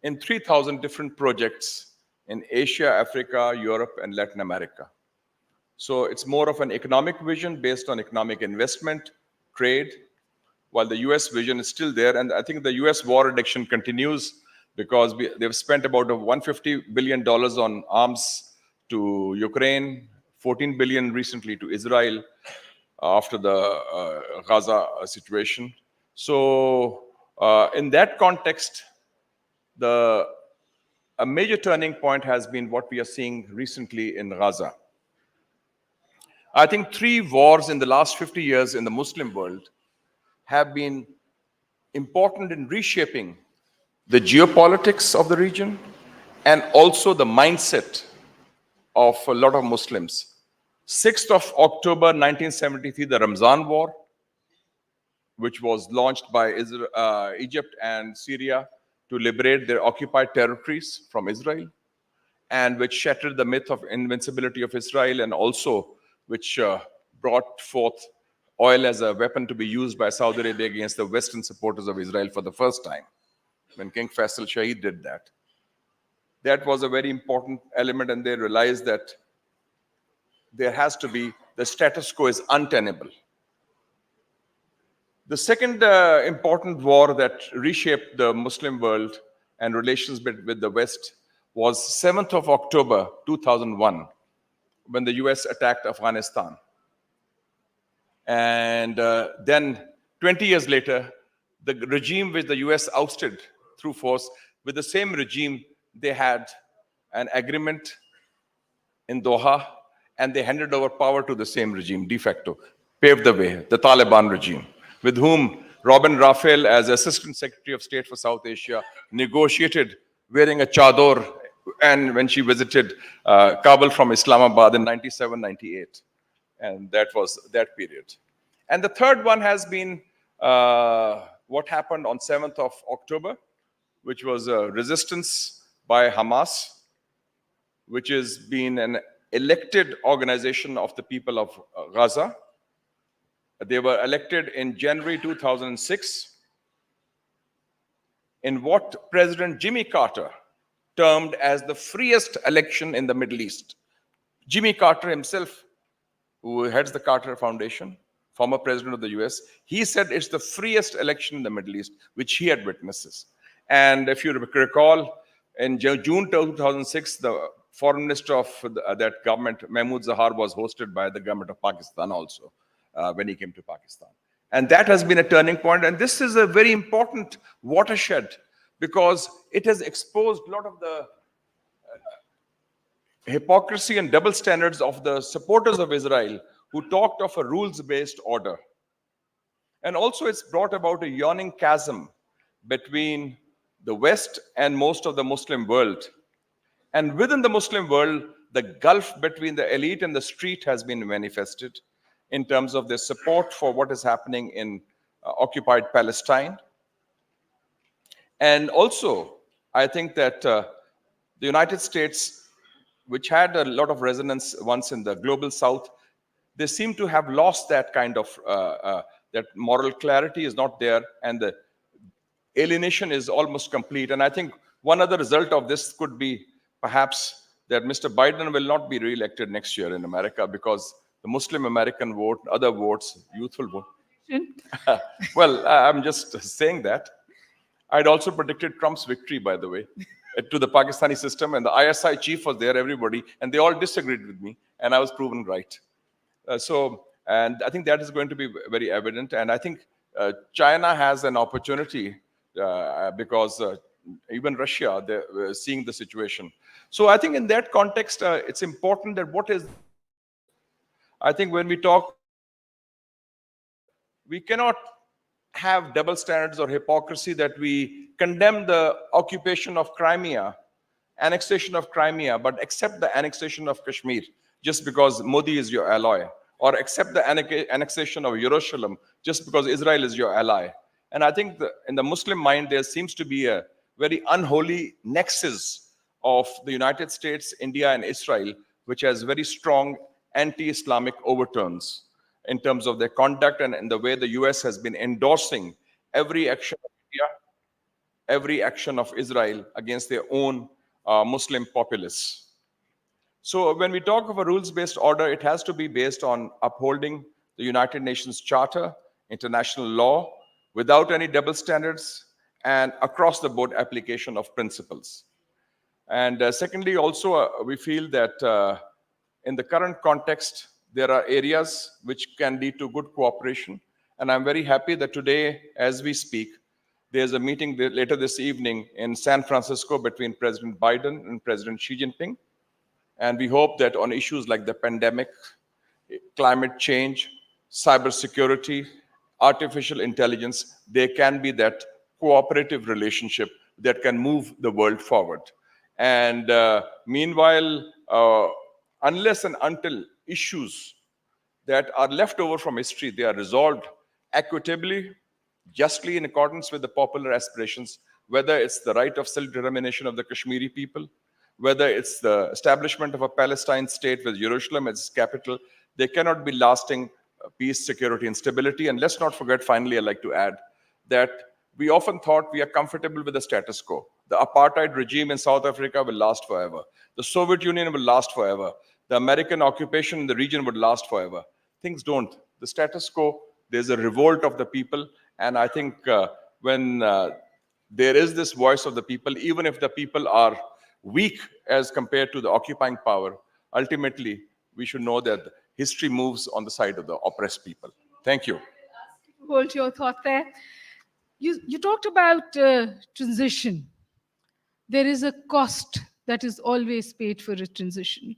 in 3,000 different projects in Asia, Africa, Europe, and Latin America. So it's more of an economic vision based on economic investment, trade, while the US vision is still there. And I think the US war addiction continues because they've spent about $150 billion on arms to Ukraine, 14 billion recently to Israel after the Gaza situation. So in that context, a major turning point has been what we are seeing recently in Gaza. I think 3 wars in the last 50 years in the Muslim world have been important in reshaping the geopolitics of the region and also the mindset of a lot of Muslims. 6th of October 1973, the Ramzan War, which was launched by Egypt and Syria to liberate their occupied territories from Israel, and which shattered the myth of invincibility of Israel, and also which brought forth oil as a weapon to be used by Saudi Arabia against the Western supporters of Israel for the first time, when King Faisal Shahid did that. That was a very important element, and they realized that there has to be, the status quo is untenable. The second important war that reshaped the Muslim world and relations with the West was 7th of October 2001, when the US attacked Afghanistan. And then 20 years later, the regime which the US ousted through force, with the same regime, they had an agreement in Doha, and they handed over power to the same regime, de facto, paved the way, the Taliban regime, with whom Robin Raphael, as Assistant Secretary of State for South Asia, negotiated wearing a chador, and when she visited Kabul from Islamabad in 97, 98. And that was that period. And the third one has been what happened on 7th of October, which was a resistance by Hamas, which has been an elected organization of the people of Gaza. They were elected in January 2006 in what President Jimmy Carter termed as the freest election in the Middle East. Jimmy Carter himself, who heads the Carter Foundation, former president of the US, he said it's the freest election in the Middle East, which he had witnesses. And if you recall, in June 2006, the foreign minister of that government, Mahmoud Zahar, was hosted by the government of Pakistan also when he came to Pakistan. And that has been a turning point. And this is a very important watershed because it has exposed a lot of the hypocrisy and double standards of the supporters of Israel who talked of a rules-based order. And also it's brought about a yawning chasm between the West and most of the Muslim world. And within the Muslim world, the gulf between the elite and the street has been manifested in terms of their support for what is happening in occupied Palestine. And also, I think that the United States, which had a lot of resonance once in the global South, they seem to have lost that kind of, that moral clarity is not there, and the alienation is almost complete. And I think one other result of this could be perhaps that Mr. Biden will not be re-elected next year in America because the Muslim American vote, other votes, youthful vote. Well, I'm just saying that. I'd also predicted Trump's victory, by the way, to the Pakistani system, and the ISI chief was there, everybody, and they all disagreed with me, and I was proven right. And I think that is going to be very evident, and I think China has an opportunity because even Russia, they're seeing the situation. So I think in that context, it's important that what is, I think when we talk, we cannot have double standards or hypocrisy that we condemn the occupation of Crimea, annexation of Crimea, but accept the annexation of Kashmir just because Modi is your ally, or accept the annexation of Jerusalem just because Israel is your ally. And I think in the Muslim mind, there seems to be a very unholy nexus of the United States, India, and Israel, which has very strong anti-Islamic overtones in terms of their conduct and in the way the US has been endorsing every action of India, every action of Israel against their own Muslim populace. So when we talk of a rules-based order, it has to be based on upholding the United Nations Charter, international law, without any double standards, and across-the-board application of principles. And secondly, also, we feel that in the current context, there are areas which can lead to good cooperation. And I'm very happy that today, as we speak, there's a meeting later this evening in San Francisco between President Biden and President Xi Jinping. And we hope that on issues like the pandemic, climate change, cybersecurity, artificial intelligence, there can be that cooperative relationship that can move the world forward. And meanwhile, unless and until issues that are left over from history, they are resolved equitably, justly in accordance with the popular aspirations, whether it's the right of self-determination of the Kashmiri people, whether it's the establishment of a Palestine state with Jerusalem as its capital, there cannot be lasting peace, security, and stability. And let's not forget, finally, I'd like to add that we often thought we are comfortable with the status quo. The apartheid regime in South Africa will last forever. The Soviet Union will last forever. The American occupation in the region would last forever. Things don't. The status quo, there's a revolt of the people. And I think when there is this voice of the people, even if the people are weak as compared to the occupying power, ultimately, we should know that history moves on the side of the oppressed people. Thank you. Hold your thought there. You talked about transition. There is a cost that is always paid for a transition.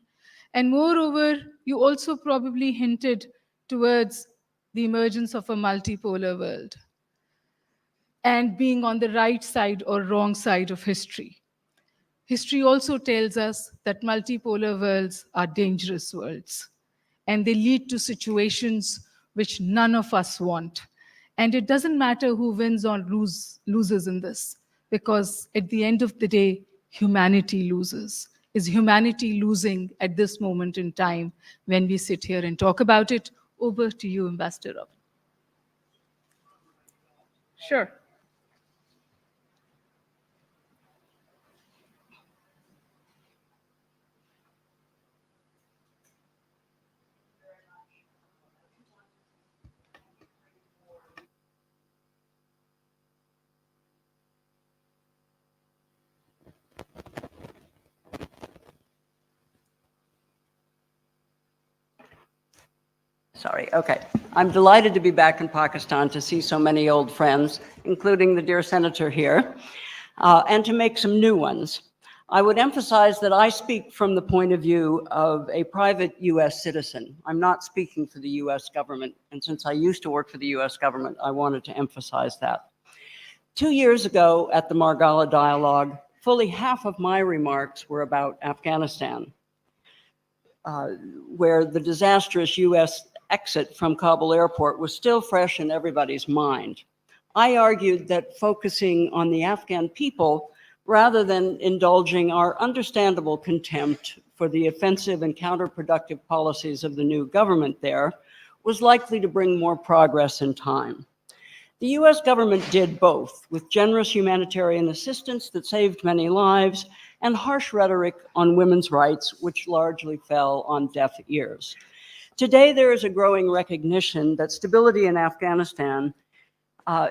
And moreover, you also probably hinted towards the emergence of a multipolar world and being on the right side or wrong side of history. History also tells us that multipolar worlds are dangerous worlds, and they lead to situations which none of us want. And it doesn't matter who wins or loses in this, because at the end of the day, humanity loses. Is humanity losing at this moment in time when we sit here and talk about it? Over to you, Ambassador Robin. Sure. Sorry, okay. I'm delighted to be back in Pakistan to see so many old friends, including the dear senator here, and to make some new ones. I would emphasize that I speak from the point of view of a private US citizen. I'm not speaking for the US government, and since I used to work for the US government, I wanted to emphasize that. 2 years ago at the Margalla Dialogue, fully half of my remarks were about Afghanistan, where the disastrous US exit from Kabul airport was still fresh in everybody's mind. I argued that focusing on the Afghan people, rather than indulging our understandable contempt for the offensive and counterproductive policies of the new government there, was likely to bring more progress in time. The US government did both, with generous humanitarian assistance that saved many lives and harsh rhetoric on women's rights, which largely fell on deaf ears. Today, there is a growing recognition that stability in Afghanistan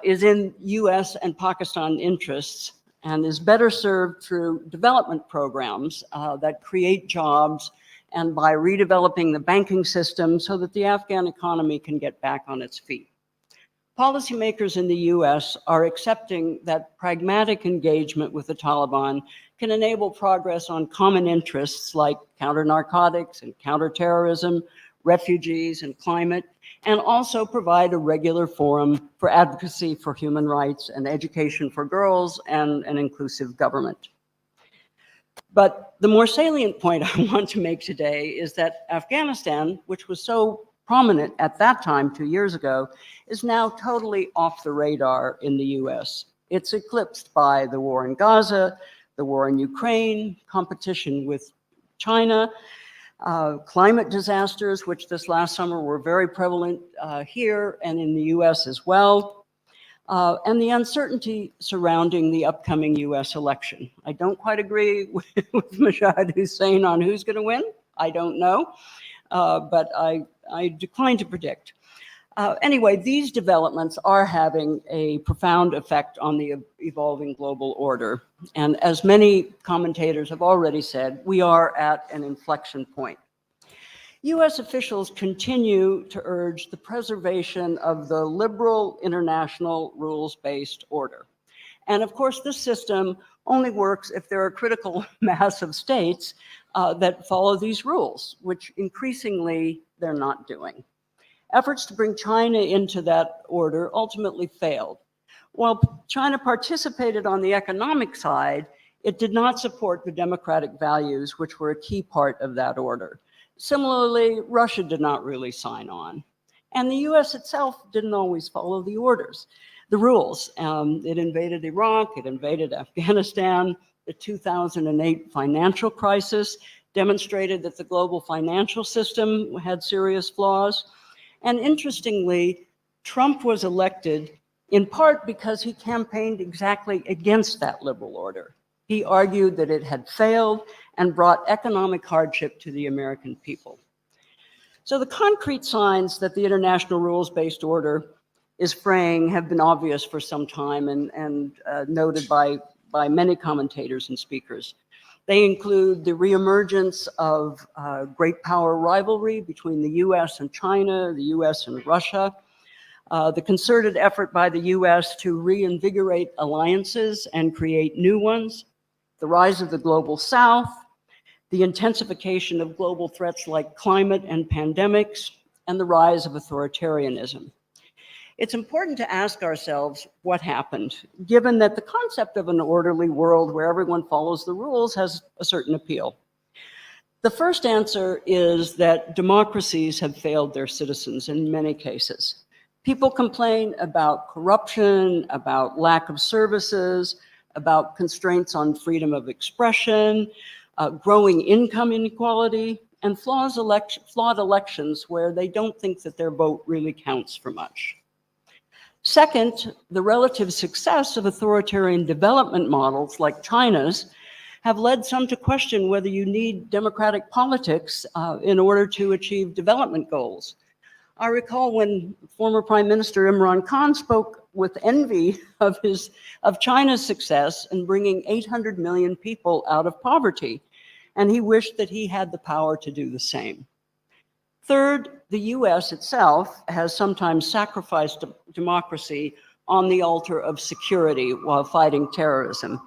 is in US and Pakistan interests and is better served through development programs that create jobs and by redeveloping the banking system so that the Afghan economy can get back on its feet. Policymakers in the US are accepting that pragmatic engagement with the Taliban can enable progress on common interests like counter-narcotics and counter-terrorism, refugees and climate, and also provide a regular forum for advocacy for human rights and education for girls and an inclusive government. But the more salient point I want to make today is that Afghanistan, which was so prominent at that time 2 years ago, is now totally off the radar in the US. It's eclipsed by the war in Gaza, the war in Ukraine, competition with China, climate disasters, which this last summer were very prevalent here and in the US as well, and the uncertainty surrounding the upcoming US election. I don't quite agree with Mashahid Hussain on who's going to win. I don't know, but I decline to predict. Anyway, these developments are having a profound effect on the evolving global order. And as many commentators have already said, we are at an inflection point. US officials continue to urge the preservation of the liberal international rules-based order. And of course, this system only works if there are critical mass of states that follow these rules, which increasingly they're not doing. Efforts to bring China into that order ultimately failed. While China participated on the economic side, it did not support the democratic values which were a key part of that order. Similarly, Russia did not really sign on. And the US itself didn't always follow the rules. It invaded Iraq, it invaded Afghanistan. The 2008 financial crisis demonstrated that the global financial system had serious flaws. And interestingly, Trump was elected in part because he campaigned exactly against that liberal order. He argued that it had failed and brought economic hardship to the American people. So the concrete signs that the international rules-based order is fraying have been obvious for some time and noted by many commentators and speakers. They include the reemergence of great power rivalry between the US and China, the US and Russia, the concerted effort by the US to reinvigorate alliances and create new ones, the rise of the global South, the intensification of global threats like climate and pandemics, and the rise of authoritarianism. It's important to ask ourselves what happened, given that the concept of an orderly world where everyone follows the rules has a certain appeal. The first answer is that democracies have failed their citizens in many cases. People complain about corruption, about lack of services, about constraints on freedom of expression, growing income inequality, and flawed elections where they don't think that their vote really counts for much. Second, the relative success of authoritarian development models like China's have led some to question whether you need democratic politics in order to achieve development goals. I recall when former Prime Minister Imran Khan spoke with envy of China's success in bringing 800 million people out of poverty, and he wished that he had the power to do the same. Third, the US itself has sometimes sacrificed democracy on the altar of security while fighting terrorism,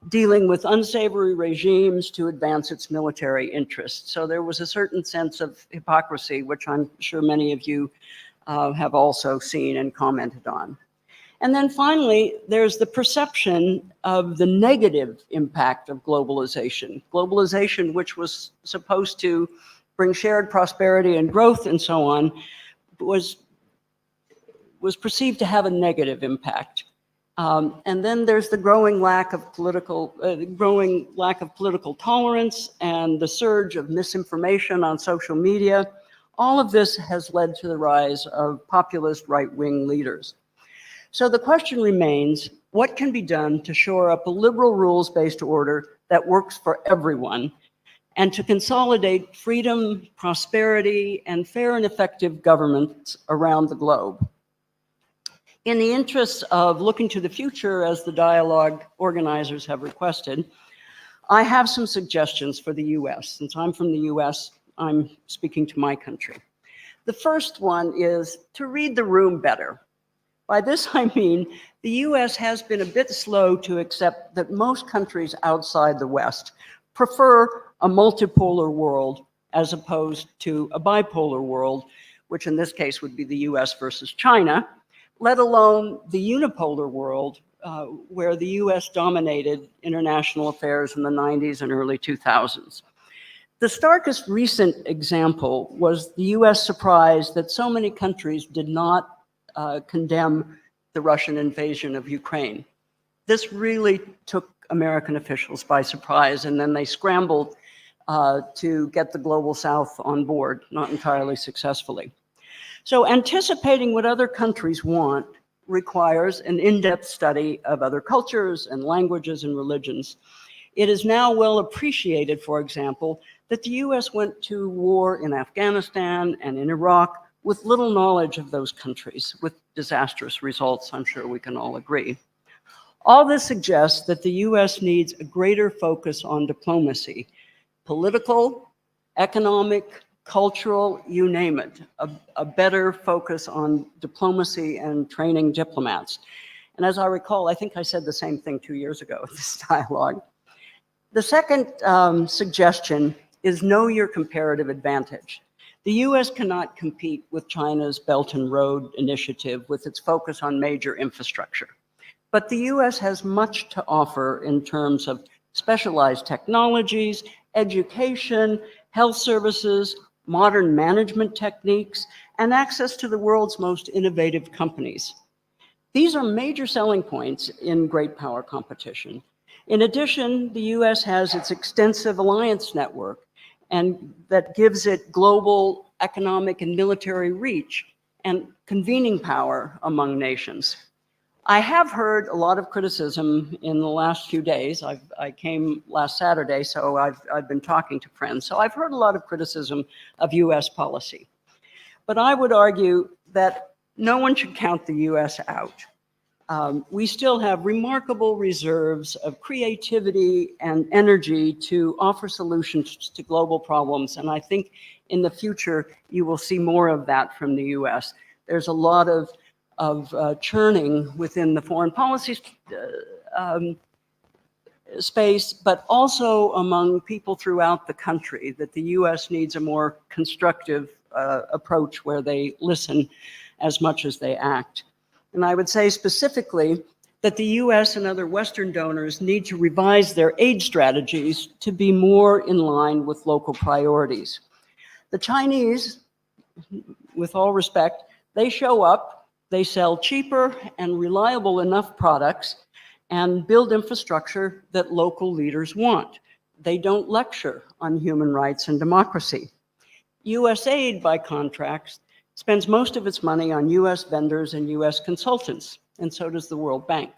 dealing with unsavory regimes to advance its military interests. So there was a certain sense of hypocrisy, which I'm sure many of you have also seen and commented on. And then finally, there's the perception of the negative impact of globalization. Globalization, which was supposed to bring shared prosperity and growth and so on, was perceived to have a negative impact. And then there's the growing lack of political tolerance and the surge of misinformation on social media. All of this has led to the rise of populist right-wing leaders. So the question remains, what can be done to shore up a liberal rules-based order that works for everyone and to consolidate freedom, prosperity, and fair and effective governments around the globe? In the interests of looking to the future, as the dialogue organizers have requested, I have some suggestions for the US. Since I'm from the US, I'm speaking to my country. The first one is to read the room better. By this, I mean the US has been a bit slow to accept that most countries outside the West prefer a multipolar world as opposed to a bipolar world, which in this case would be the US versus China, let alone the unipolar world where the US dominated international affairs in the 90s and early 2000s. The starkest recent example was the US surprise that so many countries did not condemn the Russian invasion of Ukraine. This really took American officials by surprise, and then they scrambled to get the global South on board, not entirely successfully. So anticipating what other countries want requires an in-depth study of other cultures and languages and religions. It is now well appreciated, for example, that the US went to war in Afghanistan and in Iraq with little knowledge of those countries, with disastrous results, I'm sure we can all agree. All this suggests that the US needs a greater focus on diplomacy, political, economic, cultural, you name it, a better focus on diplomacy and training diplomats. And as I recall, I think I said the same thing 2 years ago at this dialogue. The second suggestion is know your comparative advantage. The US cannot compete with China's Belt and Road Initiative with its focus on major infrastructure. But the US has much to offer in terms of specialized technologies, education, health services, modern management techniques, and access to the world's most innovative companies. These are major selling points in great power competition. In addition, the US has its extensive alliance network, and that gives it global economic and military reach and convening power among nations. I have heard a lot of criticism in the last few days. I came last Saturday, so I've been talking to friends. So I've heard a lot of criticism of US policy. But I would argue that no one should count the US out. We still have remarkable reserves of creativity and energy to offer solutions to global problems. And I think in the future, you will see more of that from the US. There's a lot of churning within the foreign policy space, but also among people throughout the country, that the US needs a more constructive approach where they listen as much as they act. And I would say specifically that the US and other Western donors need to revise their aid strategies to be more in line with local priorities. The Chinese, with all respect, they show up, they sell cheaper and reliable enough products and build infrastructure that local leaders want. They don't lecture on human rights and democracy. US aid, by contrast, spends most of its money on US vendors and US consultants, and so does the World Bank.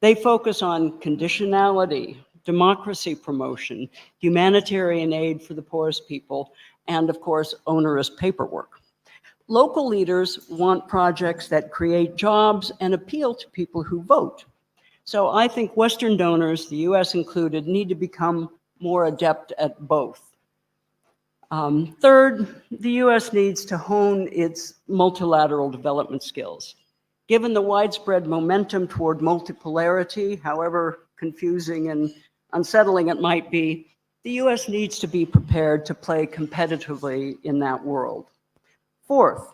They focus on conditionality, democracy promotion, humanitarian aid for the poorest people, and of course, onerous paperwork. Local leaders want projects that create jobs and appeal to people who vote. So I think Western donors, the US included, need to become more adept at both. Third, the US needs to hone its multilateral development skills. Given the widespread momentum toward multipolarity, however confusing and unsettling it might be, the US needs to be prepared to play competitively in that world. Fourth,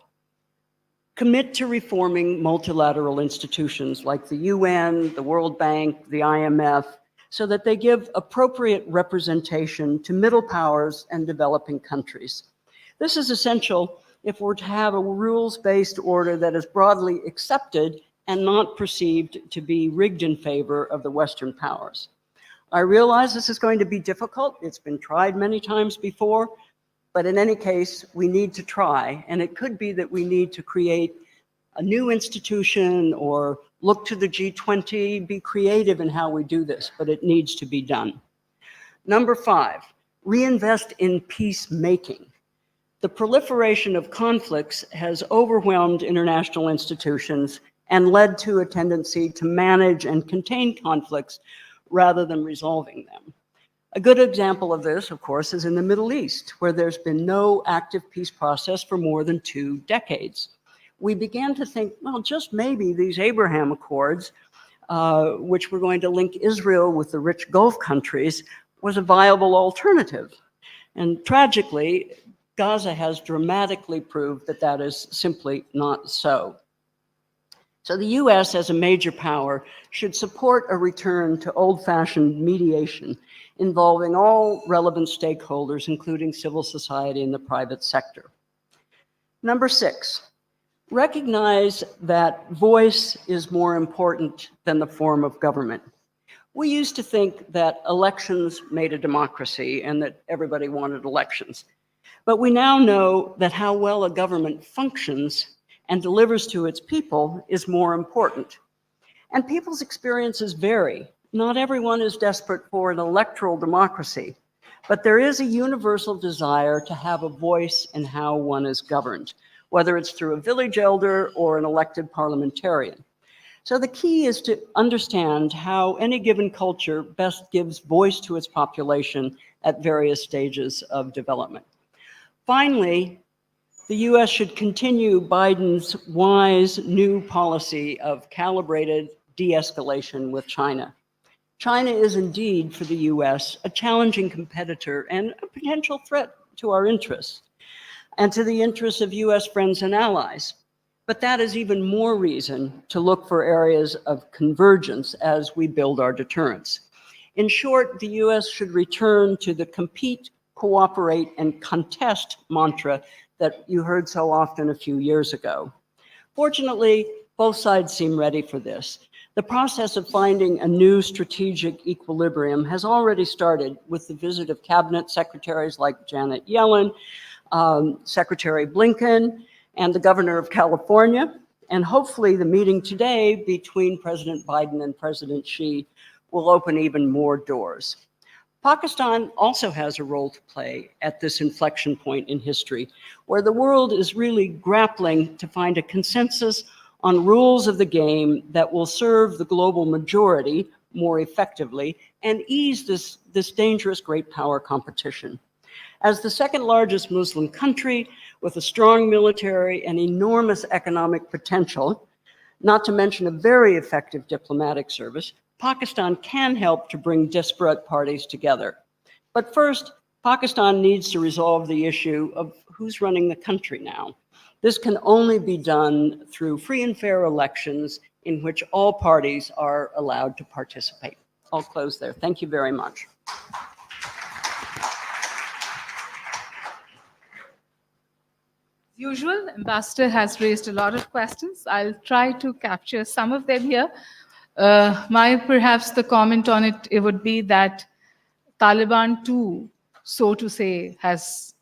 commit to reforming multilateral institutions like the UN, the World Bank, the IMF, so that they give appropriate representation to middle powers and developing countries. This is essential if we're to have a rules-based order that is broadly accepted and not perceived to be rigged in favor of the Western powers. I realize this is going to be difficult. It's been tried many times before, but in any case, we need to try, and it could be that we need to create a new institution or look to the G20, be creative in how we do this, but it needs to be done. Number 5, reinvest in peacemaking. The proliferation of conflicts has overwhelmed international institutions and led to a tendency to manage and contain conflicts rather than resolving them. A good example of this, of course, is in the Middle East, where there's been no active peace process for more than 2 decades. We began to think, well, just maybe these Abraham Accords, which were going to link Israel with the rich Gulf countries, was a viable alternative. And tragically, Gaza has dramatically proved that that is simply not so. So the US, as a major power, should support a return to old-fashioned mediation involving all relevant stakeholders, including civil society and the private sector. Number 6, recognize that voice is more important than the form of government. We used to think that elections made a democracy and that everybody wanted elections. But we now know that how well a government functions and delivers to its people is more important. And people's experiences vary. Not everyone is desperate for an electoral democracy, but there is a universal desire to have a voice in how one is governed, whether it's through a village elder or an elected parliamentarian. So the key is to understand how any given culture best gives voice to its population at various stages of development. Finally, the US should continue Biden's wise new policy of calibrated de-escalation with China. China is indeed, for the US, a challenging competitor and a potential threat to our interests and to the interests of US friends and allies. But that is even more reason to look for areas of convergence as we build our deterrence. In short, the US should return to the compete, cooperate, and contest mantra that you heard so often a few years ago. Fortunately, both sides seem ready for this. The process of finding a new strategic equilibrium has already started with the visit of cabinet secretaries like Janet Yellen, Secretary Blinken, and the governor of California. And hopefully the meeting today between President Biden and President Xi will open even more doors. Pakistan also has a role to play at this inflection point in history, where the world is really grappling to find a consensus on rules of the game that will serve the global majority more effectively and ease this dangerous great power competition. As the second largest Muslim country with a strong military and enormous economic potential, not to mention a very effective diplomatic service, Pakistan can help to bring disparate parties together. But first, Pakistan needs to resolve the issue of who's running the country now. This can only be done through free and fair elections in which all parties are allowed to participate. I'll close there. Thank you very much. As usual, Ambassador has raised a lot of questions. I'll try to capture some of them here. Perhaps the comment on it, it would be that Taliban too, so to say, has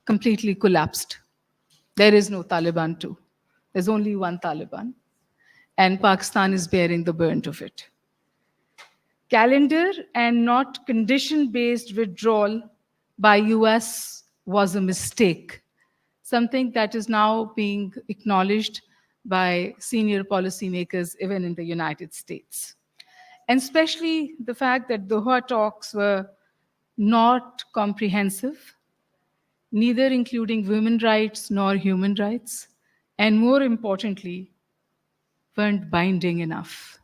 completely collapsed. There is no Taliban too. There's only one Taliban. And Pakistan is bearing the brunt of it. Calendar and not condition-based withdrawal by US was a mistake, something that is now being acknowledged by senior policymakers even in the United States. And especially the fact that Doha talks were not comprehensive, neither including women's rights nor human rights, and more importantly, weren't binding enough.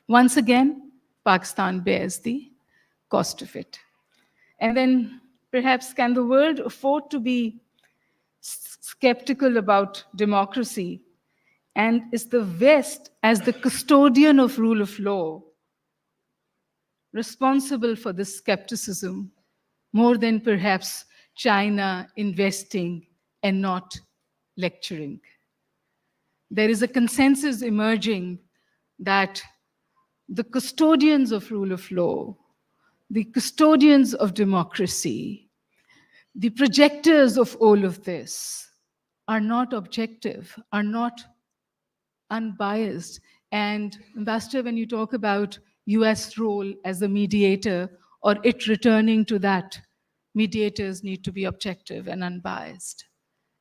Once again, Pakistan bears the cost of it. And then perhaps, can the world afford to be skeptical about democracy? And is the West, as the custodian of rule of law, responsible for this skepticism more than perhaps China investing and not lecturing? There is a consensus emerging that the custodians of rule of law, the custodians of democracy, the projectors of all of this are not objective, are not unbiased. And Ambassador, when you talk about US role as a mediator or it returning to that, mediators need to be objective and unbiased.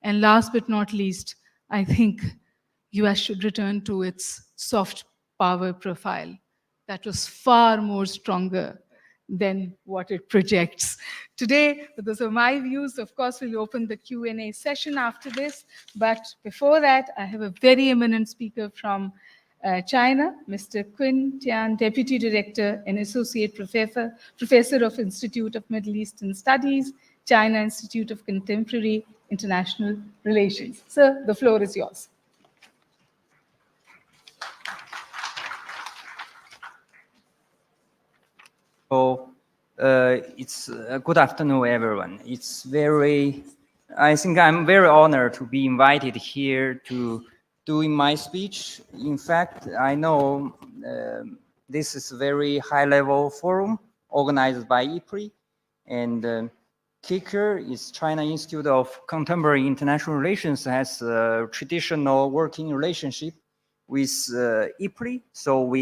And last but not least, I think US should return to its soft power profile that was far more stronger than what it projects. Today, those are my views. Of course, we'll open the Q&A session after this. But before that, I have a very eminent speaker from China, Mr. Qin Tian, Deputy Director and Associate Professor of Institute of Middle Eastern Studies, China Institute of Contemporary International Relations. Sir, the floor is yours. So it's good afternoon, everyone. I think I'm very honored to be invited here to doing my speech. In fact, I know this is a very high-level forum organized by IPRI, and KICR is China Institute of Contemporary International Relations, has a traditional working relationship with IPRI. So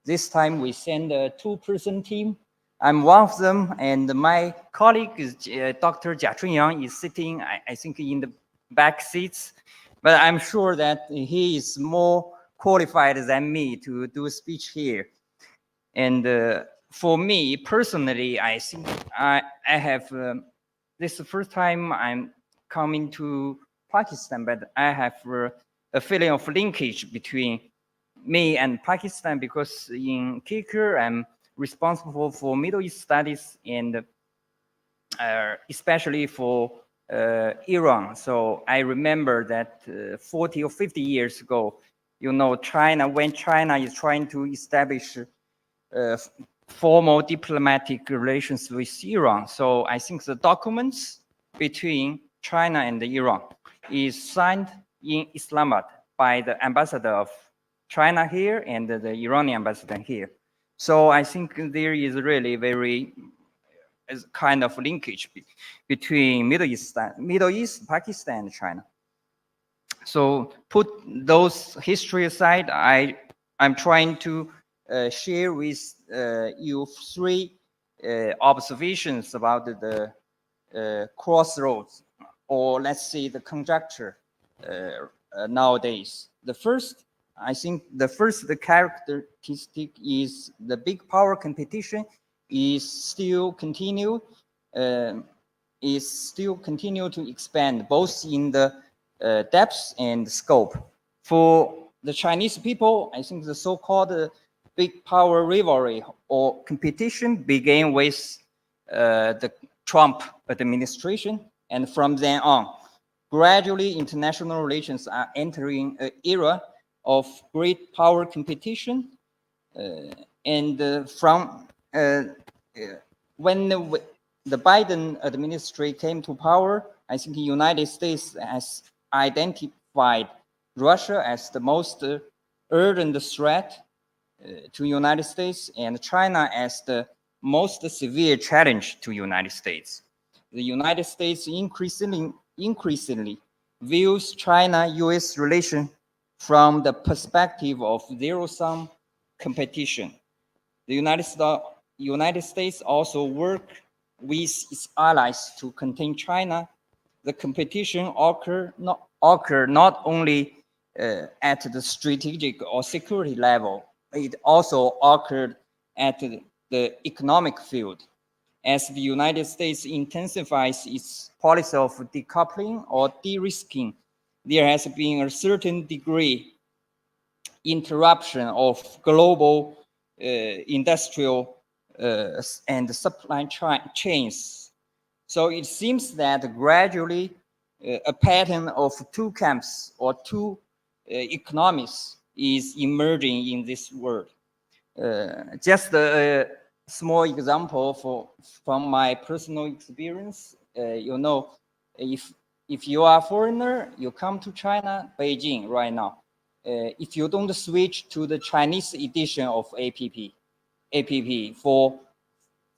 this time we send a two-person team. I'm one of them, and my colleague is Dr. Jia Chunyang is sitting, I think, in the back seats, but I'm sure that he is more qualified than me to do a speech here. And for me personally, I think I have, this is the first time I'm coming to Pakistan, but I have a feeling of linkage between me and Pakistan, because in KICR, I'm responsible for Middle East studies and especially for Iran. So I remember that 40 or 50 years ago, you know, when China is trying to establish formal diplomatic relations with Iran. So I think the documents between China and Iran is signed in Islamabad by the ambassador of China here and the Iranian ambassador here. So I think there is really very kind of linkage between Middle East, Pakistan, and China. So put those history aside, I'm trying to share with you three observations about the crossroads, or let's say the conjecture nowadays. I think the first characteristic is the big power competition is still continue to expand, both in the depth and scope. For the Chinese people, I think the so-called big power rivalry or competition began with the Trump administration, and from then on, gradually international relations are entering an era of great power competition, and from when the Biden administration came to power, I think the United States has identified Russia as the most urgent threat to United States, and China as the most severe challenge to United States. The United States increasingly views China-US relation from the perspective of zero-sum competition. The United States also work with its allies to contain China. The competition occur not only at the strategic or security level, it also occurred at the economic field. as the United States intensifies its policy of decoupling or de-risking, there has been a certain degree interruption of global industrial and supply chains. So it seems that gradually a pattern of two camps or two economies is emerging in this world. Just a small example from my personal experience. You know, if you are a foreigner, you come to China, Beijing right now. If you don't switch to the Chinese edition of APP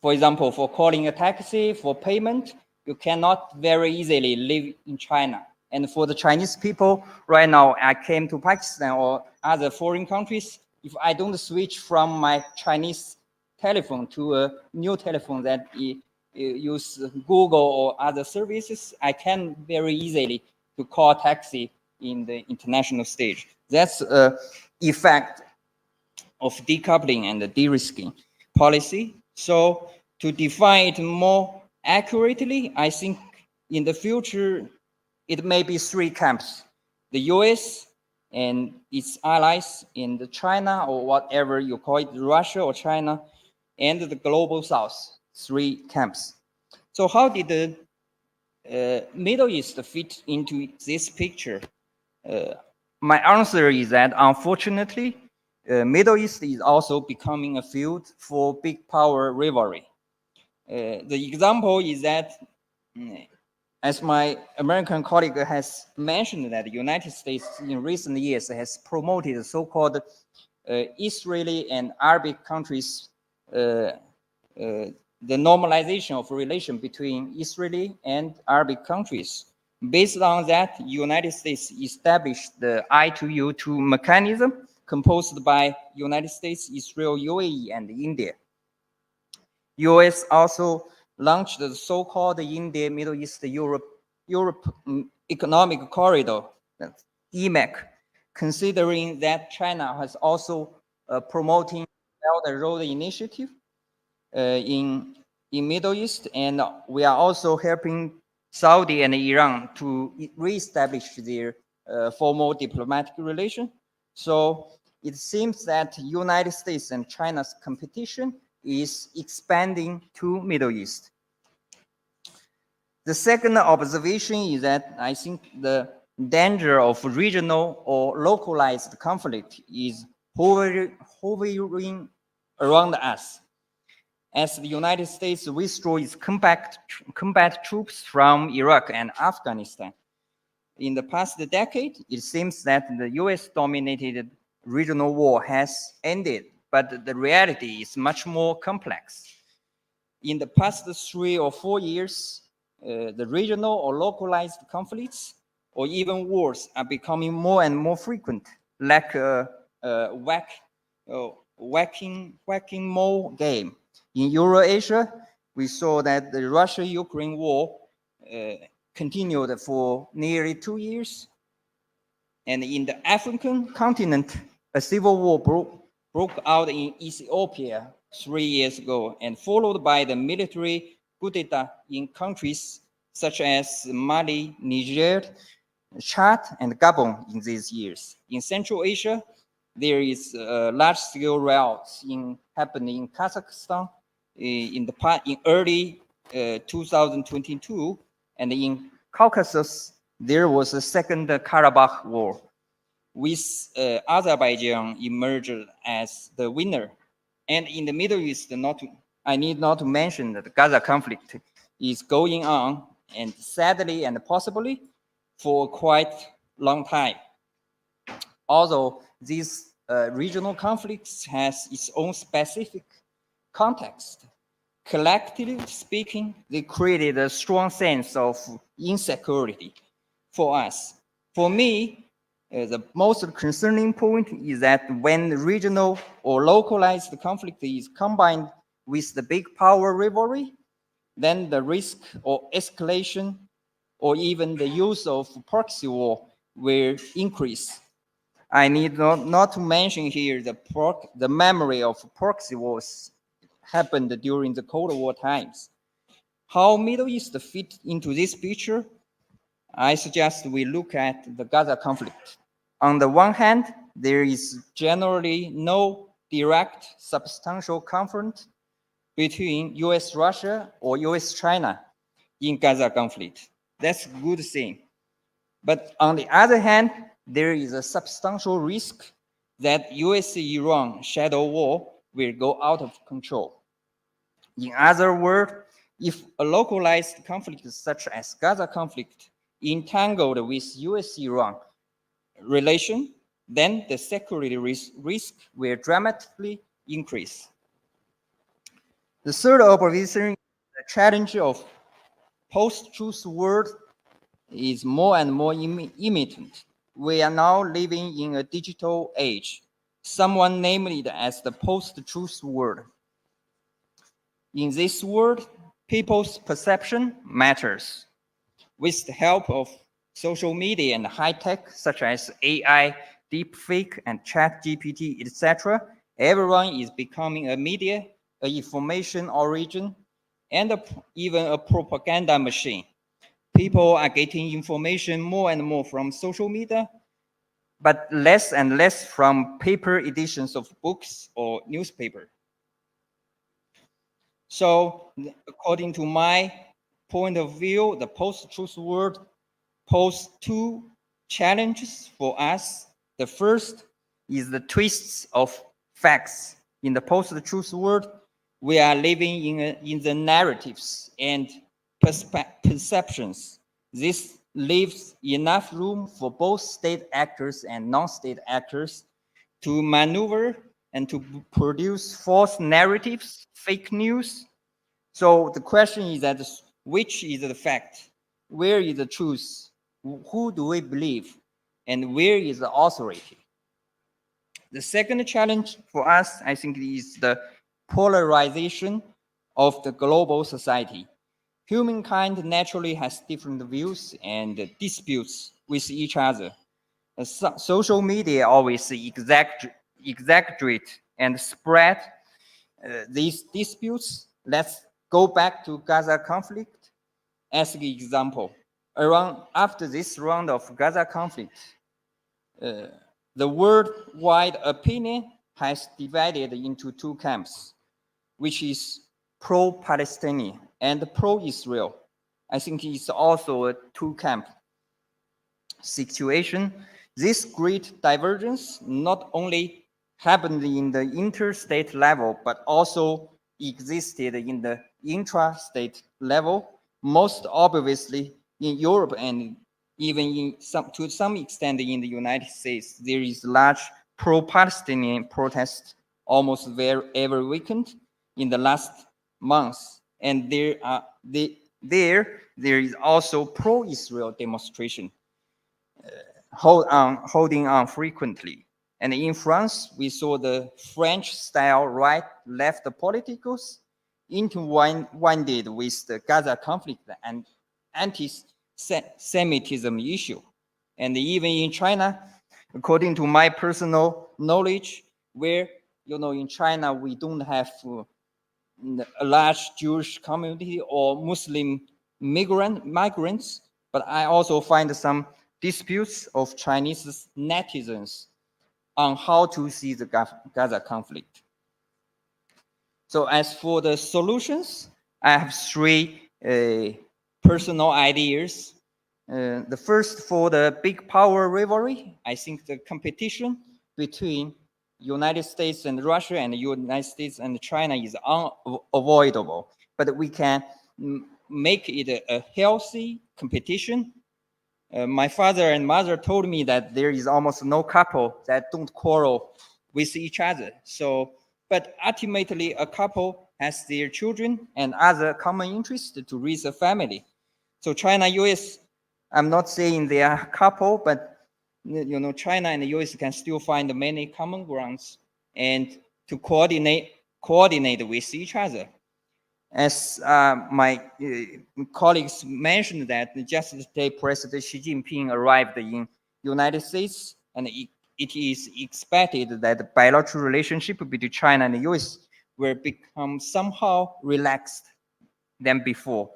for example, for calling a taxi, for payment, you cannot very easily live in China. And for the Chinese people, right now, I came to Pakistan or other foreign countries, if I don't switch from my Chinese telephone to a new telephone that use Google or other services, I can very easily to call taxi in the international stage. That's an effect of decoupling and de-risking policy. So to define it more accurately, I think in the future, it may be three camps: the US and its allies in the China, or whatever you call it, Russia or China, and the global South, three camps. So how did the Middle East fit into this picture? My answer is that unfortunately, Middle East is also becoming a field for big power rivalry. The example is that, as my American colleague has mentioned, that the United States in recent years has promoted so-called Israeli and Arabic countries, the normalization of relation between Israeli and Arabic countries. Based on that, United States established the I2U2 mechanism composed by United States, Israel, UAE, and India. US also launched the so-called India, Middle East, Europe Economic Corridor, EMEC, considering that China has also promoting Belt and Road Initiative in Middle East, and we are also helping Saudi and Iran to reestablish their formal diplomatic relation. So it seems that United States and China's competition is expanding to Middle East. The second observation is that I think the danger of regional or localized conflict is hovering around us. As the United States withdraws its combat troops from Iraq and Afghanistan. In the past decade, it seems that the US-dominated regional war has ended, but the reality is much more complex. In the past 3 or 4 years, the regional or localized conflicts or even wars are becoming more and more frequent, like a whack-a-mole game. In Eurasia, we saw that the Russia-Ukraine war continued for nearly 2 years. And in the African continent, a civil war broke out in Ethiopia 3 years ago, and followed by the military coup d'etat in countries such as Mali, Niger, Chad, and Gabon in these years. In Central Asia, there is large-scale riots happening in Kazakhstan in early 2022, and in Caucasus, there was a second Karabakh war, with Azerbaijan emerged as the winner. And in the Middle East, I need not to mention that the Gaza conflict is going on, and sadly and possibly for quite long time. Although these regional conflicts has its own specific context, collectively speaking, they created a strong sense of insecurity for us. For me, the most concerning point is that when regional or localized conflict is combined with the big power rivalry, then the risk or escalation or even the use of proxy war will increase. I need not to mention here the memory of proxy wars happened during the Cold War times. How Middle East fit into this picture? I suggest we look at the Gaza conflict. On the one hand, there is generally no direct substantial conflict between US-Russia or US-China in Gaza conflict. That's a good thing. But on the other hand, there is a substantial risk that US-Iran shadow war will go out of control. In other words, if a localized conflict such as Gaza conflict entangled with US-Iran relation, then the security risk will dramatically increase. The third observation, the challenge of post-truth world is more and more imminent. We are now living in a digital age, someone named it as the post-truth world. In this world, people's perception matters. With the help of social media and high tech such as AI, deepfake, and ChatGPT, etc., everyone is becoming a media, an information origin, and even a propaganda machine. People are getting information more and more from social media, but less and less from paper editions of books or newspaper. So according to my point of view, the post-truth world poses two challenges for us. The first is the twists of facts. In the post-truth world, we are living in the narratives and perceptions. This leaves enough room for both state actors and non-state actors to maneuver and to produce false narratives, fake news. So the question is that which is the fact? Where is the truth? Who do we believe? And where is the authority? The second challenge for us, I think, is the polarization of the global society. Humankind naturally has different views and disputes with each other. Social media always exaggerate and spread these disputes. Let's go back to Gaza conflict as an example. After this round of Gaza conflict, the worldwide opinion has divided into two camps, which is pro-Palestinian and pro-Israel. I think it's also a two-camp situation. This great divergence not only happened in the interstate level, but also existed in the intra-state level, most obviously in Europe and even to some extent in the United States. There is large pro-Palestinian protest almost every weekend in the last months. And there is also pro-Israel demonstration holding on frequently. And in France, we saw the French-style right-left politicals intertwined with the Gaza conflict and anti-Semitism issue. And even in China, according to my personal knowledge, where, in China, we don't have a large Jewish community or Muslim migrants, but I also find some disputes of Chinese netizens on how to see the Gaza conflict. So as for the solutions, I have three personal ideas. The first, for the big power rivalry, I think the competition between United States and Russia and the United States and China is unavoidable, but we can make it a healthy competition. My father and mother told me that there is almost no couple that don't quarrel with each other. So, but ultimately a couple has their children and other common interests to raise a family. So China, US, I'm not saying they are a couple, but China and the US can still find many common grounds and to coordinate with each other. As my colleagues mentioned that just today, President Xi Jinping arrived in United States, and it is expected that the bilateral relationship between China and the US will become somehow relaxed than before.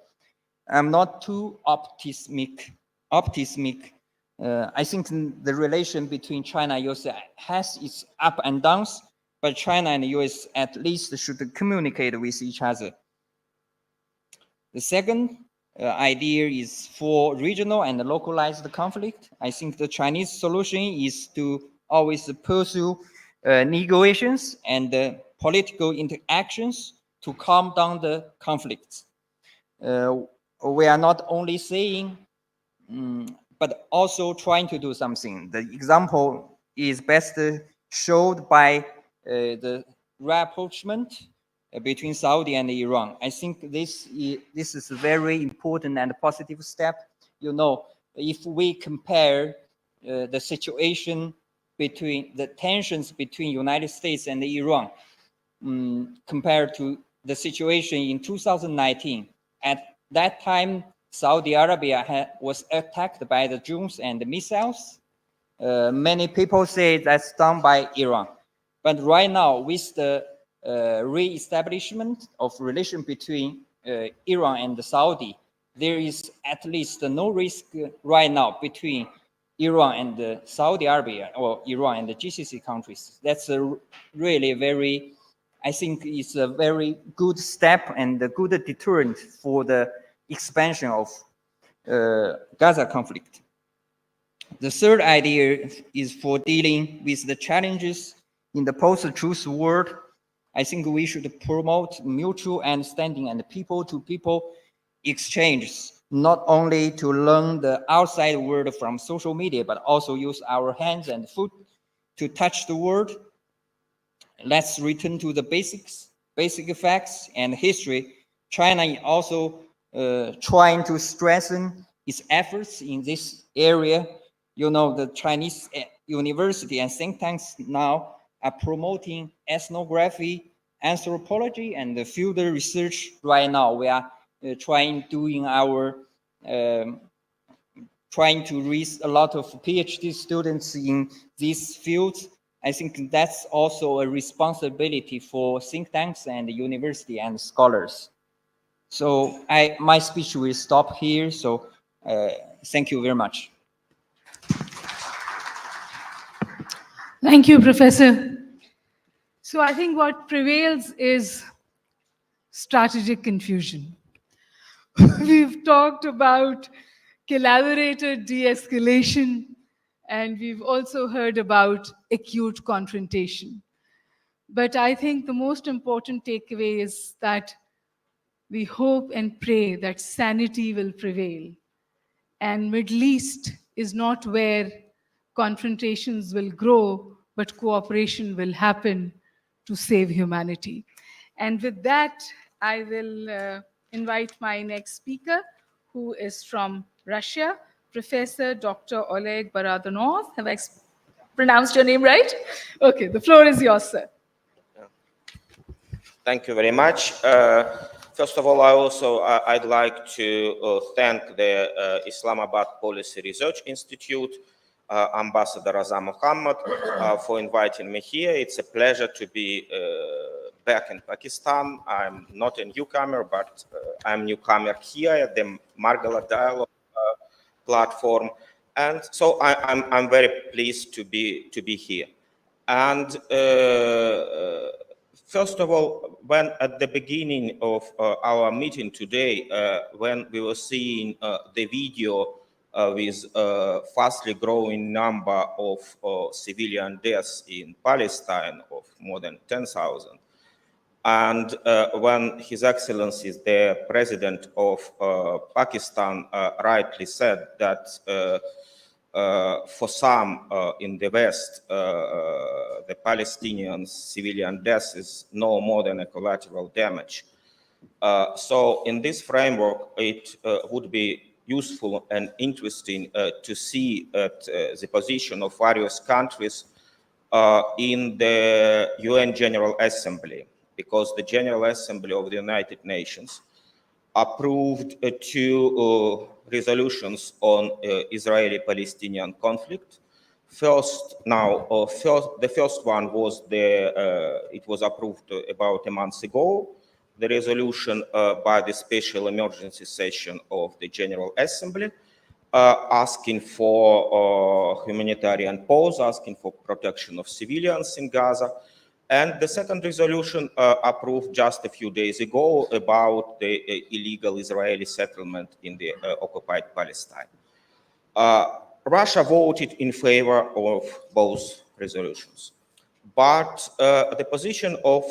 I'm not too optimistic. I think the relation between China and US has its up and downs, but China and the US at least should communicate with each other. The second idea is for regional and localized conflict. I think the Chinese solution is to always pursue negotiations and political interactions to calm down the conflicts. We are not only saying, but also trying to do something. The example is best showed by the rapprochement between Saudi and Iran. I think this is a very important and positive step. You know, if we compare the situation between the tensions between United States and Iran, compared to the situation in 2019, at that time, Saudi Arabia was attacked by the drones and the missiles. Many people say that's done by Iran. But right now, with the re-establishment of relation between Iran and the Saudi, there is at least no risk right now between Iran and Saudi Arabia, or Iran and the GCC countries. That's a really very, I think it's a very good step and a good deterrent for the expansion of Gaza conflict. The third idea is for dealing with the challenges in the post-truth world. I think we should promote mutual understanding and people-to-people exchanges, not only to learn the outside world from social media, but also use our hands and foot to touch the world. Let's return to the basic facts and history. China is also trying to strengthen its efforts in this area. You know, the Chinese university and think tanks now are promoting ethnography, anthropology, and the field research. Right now, we are trying to raise a lot of PhD students in these fields. I think that's also a responsibility for think tanks and university and scholars. So my speech will stop here. So thank you very much. Thank you, Professor. So I think what prevails is strategic confusion. We've talked about collaborated de-escalation, and we've also heard about acute confrontation. But I think the most important takeaway is that we hope and pray that sanity will prevail. And Middle East is not where confrontations will grow, but cooperation will happen to save humanity. And with that, I will invite my next speaker, who is from Russia, Professor Dr. Oleg Baradanov. Have I pronounced your name right? Okay, the floor is yours, sir. Thank you very much. First of all, I'd like to thank the Islamabad Policy Research Institute, Ambassador Azam Muhammad, for inviting me here. It's a pleasure to be back in Pakistan. I'm not a newcomer, but I'm a newcomer here at the Margalla Dialogue platform, and so I'm very pleased to be here. And first of all, when at the beginning of our meeting today, when we were seeing the video with fastly growing number of civilian deaths in Palestine of more than 10,000, and when His Excellency, the President of Pakistan, rightly said that for some in the West, the Palestinian civilian death is no more than a collateral damage. So in this framework, it would be useful and interesting to see the position of various countries in the UN General Assembly, because the General Assembly of the United Nations approved two resolutions on Israeli-Palestinian conflict. The first one was it was approved about a month ago, the resolution by the special emergency session of the General Assembly, asking for humanitarian pause, asking for protection of civilians in Gaza. And the second resolution approved just a few days ago about the illegal Israeli settlement in the occupied Palestine. Russia voted in favor of both resolutions. But the position of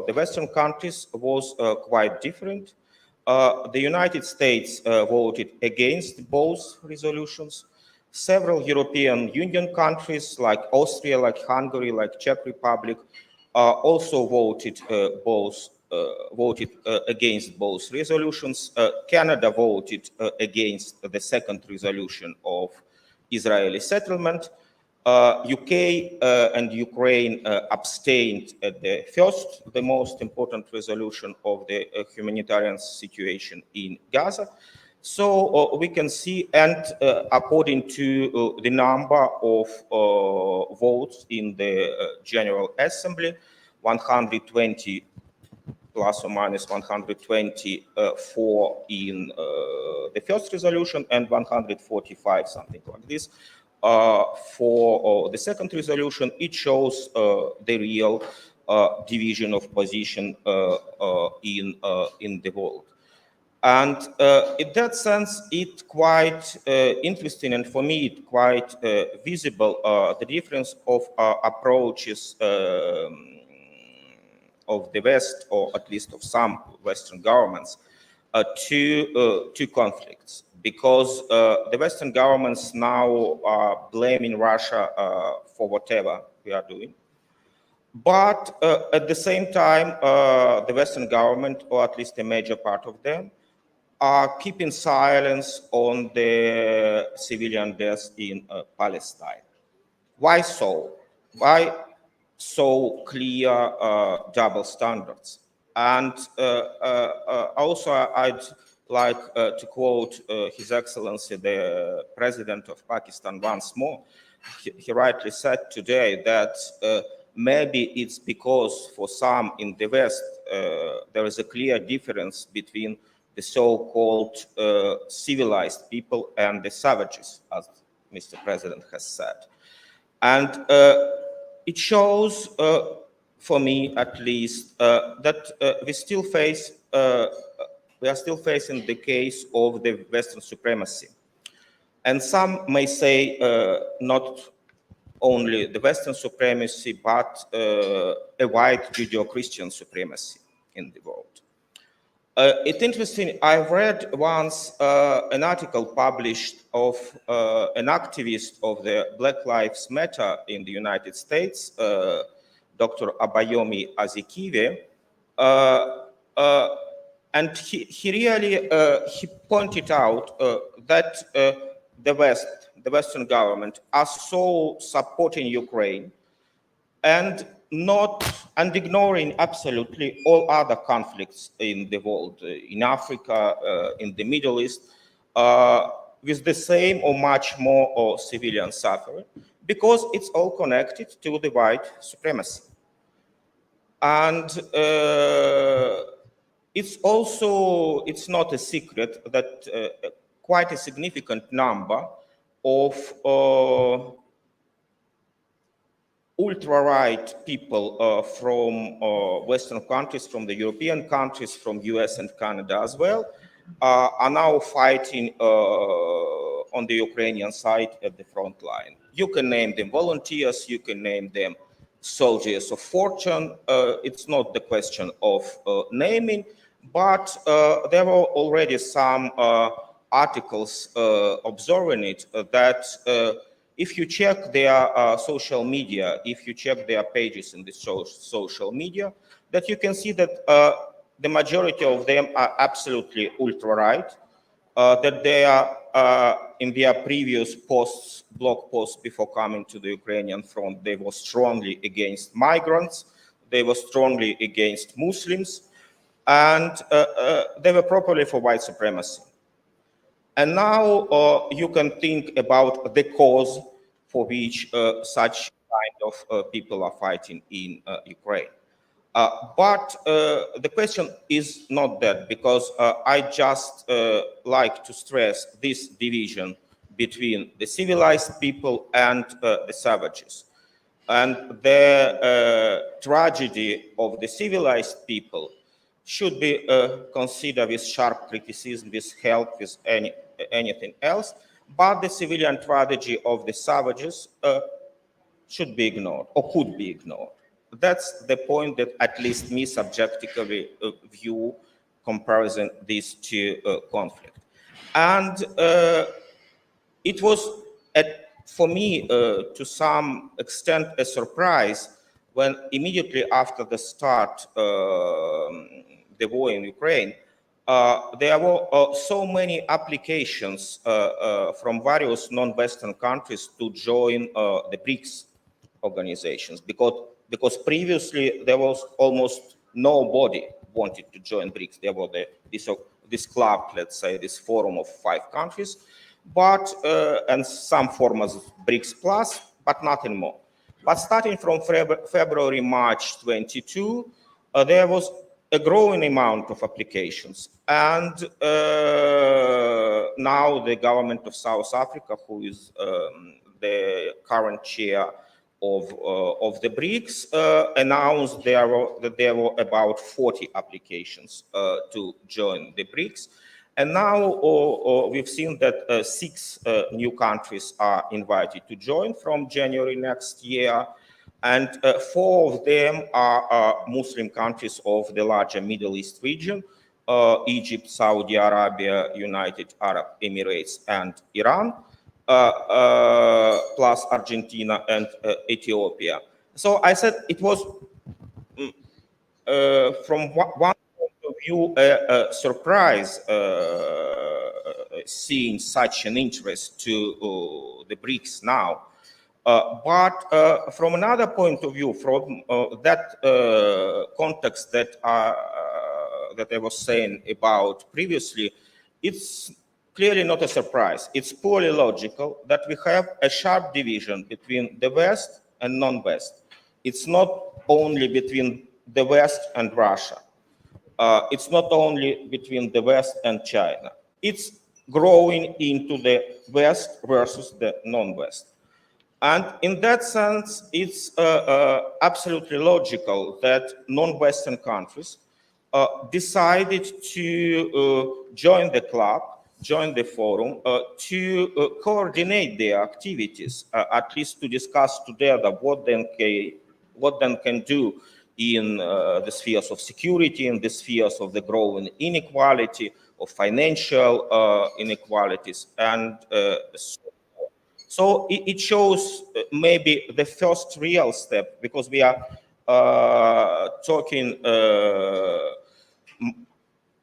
the Western countries was quite different. The United States voted against both resolutions. Several European Union countries like Austria, like Hungary, like Czech Republic also voted against both resolutions. Canada voted against the second resolution of Israeli settlement. UK and Ukraine abstained at the first, the most important resolution of the humanitarian situation in Gaza. So we can see, and according to the number of votes in the General Assembly, 120 plus or minus 124 in the first resolution and 145, something like this, for the second resolution. It shows the real division of position in the world. And in that sense, it's quite interesting, and for me, it's quite visible, the difference of approaches of the West, or at least of some Western governments, to conflicts. Because the Western governments now are blaming Russia for whatever we are doing. But at the same time, the Western government, or at least a major part of them, are keeping silence on the civilian deaths in Palestine. Why so? Why so clear double standards? And also, I'd like to quote His Excellency, the President of Pakistan, once more. He rightly said today that maybe it's because for some in the West, there is a clear difference between the so-called civilized people and the savages, as Mr. President has said. And it shows, for me at least, that we are still facing the case of the Western supremacy. And some may say not only the Western supremacy, but a white Judeo-Christian supremacy in the world. It's interesting, I read once an article published of an activist of the Black Lives Matter in the United States, Dr. Abayomi Azikiwe, and he really he pointed out that the Western government are so supporting Ukraine and ignoring absolutely all other conflicts in the world, in Africa, in the Middle East, with the same or much more civilian suffering, because it's all connected to the white supremacy. And it's not a secret that quite a significant number of ultra-right people from Western countries, from the European countries, from US and Canada as well, are now fighting on the Ukrainian side at the front line. You can name them volunteers, you can name them soldiers of fortune. It's not the question of naming, but there were already some articles observing it, that if you check their social media, if you check their pages in the social media, that you can see that the majority of them are absolutely ultra-right, that they are in their previous posts, blog posts before coming to the Ukrainian front, they were strongly against migrants, they were strongly against Muslims, and they were properly for white supremacy. And now you can think about the cause for which such kind of people are fighting in Ukraine. But the question is not that, because I just like to stress this division between the civilized people and the savages. And the tragedy of the civilized people should be considered with sharp criticism, with help, with anything else. But the civilian tragedy of the savages should be ignored, or could be ignored. That's the point that at least me subjectively view comparison these two conflicts. And it was, for me, to some extent, a surprise when immediately after the start the war in Ukraine, there were so many applications from various non-Western countries to join the BRICS organizations, because previously there was almost nobody wanted to join BRICS. There was this club, let's say, this forum of 5 countries, but and some forms of BRICS Plus, but nothing more. But starting from February, March 22, there was a growing amount of applications. And now the government of South Africa, who is the current chair of the BRICS, announced that there were about 40 applications to join the BRICS. And now we've seen that 6 new countries are invited to join from January next year. And 4 of them are Muslim countries of the larger Middle East region, Egypt, Saudi Arabia, United Arab Emirates, and Iran, plus Argentina and Ethiopia. So I said it was, from one point of view, a surprise seeing such an interest to the BRICS now. But from another point of view, from that context that I was saying about previously, it's clearly not a surprise. It's purely logical that we have a sharp division between the West and non-West. It's not only between the West and Russia. It's not only between the West and China. It's growing into the West versus the non-West. And in that sense, it's absolutely logical that non-Western countries decided to join the club, join the forum, to coordinate their activities, at least to discuss together what then can do in the spheres of security, in the spheres of the growing inequality, of financial inequalities, and so it shows maybe the first real step, because we are talking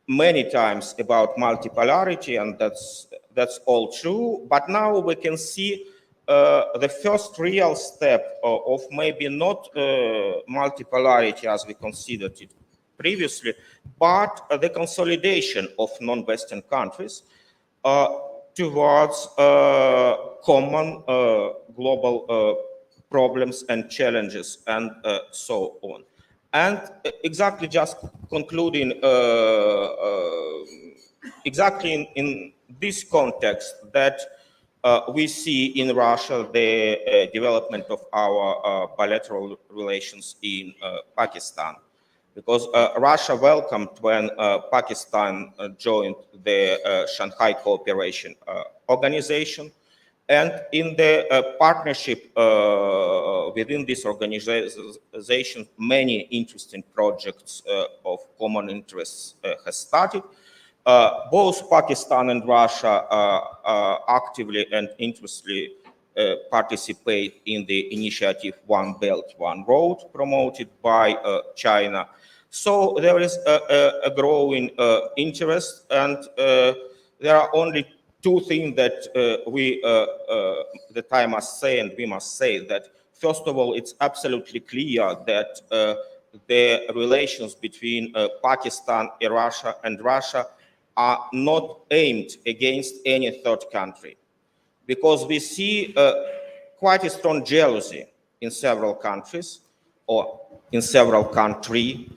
many times about multipolarity, and that's all true. But now we can see the first real step of maybe not multipolarity as we considered it previously, but the consolidation of non-Western countries towards common global problems and challenges, and so on. And exactly, just concluding, exactly in this context that we see in Russia the development of our bilateral relations in Pakistan. Because Russia welcomed when Pakistan joined the Shanghai Cooperation Organization. And in the partnership within this organization, many interesting projects of common interests has started. Both Pakistan and Russia actively and interestedly participate in the initiative One Belt, One Road, promoted by China. So there is a growing interest, and there are only 2 things that that I must say, and we must say, that first of all, it's absolutely clear that the relations between Pakistan and Russia are not aimed against any third country, because we see quite a strong jealousy in several countries or in several countries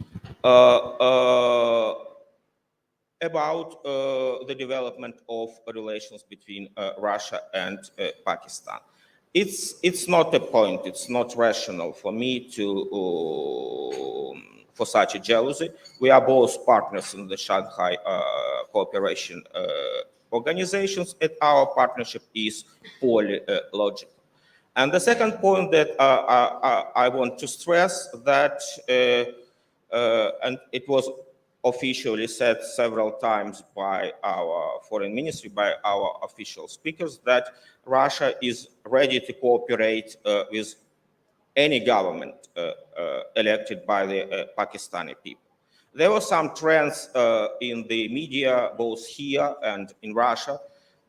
about the development of relations between Russia and Pakistan. It's not a point, it's not rational for me to, for such a jealousy. We are both partners in the Shanghai Cooperation Organizations, and our partnership is purely logical. And the second point that I want to stress that, and it was officially said several times by our foreign ministry, by our official speakers, that Russia is ready to cooperate with any government elected by the Pakistani people. There were some trends in the media, both here and in Russia,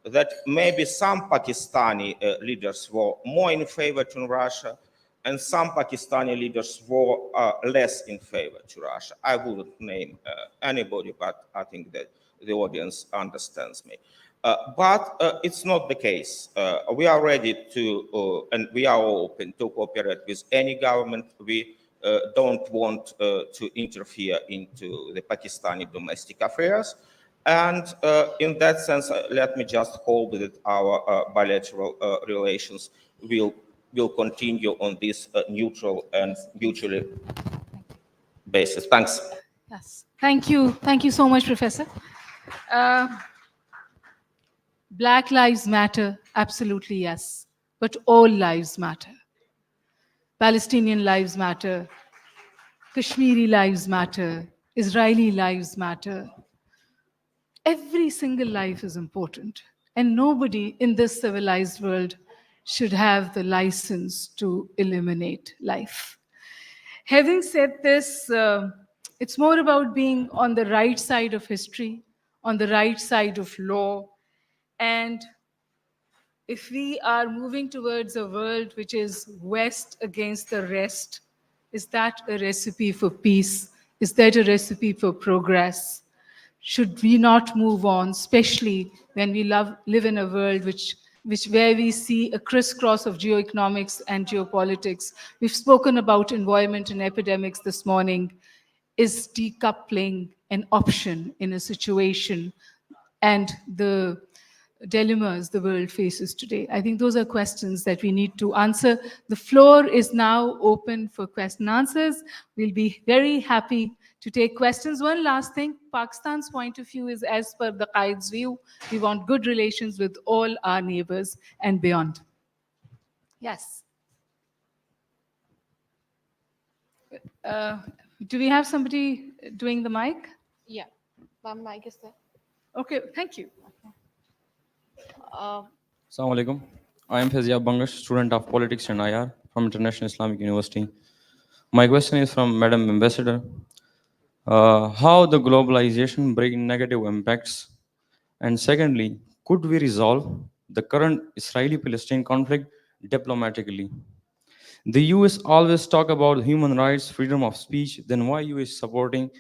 that maybe some Pakistani leaders were more in favor to Russia, and some Pakistani leaders were less in favor to Russia. I wouldn't name anybody, but I think that the audience understands me. But it's not the case. We are ready to, and we are open to cooperate with any government. We don't want to interfere into the Pakistani domestic affairs. And in that sense, let me just hope that our bilateral relations will continue on this neutral and mutually basis. Thanks. Yes, thank you. Thank you so much, Professor. Black lives matter, absolutely yes, but all lives matter. Palestinian lives matter, Kashmiri lives matter, Israeli lives matter. Every single life is important, and nobody in this civilized world should have the license to eliminate life. Having said this, it's more about being on the right side of history, on the right side of law, and if we are moving towards a world which is West against the rest, is that a recipe for peace? Is that a recipe for progress? Should we not move on, especially when we live in a world where we see a crisscross of geoeconomics and geopolitics? We've spoken about environment and epidemics this morning. Is decoupling an option in a situation and the dilemmas the world faces today? I think those are questions that we need to answer. The floor is now open for question and answers. We'll be very happy to take questions. One last thing, Pakistan's point of view is as per the Qaid's view. We want good relations with all our neighbors and beyond. Yes. Do we have somebody doing the mic? Yeah, one mic is there. Okay, thank you. Assalamu alaikum. I am Fazia Bangash, student of Politics and IR from International Islamic University. My question is from Madam Ambassador. How the globalization bring negative impacts? And secondly, could we resolve the current Israeli-Palestine conflict diplomatically? The US always talk about human rights, freedom of speech. Then why US supporting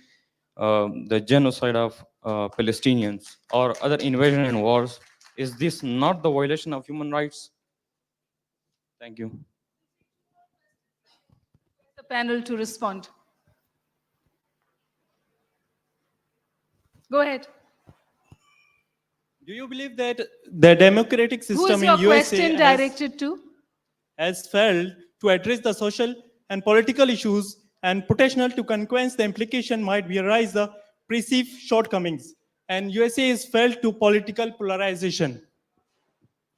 the genocide of Palestinians or other invasion and wars? Is this not the violation of human rights? Thank you. The panel to respond. Go ahead. Do you believe that the democratic system in USA question directed to? Has failed to address the social and political issues and potential to conquest the implication might be arise the perceived shortcomings, and USA has failed to political polarization?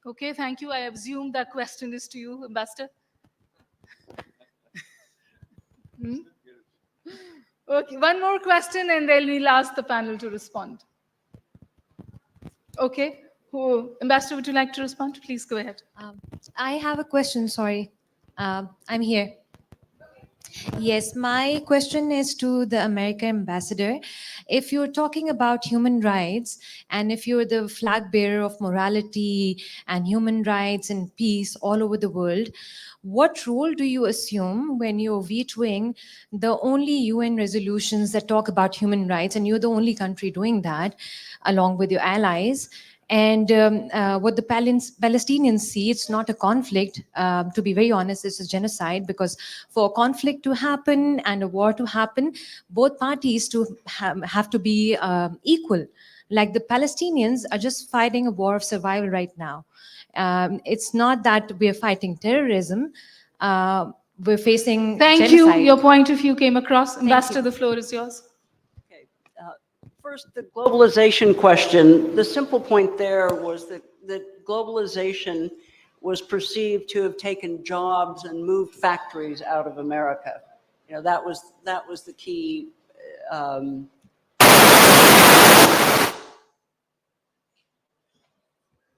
Okay, thank you. I assume that question is to you, Ambassador. Okay, one more question and then we'll ask the panel to respond. Okay, Ambassador, would you like to respond? Please go ahead. I have a question, sorry. I'm here. Yes, my question is to the American ambassador. If you're talking about human rights, and if you're the flag bearer of morality and human rights and peace all over the world, what role do you assume when you're vetoing the only UN resolutions that talk about human rights, and you're the only country doing that, along with your allies? And what the Palestinians see, it's not a conflict. To be very honest, it's a genocide, because for a conflict to happen and a war to happen, both parties to have to be equal. Like the Palestinians are just fighting a war of survival right now. It's not that we're fighting terrorism. We're facing Thank genocide. you. Your point of view came across. Thank Ambassador, you. the floor is yours. First, the globalization question. The simple point there was that globalization was perceived to have taken jobs and moved factories out of America. You know, that was the key.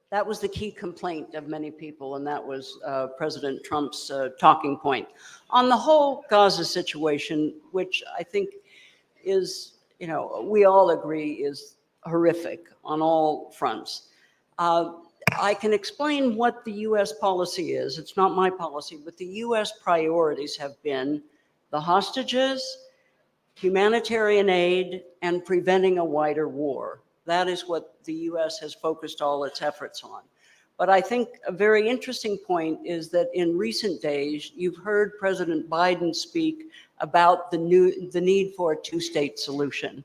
That was the key complaint of many people, and that was President Trump's talking point. On the whole Gaza situation, which I think is, you know, we all agree is horrific on all fronts. I can explain what the US policy is. It's not my policy, but the US priorities have been the hostages, humanitarian aid, and preventing a wider war. That is what the US has focused all its efforts on. But I think a very interesting point is that in recent days, you've heard President Biden speak about the need for a two-state solution.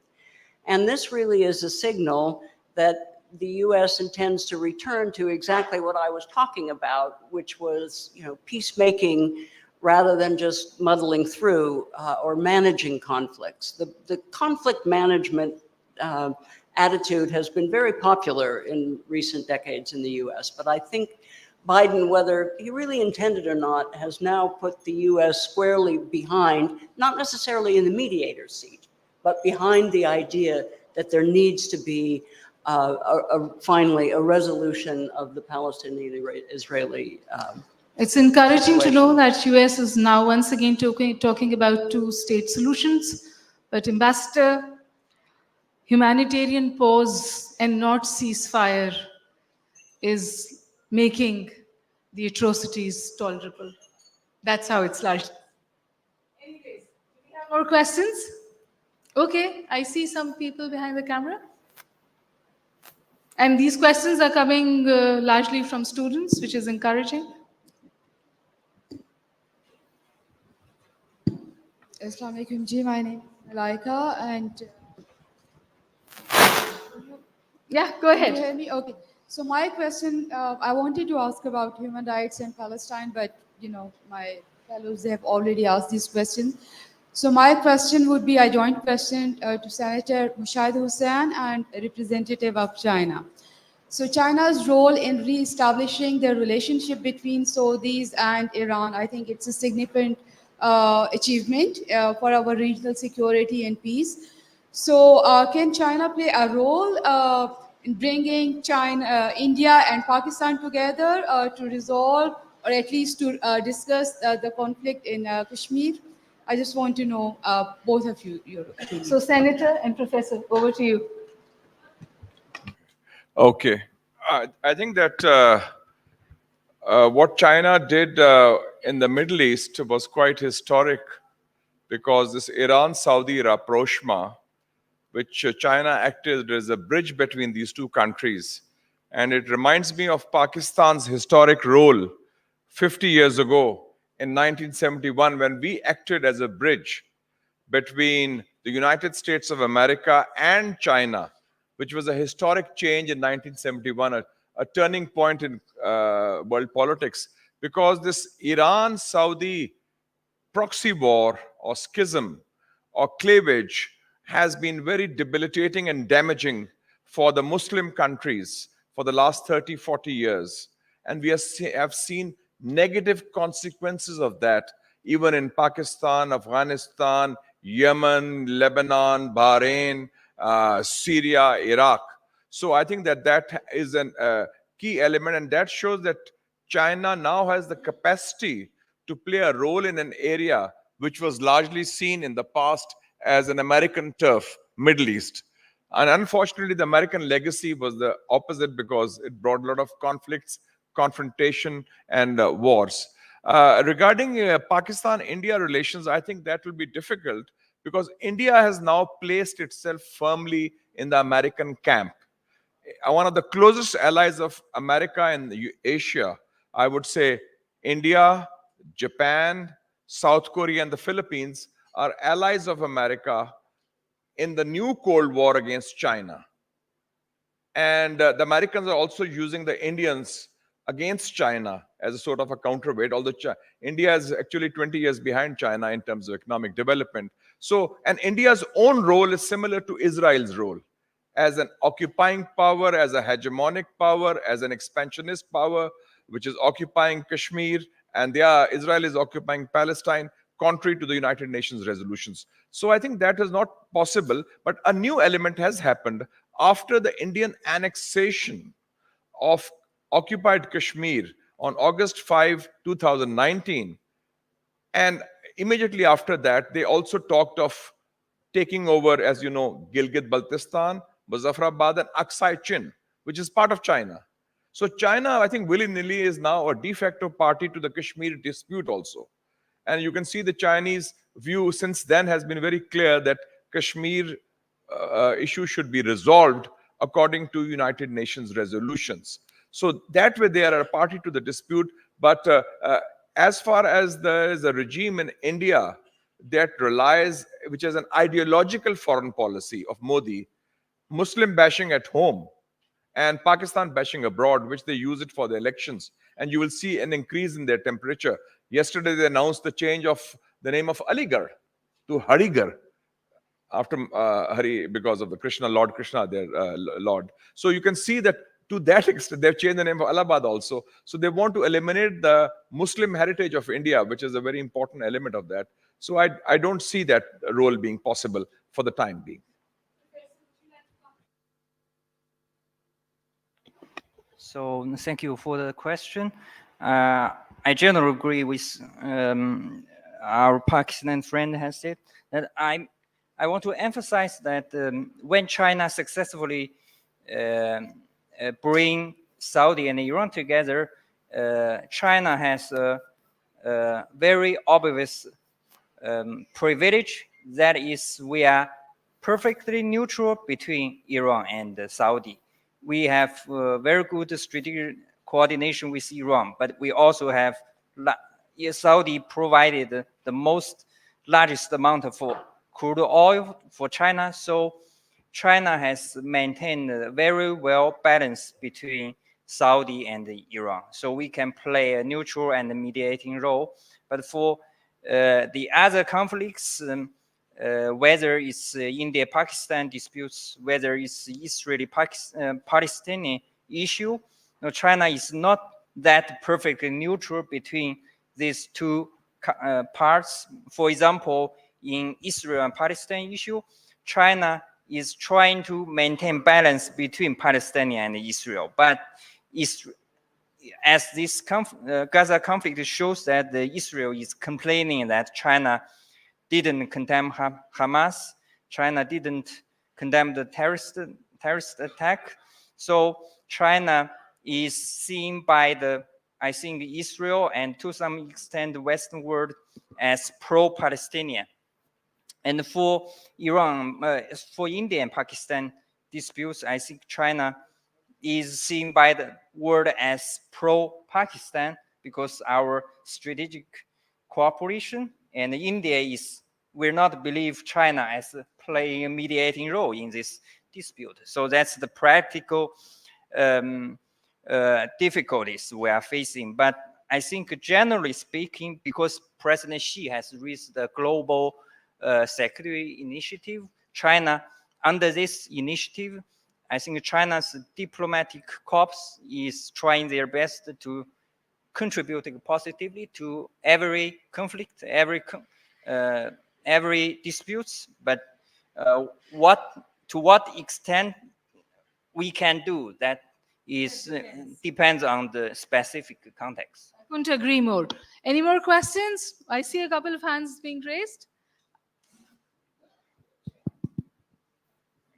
And this really is a signal that the US intends to return to exactly what I was talking about, which was, you know, peacemaking rather than just muddling through or managing conflicts. The conflict management attitude has been very popular in recent decades in the US, but I think Biden, whether he really intended or not, has now put the US squarely behind, not necessarily in the mediator's seat, but behind the idea that there needs to be finally a resolution of the Palestinian-Israeli It's encouraging to know that US is now once again talking about two-state solutions. But Ambassador, humanitarian pause and not ceasefire is making the atrocities tolerable. That's how it's largely. Anyways, do we have more questions? Okay, I see some people behind the camera. And these questions are coming largely from students, which is encouraging. Assalamu alaikum ji, my name is Malaika, and yeah, go ahead. Can you hear me? Okay. So my question, I wanted to ask about human rights in Palestine, but you know, my fellows, they have already asked these questions. So my question would be a joint question to Senator Mushahid Hussain and a representative of China. So China's role in re-establishing the relationship between Saudis and Iran, I think it's a significant achievement for our regional security and peace. So can China play a role in bringing India and Pakistan together to resolve or at least to discuss the conflict in Kashmir? I just want to know both of you, your opinion. So Senator and Professor, over to you. Okay. I think that what China did in the Middle East was quite historic, because this Iran-Saudi rapprochement, which China acted as a bridge between these two countries. And it reminds me of Pakistan's historic role 50 years ago in 1971, when we acted as a bridge between the United States of America and China, which was a historic change in 1971, a turning point in world politics, because this Iran-Saudi proxy war or schism or cleavage has been very debilitating and damaging for the Muslim countries for the last 30, 40 years. And we have seen negative consequences of that, even in Pakistan, Afghanistan, Yemen, Lebanon, Bahrain, Syria, Iraq. So I think that that is a key element, and that shows that China now has the capacity to play a role in an area which was largely seen in the past as an American turf, Middle East. And unfortunately, the American legacy was the opposite, because it brought a lot of conflicts, confrontation, and wars. Regarding Pakistan-India relations, I think that will be difficult, because India has now placed itself firmly in the American camp. one of the closest allies of America in Asia, I would say India, Japan, South Korea, and the Philippines are allies of America in the new Cold War against China. And the Americans are also using the Indians against China as a sort of a counterweight, although India is actually 20 years behind China in terms of economic development. So, and India's own role is similar to Israel's role as an occupying power, as a hegemonic power, as an expansionist power, which is occupying Kashmir, and Israel is occupying Palestine, contrary to the United Nations resolutions. So I think that is not possible, but a new element has happened after the Indian annexation of occupied Kashmir on August 5, 2019. And immediately after that, they also talked of taking over, as you know, Gilgit-Baltistan, Muzaffarabad, and Aksai Chin, which is part of China. So China, I think, willy-nilly is now a de facto party to the Kashmir dispute also. And you can see the Chinese view since then has been very clear that Kashmir issue should be resolved according to United Nations resolutions. So that way they are a party to the dispute. But as far as there is a regime in India that relies, which is an ideological foreign policy of Modi, Muslim bashing at home and Pakistan bashing abroad, which they use it for the elections. And you will see an increase in their temperature. Yesterday, they announced the change of the name of Aligarh to Harigarh after Hari, because of the Krishna, Lord Krishna, their Lord. So you can see that to that extent, they've changed the name of Allahabad also. So they want to eliminate the Muslim heritage of India, which is a very important element of that. So I don't see that role being possible for the time being. So thank you for the question. I generally agree with our Pakistan friend has said that I want to emphasize that when China successfully bring Saudi and Iran together, China has a very obvious privilege. That is, we are perfectly neutral between Iran and Saudi. We have very good strategic coordination with Iran, but we also have Saudi provided the largest amount of crude oil for China. So China has maintained a very well balance between Saudi and Iran. So we can play a neutral and mediating role. But for the other conflicts, whether it's India-Pakistan disputes, whether it's Israeli-Palestinian issue, China is not that perfectly neutral between these two parts. For example, in Israel and Palestine issue, China is trying to maintain balance between Palestinian and Israel. But as this Gaza conflict shows that Israel is complaining that China didn't condemn Hamas, China didn't condemn the terrorist attack. So China is seen by I think Israel and to some extent the Western world as pro-Palestinian. And for Iran, for India and Pakistan disputes, I think China is seen by the world as pro-Pakistan because our strategic cooperation, and India will not believe China as playing a mediating role in this dispute. So that's the practical difficulties we are facing. But I think generally speaking, because President Xi has raised the global security initiative, China, under this initiative, I think China's diplomatic corps is trying their best to contribute positively to every conflict, every disputes. But to what extent we can do that depends on the specific context. I couldn't agree more. Any more questions? I see a couple of hands being raised.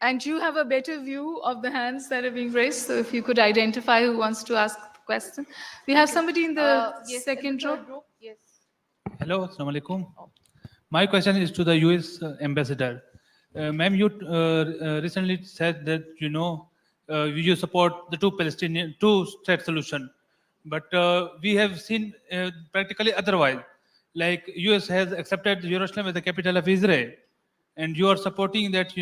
And you have a better view of the hands that are being raised. So if you could identify who wants to ask the question. We have somebody in the second row. Yes. Hello, Assalamu alaikum. My question is to the US ambassador. Ma'am, you recently said that, you support the two-state solution. But we have seen practically otherwise. Like US has accepted Jerusalem as the capital of Israel, and you are supporting that,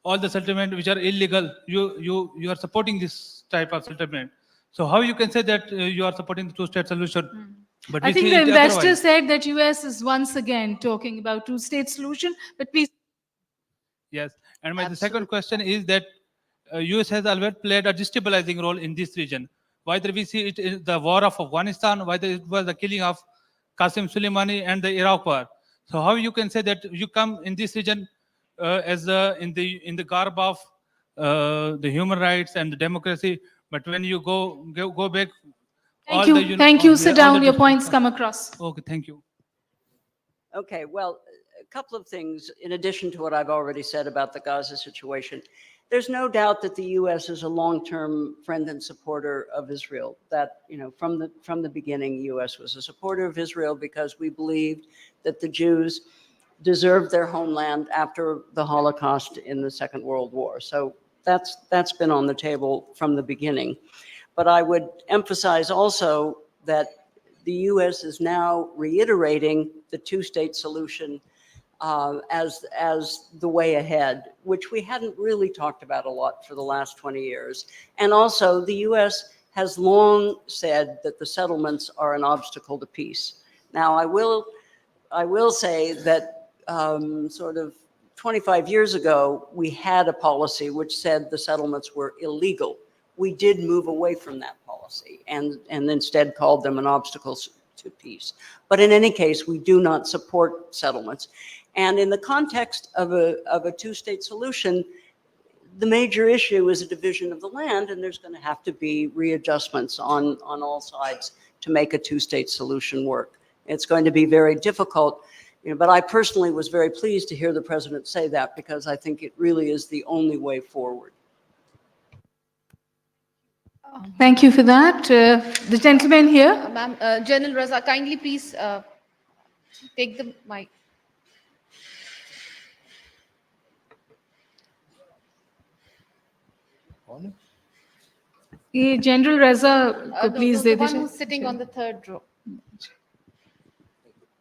all the settlement which are illegal. You are supporting this type of settlement. So how you can say that you are supporting the two-state solution? But I we think see the it investor otherwise. said that US is once again talking about two-state solution, but please. Yes, and the second question is that US has always played a destabilizing role in this region. Whether we see it in the war of Afghanistan, whether it was the killing of Qasem Soleimani and the Iraq war. So how you can say that you come in this region as in the garb of the human rights and the democracy, but when you go back, Thank you. Thank you. Sit down. Your points come across. Okay, thank you. Okay, well, a couple of things in addition to what I've already said about the Gaza situation. There's no doubt that the U.S. is a long-term friend and supporter of Israel. That, from the beginning, the U.S. was a supporter of Israel because we believed that the Jews deserved their homeland after the Holocaust in the Second World War. So that's been on the table from the beginning. But I would emphasize also that the U.S. is now reiterating the two-state solution as the way ahead, which we hadn't really talked about a lot for the last 20 years. And also, the U.S. has long said that the settlements are an obstacle to peace. Now, I will say that sort of 25 years ago, we had a policy which said the settlements were illegal. We did move away from that policy and instead called them an obstacle to peace. But in any case, we do not support settlements. And in the context of a two-state solution, the major issue is a division of the land, and there's going to have to be readjustments on all sides to make a two-state solution work. It's going to be very difficult, but I personally was very pleased to hear the president say that because I think it really is the only way forward. Thank you for that. The gentleman here. Ma'am, General Raza, kindly please take the mic. General Reza, please. The one who's sitting on the third row.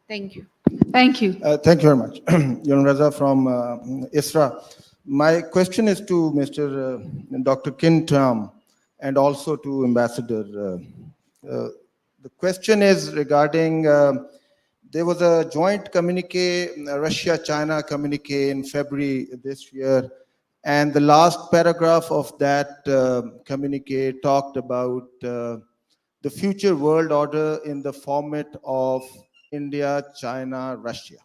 Thank you. Thank you. Thank you very much. General Reza from ISRA. My question is to Mr. Dr. Kin Tam and also to Ambassador. The question is regarding, there was a joint communique, Russia-China communique in February this year, and the last paragraph of that communique talked about the future world order in the format of India, China, Russia,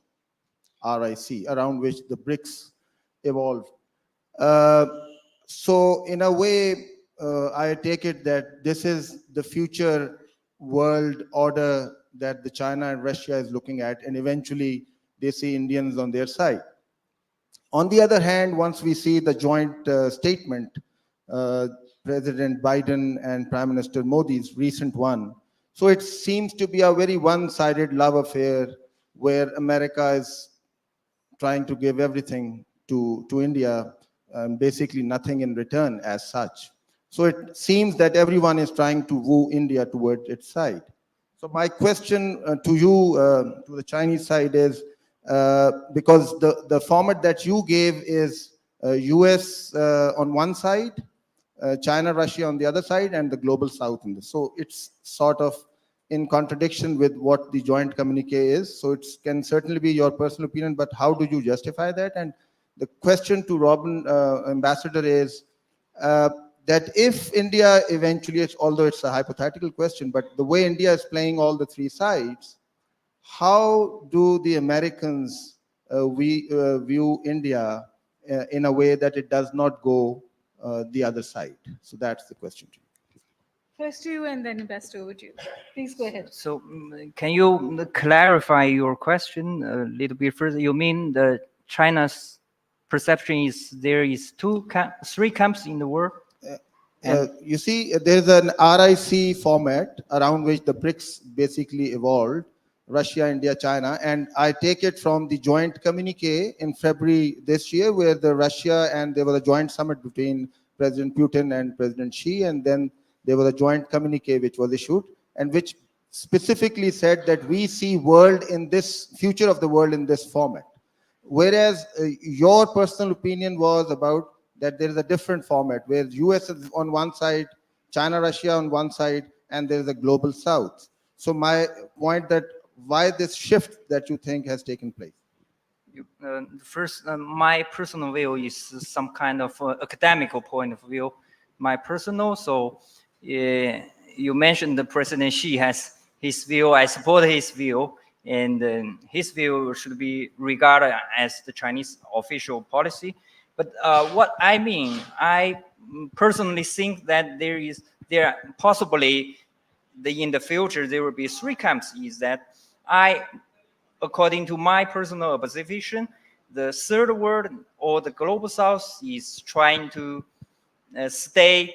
RIC, around which the BRICS evolved. So in a way, I take it that this is the future world order that the China and Russia is looking at, and eventually they see Indians on their side. On the other hand, once we see the joint statement, President Biden and Prime Minister Modi's recent one, so it seems to be a very one-sided love affair where America is trying to give everything to India, basically nothing in return as such. So it seems that everyone is trying to woo India towards its side. So my question to you, to the Chinese side is, because the format that you gave is US on one side, China, Russia on the other side, and the global south in this. So it's sort of in contradiction with what the joint communique is. So it can certainly be your personal opinion, but how do you justify that? And the question to Robin, Ambassador, is that if India eventually, although it's a hypothetical question, but the way India is playing all the three sides, how do the Americans view India in a way that it does not go the other side? So that's the question to you. First to you and then best over to you. Please go ahead. So can you clarify your question a little bit further? You mean the China's perception is there is three camps in the world? You see, there's an RIC format around which the BRICS basically evolved, Russia, India, China, and I take it from the joint communique in February this year, where the Russia and there was a joint summit between President Putin and President Xi, and then there was a joint communique which was issued, and which specifically said that we see world in this future of the world in this format. Whereas your personal opinion was about that there is a different format where US is on one side, China, Russia on one side, and there is a global South. So my point that why this shift that you think has taken place? First, my personal view is some kind of academical point of view. My personal, so you mentioned the President Xi has his view. I support his view, and his view should be regarded as the Chinese official policy. But what I mean, I personally think that there possibly in the future there will be three camps. Is that according to my personal observation, the third world or the global south is trying to stay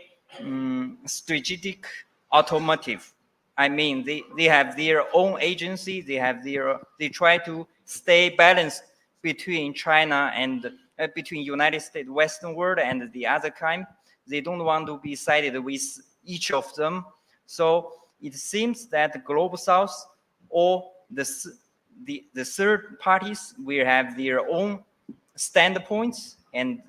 strategic automotive. I mean, they have their own agency. They try to stay balanced between China and between United States, Western world, and the other kind. They don't want to be sided with each of them. So it seems that the global south or the third parties will have their own standpoints and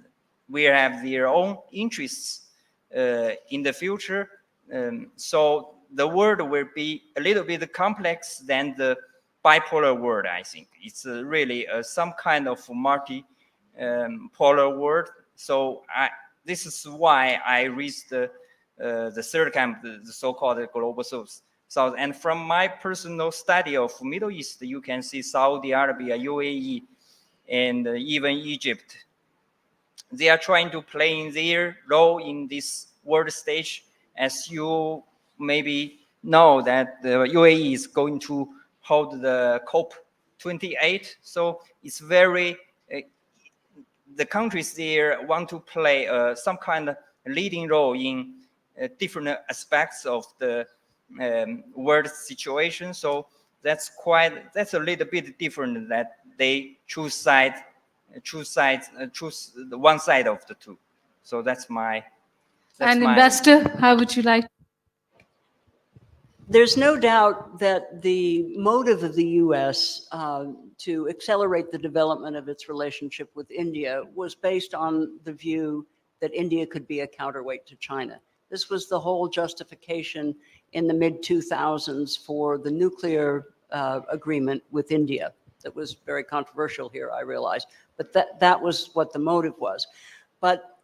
will have their own interests in the future. So the world will be a little bit complex than the bipolar world, I think. It's really some kind of multi-polar world. So this is why I reached the third camp, the so-called global south. And from my personal study of Middle East, you can see Saudi Arabia, UAE, and even Egypt. They are trying to play their role in this world stage. As you maybe know that the UAE is going to hold the COP28. So it's very, the countries there want to play some kind of leading role in different aspects of the world situation. So that's a little bit different that they choose the one side of the two. So that's my. Ambassador, how would you like? There's no doubt that the motive of the US to accelerate the development of its relationship with India was based on the view that India could be a counterweight to China. This was the whole justification in the mid-2000s for the nuclear agreement with India. That was very controversial here, I realize, but that was what the motive was. But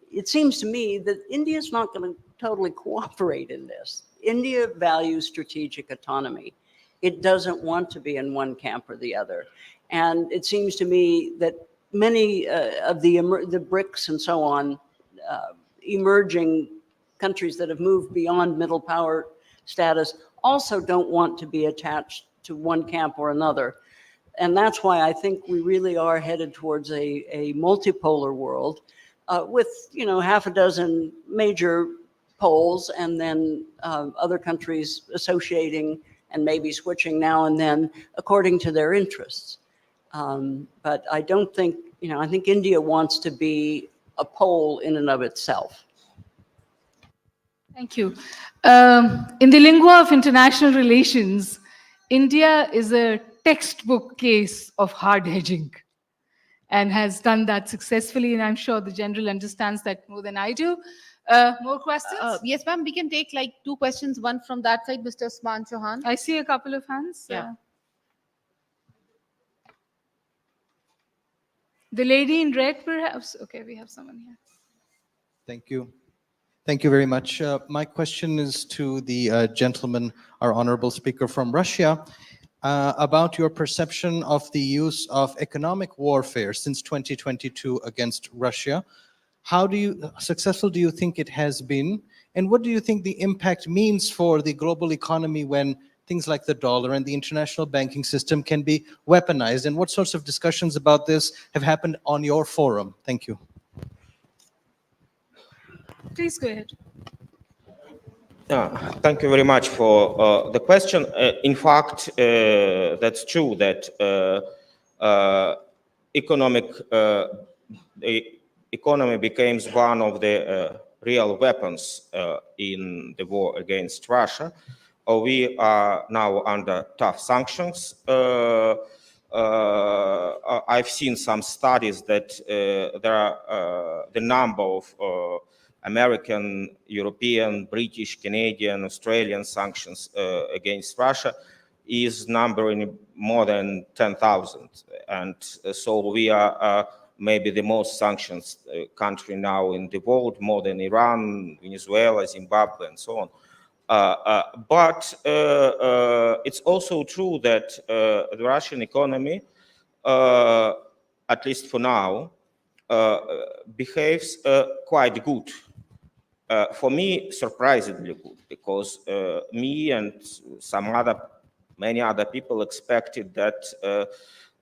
it seems to me that India is not going to totally cooperate in this. India values strategic autonomy. It doesn't want to be in one camp or the other. And it seems to me that many of the BRICS and so on, emerging countries that have moved beyond middle power status also don't want to be attached to one camp or another. And that's why I think we really are headed towards a multipolar world with, half a dozen major poles and then other countries associating and maybe switching now and then according to their interests. But I don't think, I think India wants to be a pole in and of itself. Thank you. In the lingua of international relations, India is a textbook case of hard hedging and has done that successfully. And I'm sure the general understands that more than I do. More questions? Yes, ma'am. We can take like two questions, one from that side, Mr. Usman Chauhan. I see a couple of hands. Yeah. The lady in red, perhaps? Okay, we have someone here. Thank you. Thank you very much. My question is to the gentleman, our honorable speaker from Russia, about your perception of the use of economic warfare since 2022 against Russia. How successful do you think it has been? And what do you think the impact means for the global economy when things like the dollar and the international banking system can be weaponized? And what sorts of discussions about this have happened on your forum? Thank you. Please go ahead. Thank you very much for the question. In fact, that's true that economy became one of the real weapons in the war against Russia. We are now under tough sanctions. I've seen some studies that there are the number of American, European, British, Canadian, Australian sanctions against Russia is numbering more than 10,000. And so we are maybe the most sanctioned country now in the world, more than Iran, Venezuela, Zimbabwe, and so on. But it's also true that the Russian economy, at least for now, behaves quite good. For me, surprisingly good, because me and many other people expected that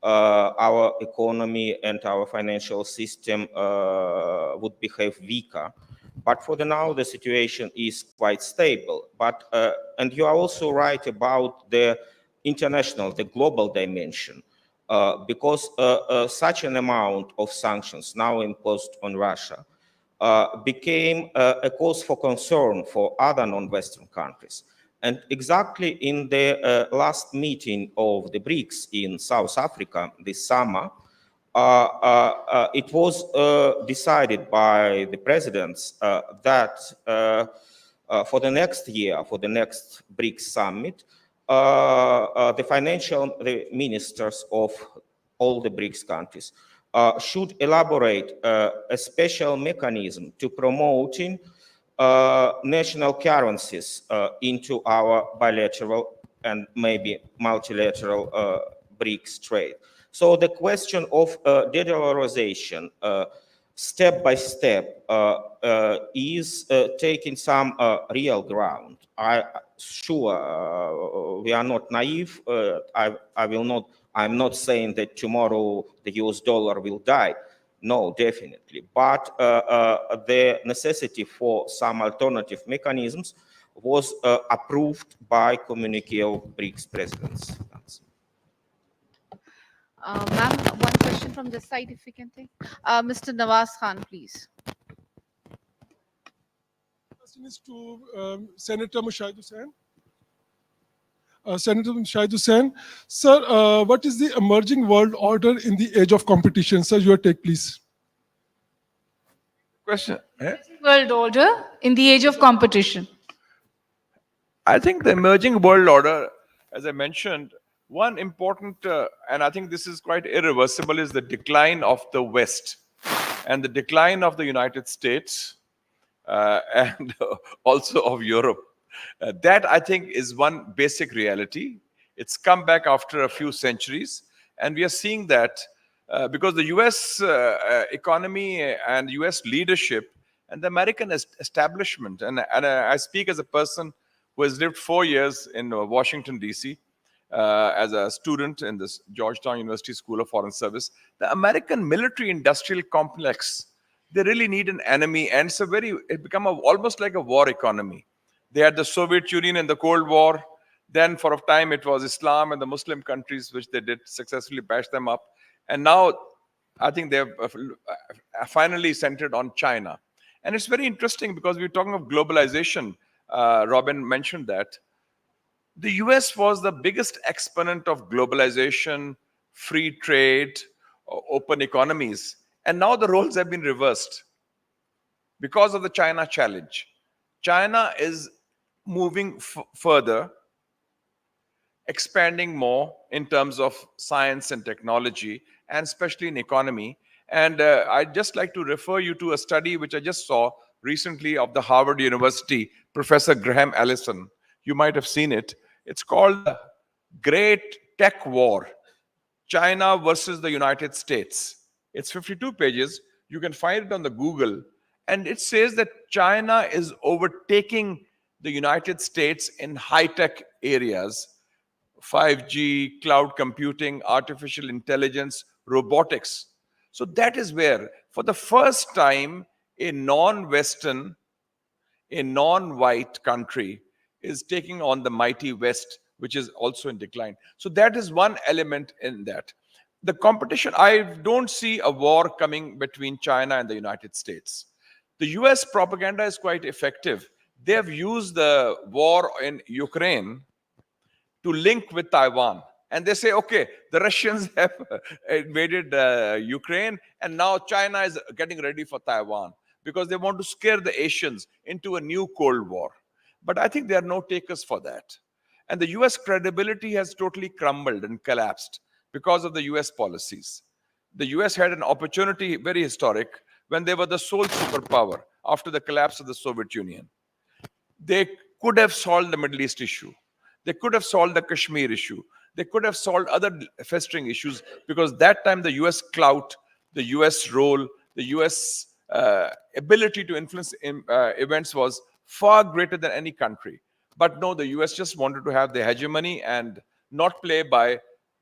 our economy and our financial system would behave weaker. But for now, the situation is quite stable. But and you are also right about the international, the global dimension, because such an amount of sanctions now imposed on Russia became a cause for concern for other non-Western countries. And exactly in the last meeting of the BRICS in South Africa this summer, it was decided by the presidents that for the next year, for the next BRICS summit, the ministers of all the BRICS countries should elaborate a special mechanism to promoting national currencies into our bilateral and maybe multilateral BRICS trade. So the question of de-dollarization step by step is taking some real ground. We are not naive. I'm not saying that tomorrow the US dollar will die. No, definitely. But the necessity for some alternative mechanisms was approved by communique of BRICS presidents. Ma'am, one question from this side, if we can take. Mr. Nawaz Khan, please. Question is to Senator Mushahid Hussain. Senator Mushahid Hussain, sir, what is the emerging world order in the age of competition? Sir, your take, please. Question. World order in the age of competition. I think the emerging world order, as I mentioned, one important, and I think this is quite irreversible, is the decline of the West and the decline of the United States and also of Europe. That, I think, is one basic reality. It's come back after a few centuries, and we are seeing that because the US economy and US leadership and the American establishment, and I speak as a person who has lived 4 years in Washington, D.C., as a student in this Georgetown University School of Foreign Service, the American military-industrial complex, they really need an enemy, and it become almost like a war economy. They had the Soviet Union in the Cold War. Then for a time it was Islam and the Muslim countries, which they did successfully bash them up. And now I think they've finally centered on China. And it's very interesting because we're talking of globalization. Robin mentioned that. The US was the biggest exponent of globalization, free trade, open economies. And now the roles have been reversed because of the China challenge. China is moving further, expanding more in terms of science and technology, and especially in economy. And I'd just like to refer you to a study which I just saw recently of the Harvard University, Professor Graham Allison. You might have seen it. It's called the Great Tech War, China versus the United States. It's 52 pages. You can find it on the Google. And it says that China is overtaking the United States in high-tech areas, 5G, cloud computing, artificial intelligence, robotics. So that is where, for the first time, a non-Western, a non-white country is taking on the mighty West, which is also in decline. So that is one element in that. the competition, I don't see a war coming between China and the United States. The US propaganda is quite effective. They have used the war in Ukraine to link with Taiwan. And they say, okay, the Russians have invaded Ukraine, and now China is getting ready for Taiwan because they want to scare the Asians into a new Cold War. But I think there are no takers for that. And the US credibility has totally crumbled and collapsed because of the US policies. The US had an opportunity, very historic, when they were the sole superpower after the collapse of the Soviet Union. They could have solved the Middle East issue. They could have solved the Kashmir issue. They could have solved other festering issues because that time the US clout, the US role, the US ability to influence events was far greater than any country. But no, the US just wanted to have the hegemony and not play by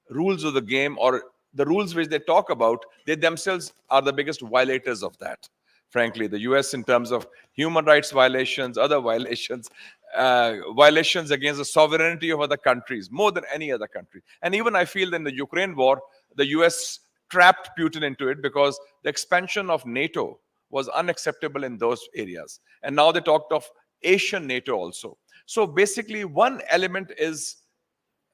rules of the game, or the rules which they talk about, they themselves are the biggest violators of that. Frankly, the US, in terms of human rights violations, other violations, violations against the sovereignty of other countries, more than any other country. And even I feel that in the Ukraine war, the US trapped Putin into it because the expansion of NATO was unacceptable in those areas. And now they talked of Asian NATO also. So basically, one element is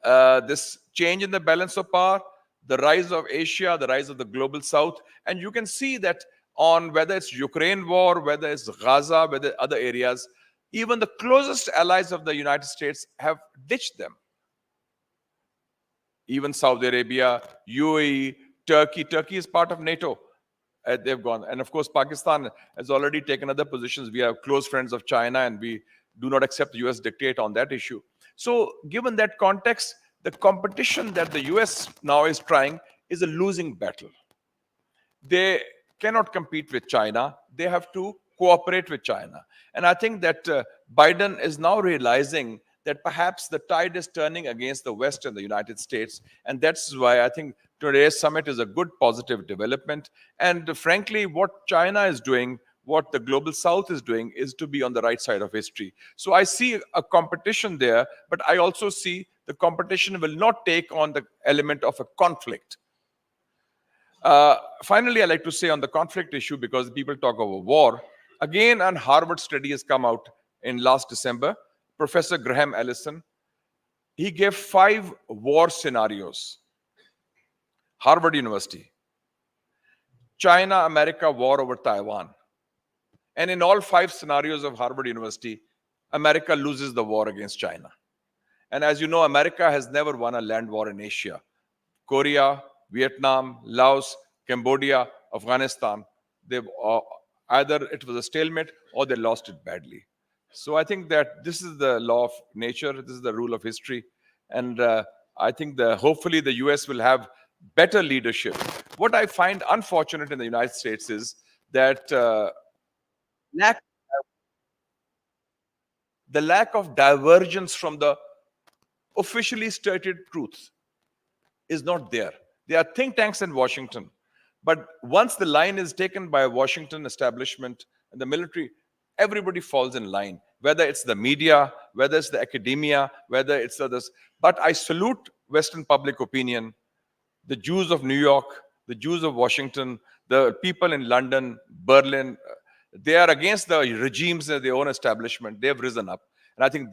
this change in the balance of power, the rise of Asia, the rise of the global south. And you can see that on whether it's Ukraine war, whether it's Gaza, whether other areas, even the closest allies of the United States have ditched them. Even Saudi Arabia, UAE, Turkey. Turkey is part of NATO. They've gone. And of course, Pakistan has already taken other positions. We are close friends of China, and we do not accept the US dictate on that issue. So given that context, the competition that the US now is trying is a losing battle. They cannot compete with China. They have to cooperate with China. And I think that Biden is now realizing that perhaps the tide is turning against the West and the United States. And that's why I think today's summit is a good positive development. And frankly, what China is doing, what the global South is doing, is to be on the right side of history. So I see a competition there, but I also see the competition will not take on the element of a conflict. Finally, I'd like to say on the conflict issue, because people talk of a war, again, a Harvard study has come out in last December. Professor Graham Allison, he gave 5 war scenarios. Harvard University. China-America war over Taiwan. And in all 5 scenarios of Harvard University, America loses the war against China. And as you know, America has never won a land war in Asia. Korea, Vietnam, Laos, Cambodia, Afghanistan, they've either it was a stalemate or they lost it badly. So I think that this is the law of nature. This is the rule of history. And I think hopefully the US will have better leadership. What I find unfortunate in the United States is that the lack of divergence from the officially stated truth is not there. There are think tanks in Washington. But once the line is taken by a Washington establishment and the military, everybody falls in line, whether it's the media, whether it's the academia, whether it's others. But I salute Western public opinion, the Jews of New York, the Jews of Washington, the people in London, Berlin. They are against the regimes of their own establishment. They have risen up. And I think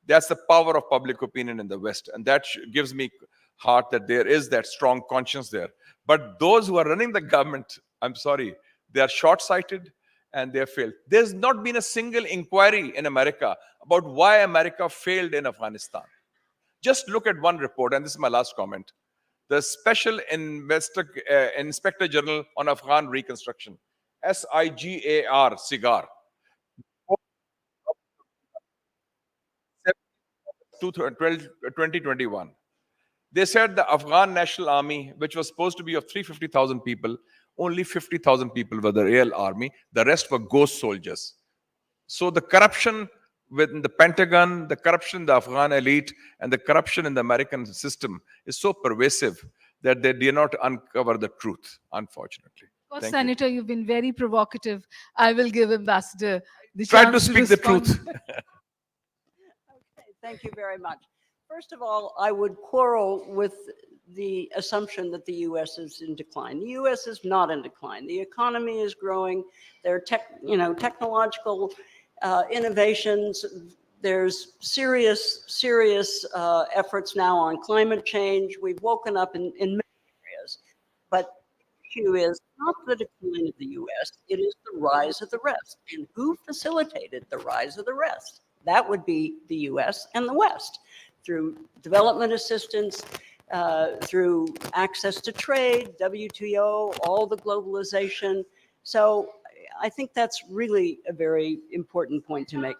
that's the power of public opinion in the West. And that gives me heart that there is that strong conscience there. But those who are running the government, I'm sorry, they are short-sighted and they have failed. There's not been a single inquiry in America about why America failed in Afghanistan. Just look at one report, and this is my last comment. The Special Inspector General on Afghan Reconstruction, SIGAR, SIGAR, 2021. They said the Afghan National Army, which was supposed to be of 350,000 people, only 50,000 people were the real army. The rest were ghost soldiers. So the corruption within the Pentagon, the corruption in the Afghan elite, and the corruption in the American system is so pervasive that they did not uncover the truth, unfortunately. Of course, Senator, you've been very provocative. I will give Ambassador the Try chance to speak the respond. truth. Okay, thank you very much. First of all, I would quarrel with the assumption that the U.S. is in decline. The U.S. is not in decline. The economy is growing. There are technological innovations. There's serious efforts now on climate change. We've woken up in many areas. But the issue is not the decline of the U.S., it is the rise of the rest. And who facilitated the rise of the rest? That would be the U.S. and the West, through development assistance, through access to trade, WTO, all the globalization. So I think that's really a very important point to make.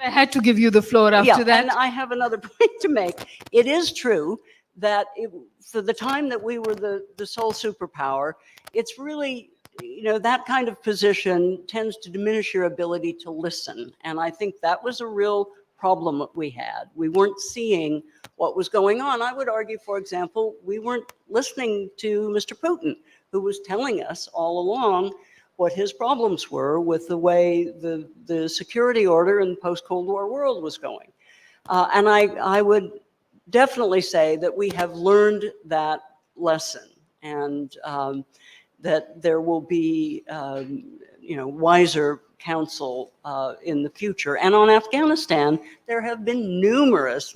I had to give you the floor after that. And I have another point to make. It is true that for the time that we were the sole superpower, it's really, that kind of position tends to diminish your ability to listen. And I think that was a real problem that we had. We weren't seeing what was going on. I would argue, for example, we weren't listening to Mr. Putin, who was telling us all along what his problems were with the way the security order in the post-Cold War world was going. And I would definitely say that we have learned that lesson, and that there will be wiser counsel in the future. And on Afghanistan, there have been numerous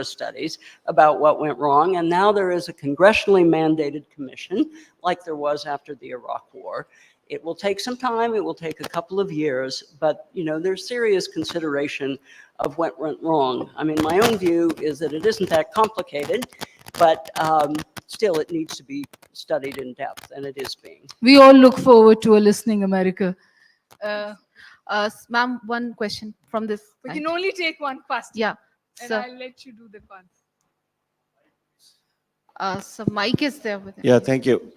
studies about what went wrong, and now there is a congressionally mandated commission, like there was after the Iraq War. It will take some time, it will take a couple of years, but there's serious consideration of what went wrong. I mean, my own view is that it isn't that complicated, but still it needs to be studied in depth, and it is being. We all look forward to a listening America. Ma'am, one question from this. We can only take one first. Yeah. And So, I'll let you do the one. so Mike is there with him. Yeah, thank you.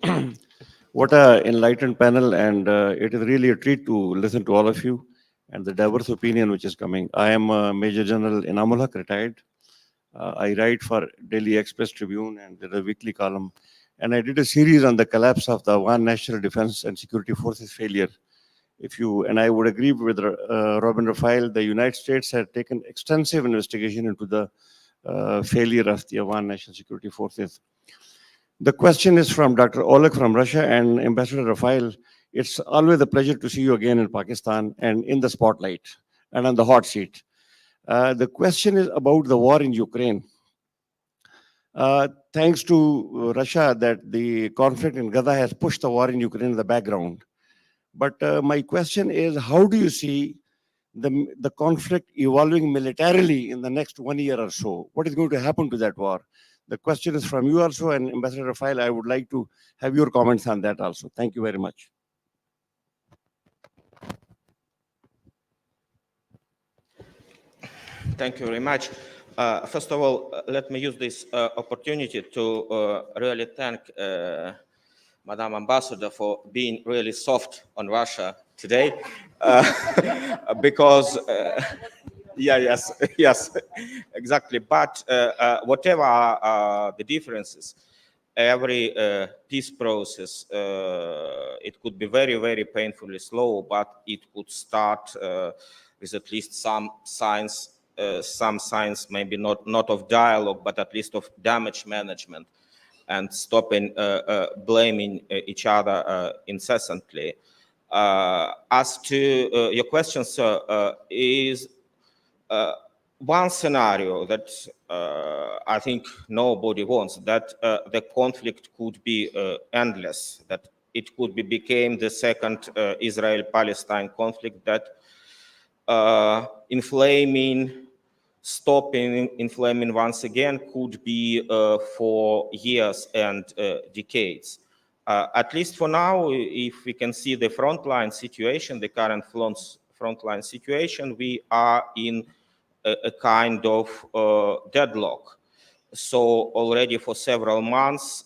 What an enlightened panel, and it is really a treat to listen to all of you and the diverse opinion which is coming. I am Major General Inamul Haq, retired. I write for Daily Express Tribune and the weekly column, and I did a series on the collapse of the One National Defense and Security Forces failure. And I would agree with Robin Raphael, the United States had taken extensive investigation into the failure of the One National Security Forces. The question is from Dr. Oleg from Russia and Ambassador Raphael. It's always a pleasure to see you again in Pakistan and in the spotlight and on the hot seat. The question is about the war in Ukraine. Thanks to Russia, that the conflict in Gaza has pushed the war in Ukraine in the background. But my question is, how do you see the conflict evolving militarily in the next 1 year or so? What is going to happen to that war? The question is from you also, and Ambassador Raphael, I would like to have your comments on that also. Thank you very much. Thank you very much. First of all, let me use this opportunity to really thank Madam Ambassador for being really soft on Russia today, because yes, exactly. But whatever are the differences, every peace process, it could be very, very painfully slow, but it could start with at least some signs, maybe not of dialogue, but at least of damage management, and stopping blaming each other incessantly. As to your question, sir, is one scenario that I think nobody wants, that the conflict could be endless, that it could became the second Israel-Palestine conflict, that stopping inflaming once again could be for years and decades. At least for now, if we can see the frontline situation, the current frontline situation, we are in a kind of deadlock. So already for several months,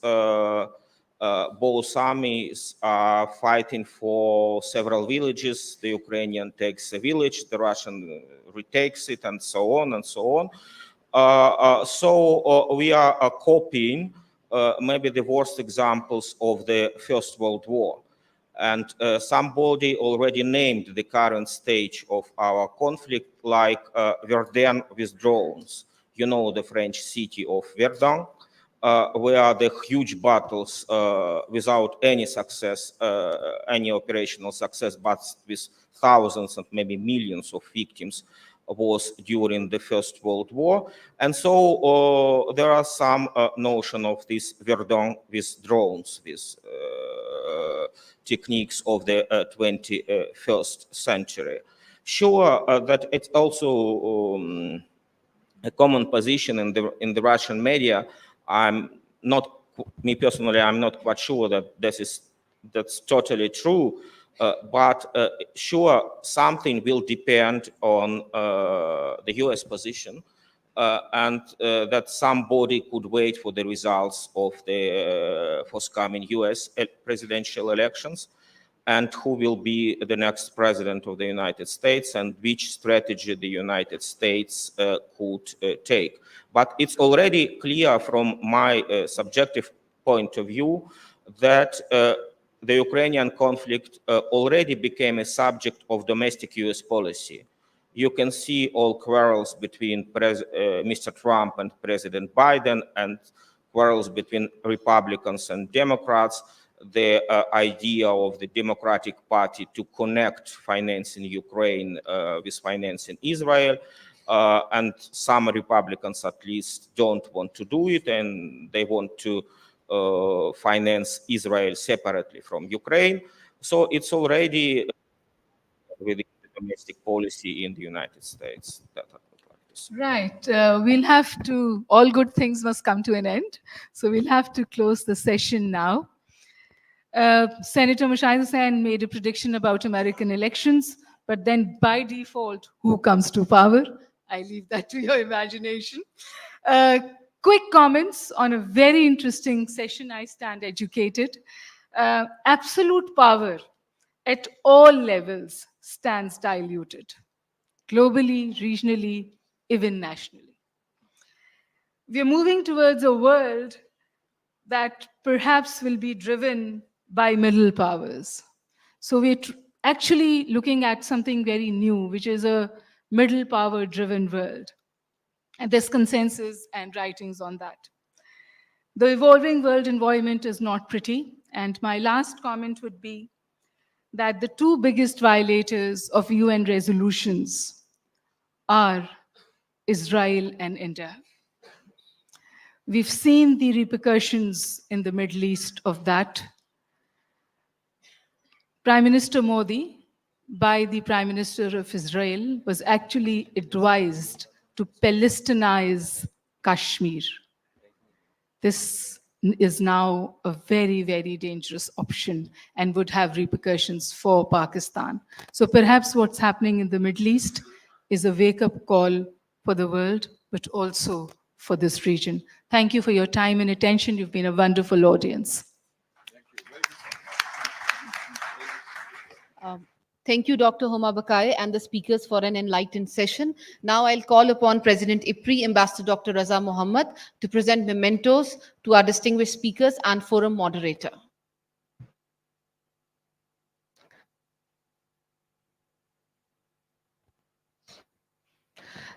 both armies are fighting for several villages. The Ukrainian takes a village, the Russian retakes it, and so on and so on. So we are copying maybe the worst examples of the First World War. And somebody already named the current stage of our conflict like Verdun with drones. You know the French city of Verdun. where the huge battles without any success, any operational success, but with thousands and maybe millions of victims was during the First World War. And so there are some notion of this Verdun with drones, with techniques of the 21st century. Sure, that it's also a common position in the Russian media. Me personally, I'm not quite sure that that's totally true. But sure, something will depend on the US position, and that somebody could wait for the results of the forthcoming US presidential elections, and who will be the next president of the United States, and which strategy the United States could take. But it's already clear from my subjective point of view that the Ukrainian conflict already became a subject of domestic US policy. You can see all quarrels between Mr. Trump and President Biden, and quarrels between Republicans and Democrats, the idea of the Democratic Party to connect financing Ukraine with financing Israel. And some Republicans at least don't want to do it, and they want to finance Israel separately from Ukraine. So it's already within the domestic policy in the United States. That I would like to say. Right. We'll have to, all good things must come to an end. So we'll have to close the session now. Senator Mushaid Hussain made a prediction about American elections, but then by default, who comes to power? I leave that to your imagination. Quick comments on a very interesting session. I stand educated. Absolute power at all levels stands diluted, globally, regionally, even nationally. We are moving towards a world that perhaps will be driven by middle powers. So we're actually looking at something very new, which is a middle power driven world. And there's consensus and writings on that. The evolving world environment is not pretty. And my last comment would be that the two biggest violators of UN resolutions are Israel and India. We've seen the repercussions in the Middle East of that. Prime Minister Modi, by the Prime Minister of Israel, was actually advised to Palestinize Kashmir. This is now a very, very dangerous option and would have repercussions for Pakistan. So perhaps what's happening in the Middle East is a wake-up call for the world, but also for this region. Thank you for your time and attention. You've been a wonderful audience. Thank you, Dr. Homa Bakai, and the speakers for an enlightened session. Now I'll call upon President IPRI, Ambassador Dr. Raza Mohammed, to present mementos to our distinguished speakers and forum moderator.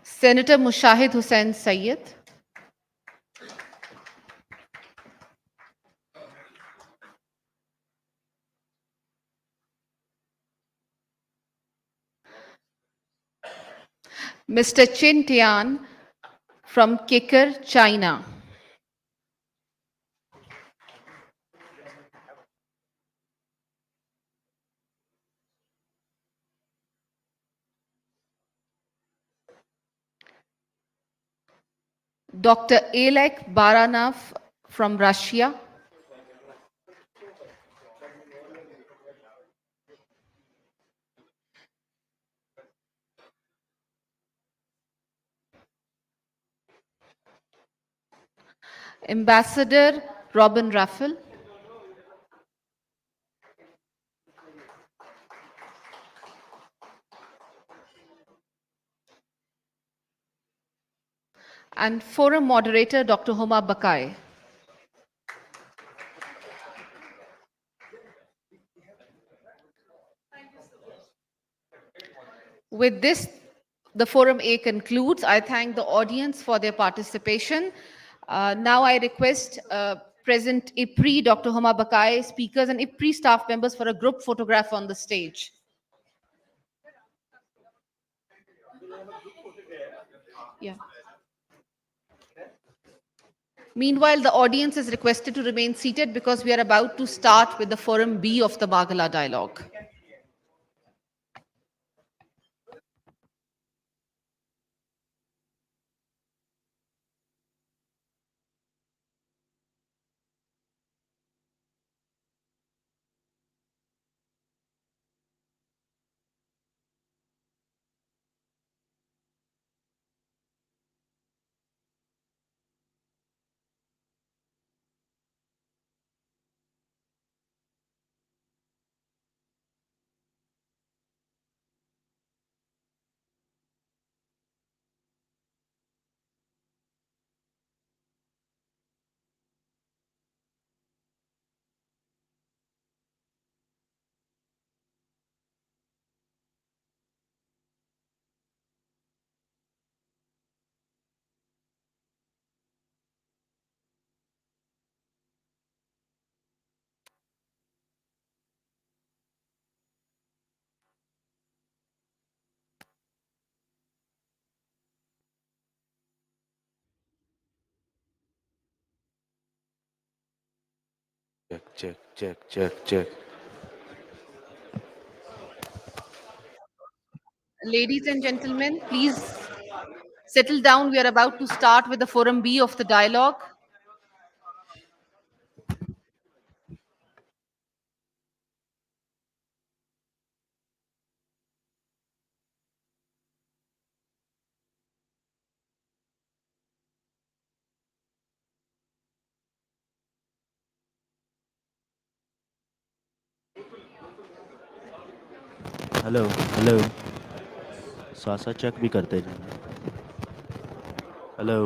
Senator Mushahid Hussain Sayyid. Mr. Chin Tian from Kikar, China. Dr. Alek Baranov from Russia. Ambassador Robin Raffel. And forum moderator Dr. Homa Bakai. With this, the Forum A concludes. I thank the audience for their participation. Now I request President IPRI, Dr. Homa Bakai, speakers and IPRI staff members for a group photograph on the stage. Yeah. Meanwhile, the audience is requested to remain seated because we are about to start with the Forum B of the Margalla Dialogue. Check. Ladies and gentlemen, please settle down. We are about to start with the Forum B of the dialogue. Hello श्वासा check भी करते हैं hello